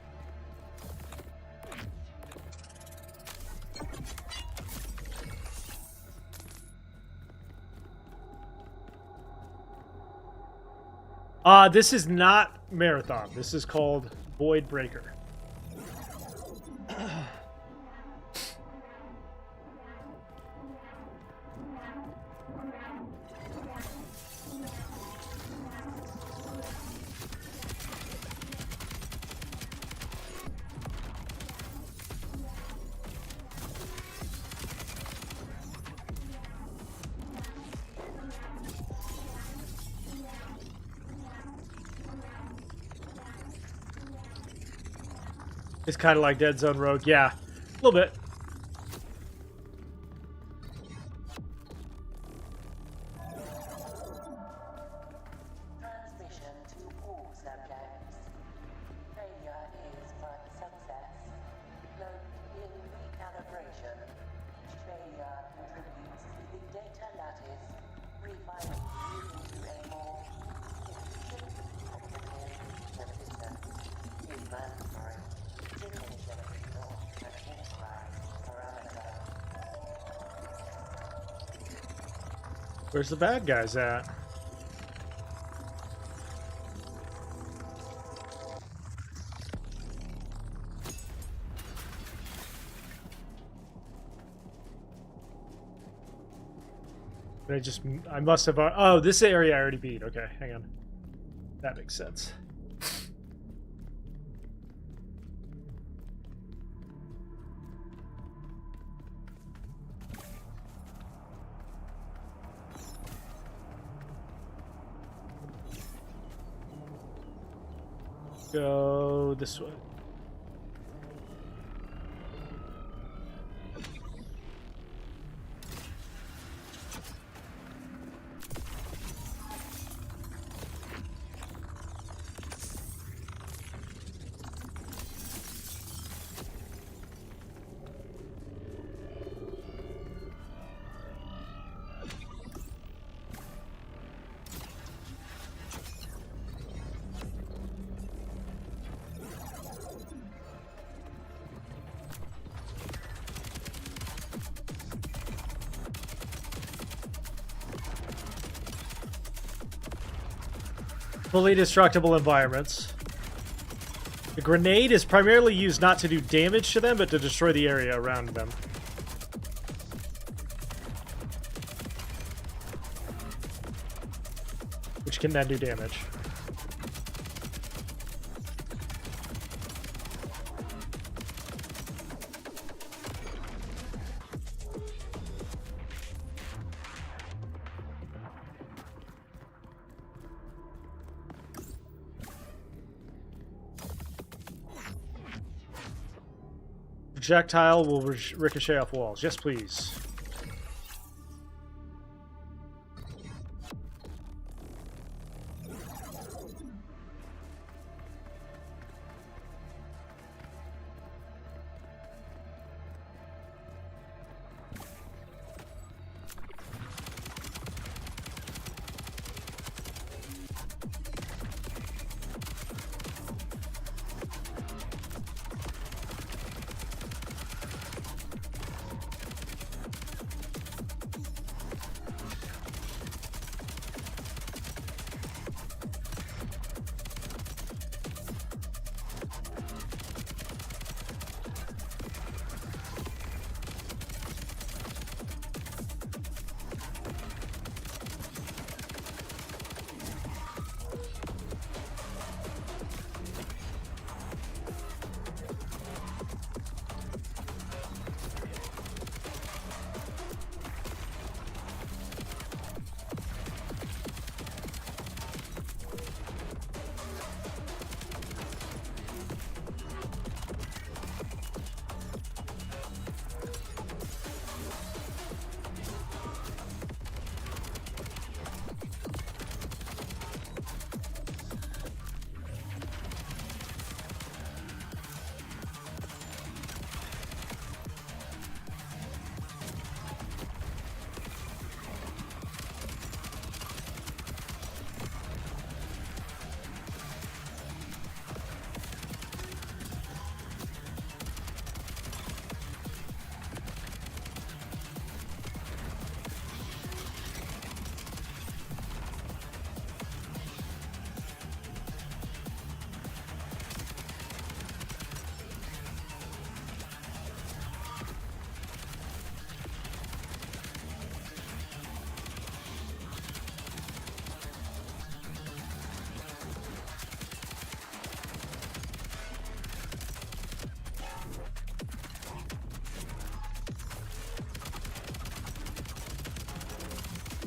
This is not Marathon. This is called Void Breaker. It's kind of like Dead Zone Rogue. Yeah, a little bit. Transmission to all subjects. Failure is but success. Note in recalibration. Each failure contributes to the data lattice, refining you into a more efficient, competitive system. Is mandatory. Simulation of ignore and incorrect parameter. Where's the bad guys at? I must have, oh, this area I already beat. Okay, hang on. That makes sense. Go this way. Fully destructible environments. The grenade is primarily used not to do damage to them, but to destroy the area around them. Which can then do damage. Projectile will ricochet off walls. Yes, please.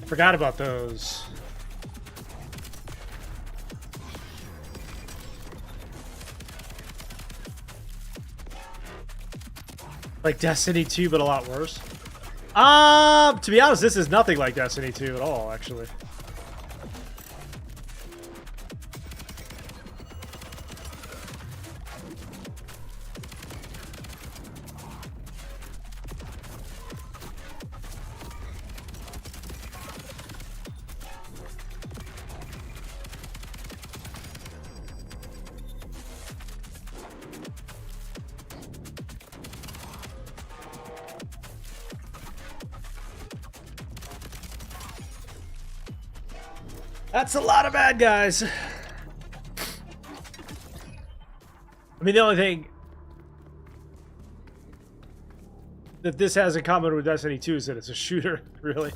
Forgot about those. Like Destiny 2, but a lot worse. To be honest, this is nothing like Destiny 2 at all, actually. That's a lot of bad guys. I mean, the only thing that this has in common with Destiny 2 is that it's a shooter, really.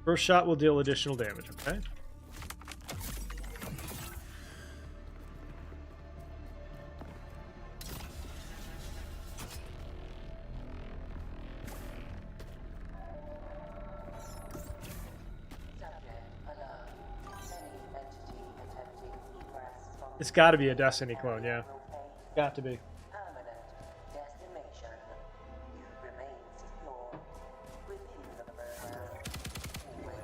First shot will deal additional damage, okay? It's got to be a Destiny clone, yeah. Got to be. Permanent destination. You remain secure within the murder. Always.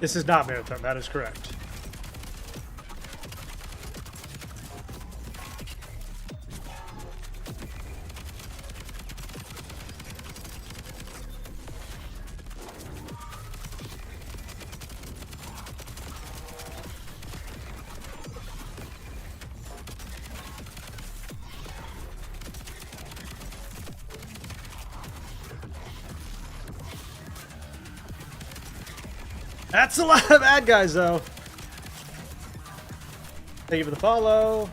This is not Marathon, that is correct. That's a lot of bad guys, though. Thank you for the follow.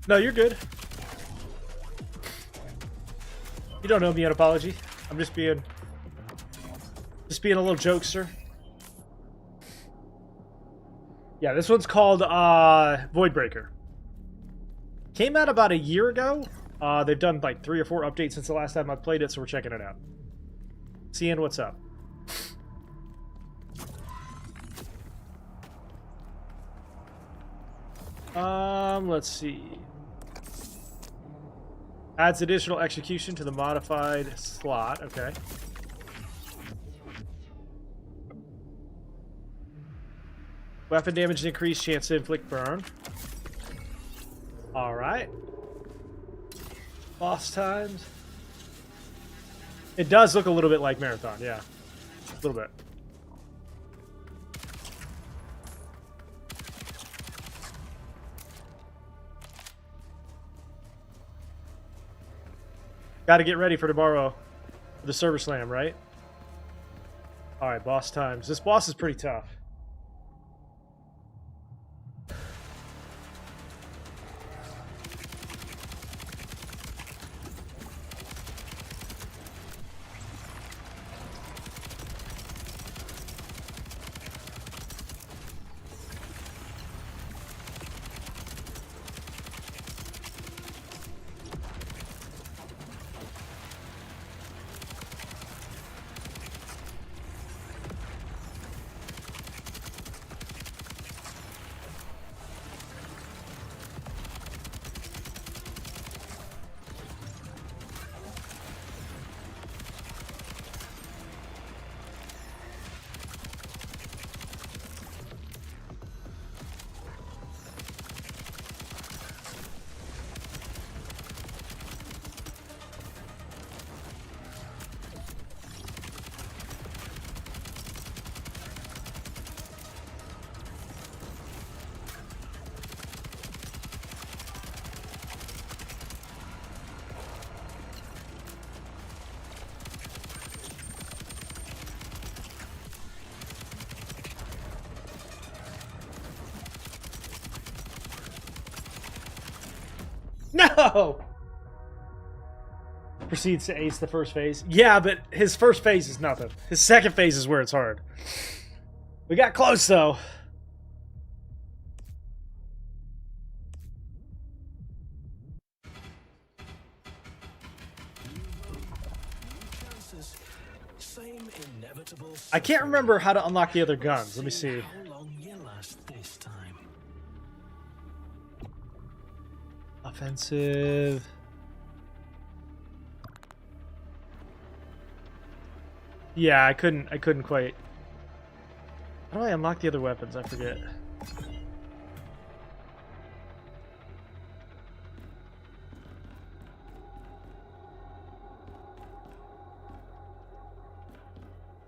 No, you're good. You don't owe me an apology. I'm just being a little jokester. Yeah, this one's called Voidbreaker. Came out about a year ago. They've done like 3 or 4 updates since the last time I played it, so we're checking it out. Seeing what's up. Let's see. Adds additional execution to the modified slot. Okay. Weapon damage increased, chance to inflict burn. Alright. Boss times. It does look a little bit like Marathon, yeah. A little bit. Got to get ready for tomorrow for the server slam, right? Alright, boss times. This boss is pretty tough. No! Proceeds to ace the first phase. Yeah, but his first phase is nothing. His second phase is where it's hard. We got close, though. I can't remember how to unlock the other guns. Let me see. Offensive. Yeah, I couldn't quite. How do I unlock the other weapons? I forget.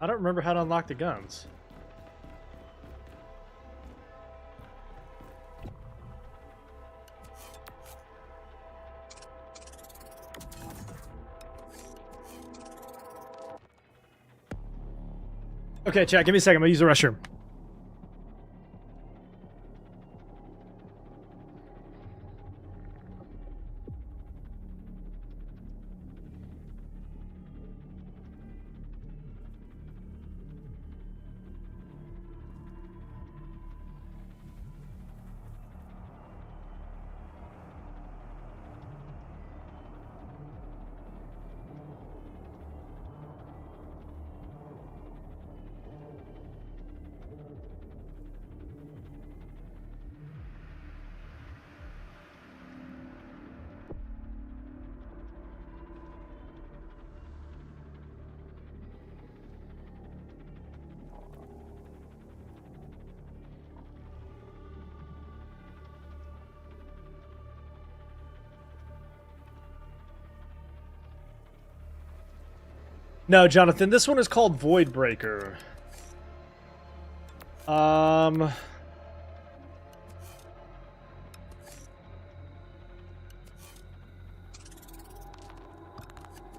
I don't remember how to unlock the guns. Okay, chat, give me a second. I'm gonna use the restroom. No, Jonathan, this one is called Void Breaker.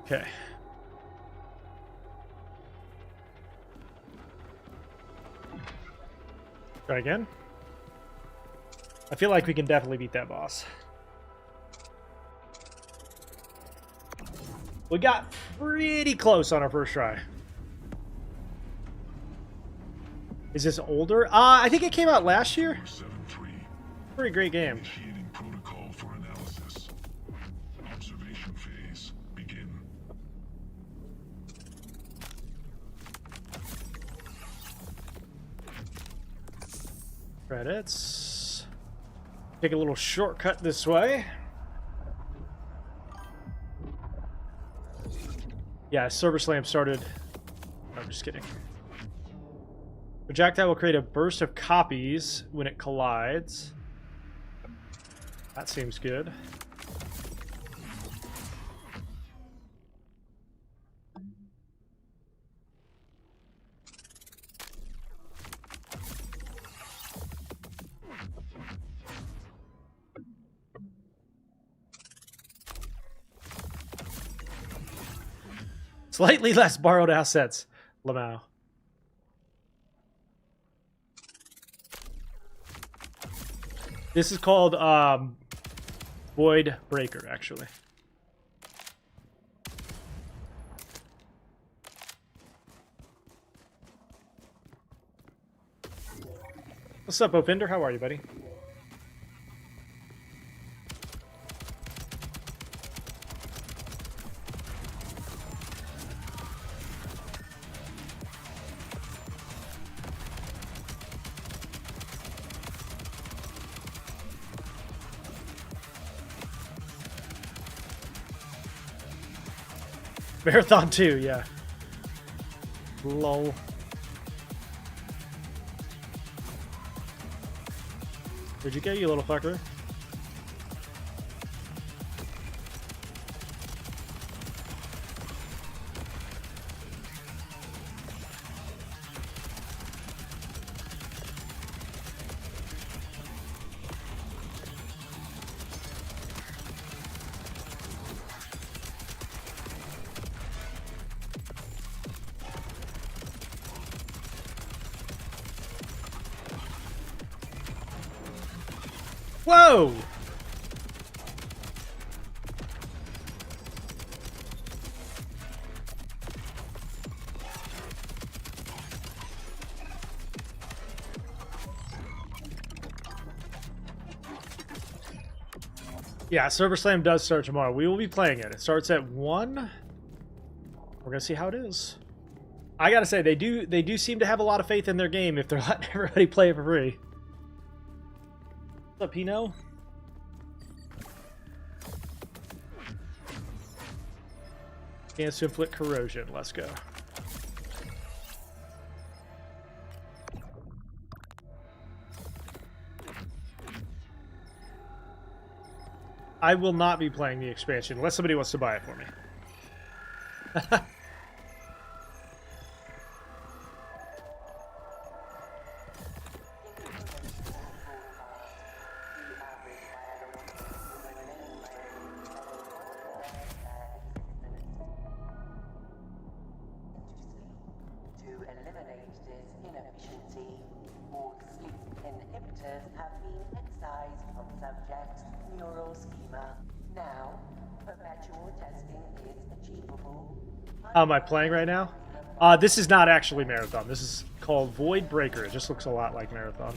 Okay. Try again. I feel like we can definitely beat that boss. We got pretty close on our first try. Is this older? I think it came out last year. Pretty great game. Initiating protocol for analysis. Observation phase begin. Credits. Take a little shortcut this way. Yeah, Server Slam started. No, I'm just kidding. Projectile will create a burst of copies when it collides. That seems good. Slightly less borrowed assets, Lamau. This is called Void Breaker, actually. What's up, Opinder? How are you, buddy? Marathon 2, yeah. Lol. Where'd you go, you little fucker? Whoa! Yeah, Server Slam does start tomorrow. We will be playing it. It starts at 1. We're gonna see how it is. I gotta say, they do seem to have a lot of faith in their game if they're letting everybody play it for free. What's up, Pino? Chance to inflict corrosion. Let's go. I will not be playing the expansion unless somebody wants to buy it for me. To eliminate this inefficiency, all sleep inhibitors have been excised from subjects' neural schema. Now, perpetual testing is achievable. Am I playing right now? This is not actually Marathon. This is called Void Breaker. It just looks a lot like Marathon.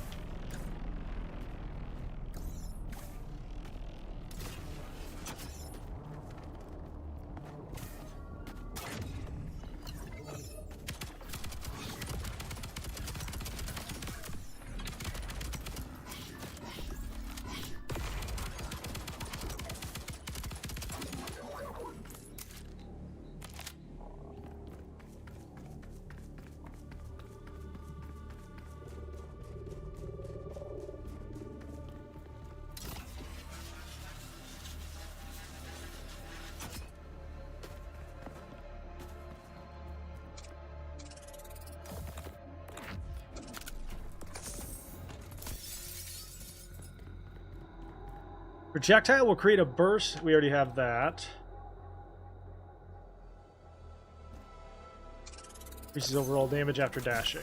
Projectile will create a burst. We already have that. Increases overall damage after dashing.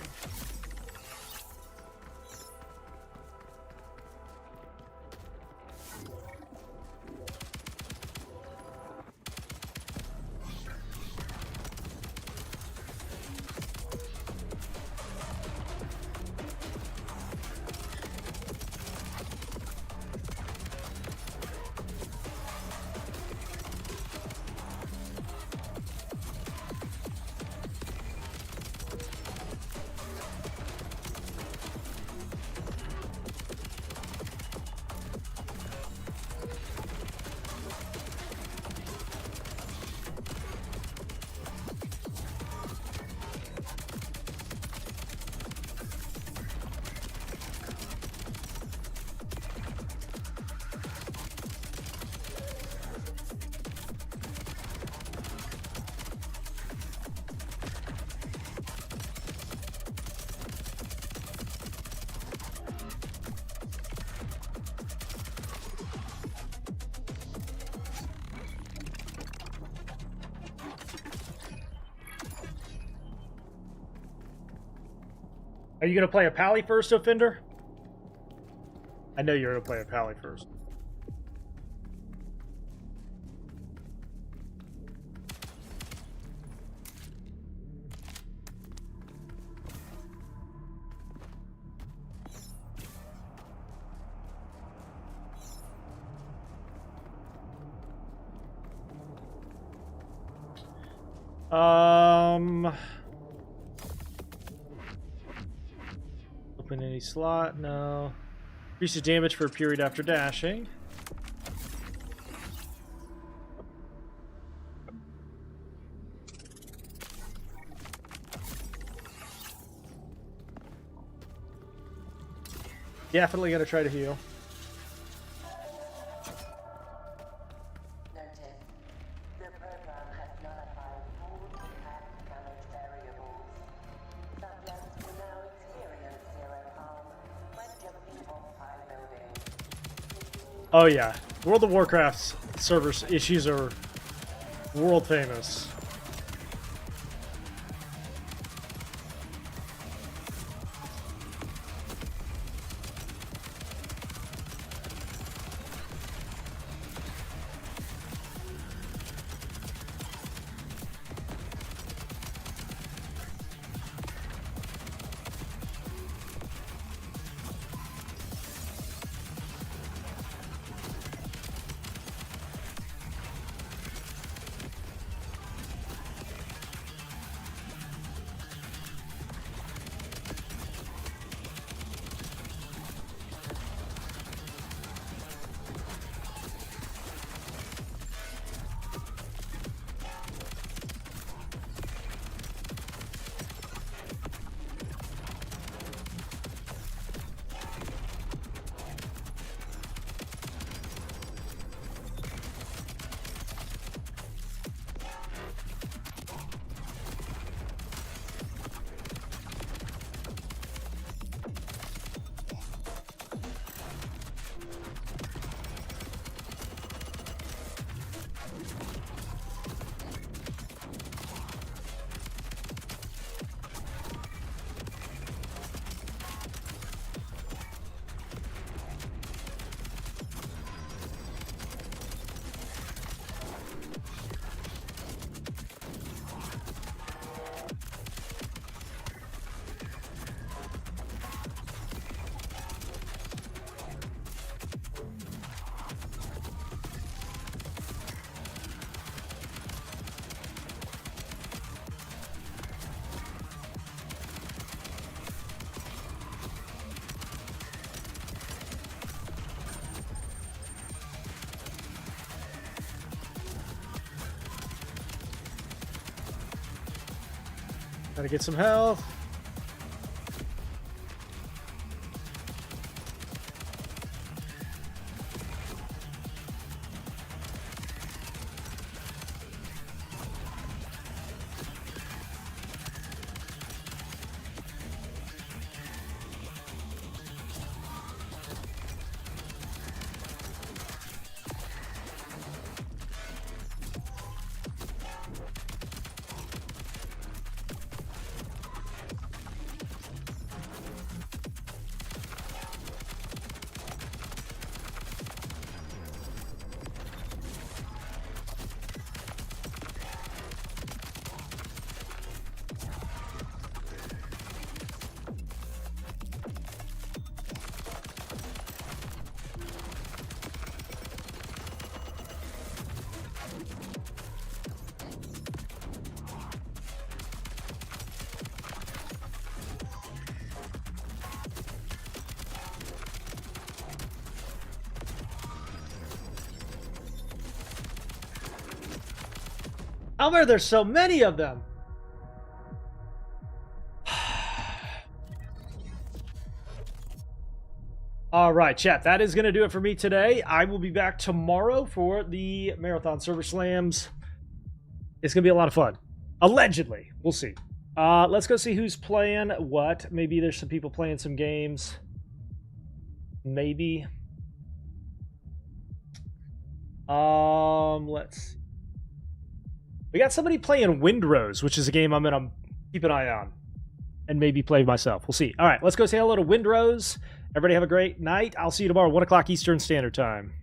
Are you going to play a Pally first, Offender? I know you're going to play a Pally first. Open any slot? No. Increases damage for a period after dashing. Definitely gonna try to heal. Noted. The program has nullified all impact damage variables. Subjects will now experience zero harm when jumping off high buildings. Oh yeah, World of Warcraft's servers issues are world famous. Trying to get some health. Elmer, there's so many of them. All right, chat. That is going to do it for me today. I will be back tomorrow for the Marathon Server Slams. It's going to be a lot of fun. Allegedly. We'll see. Let's go see who's playing what. Maybe there's some people playing some games. Maybe. Let's see. We got somebody playing Windrose, which is a game I'm going to keep an eye on and maybe play myself. We'll see. All right, let's go say hello to Windrose. Everybody have a great night. I'll see you tomorrow, 1 o'clock Eastern Standard Time.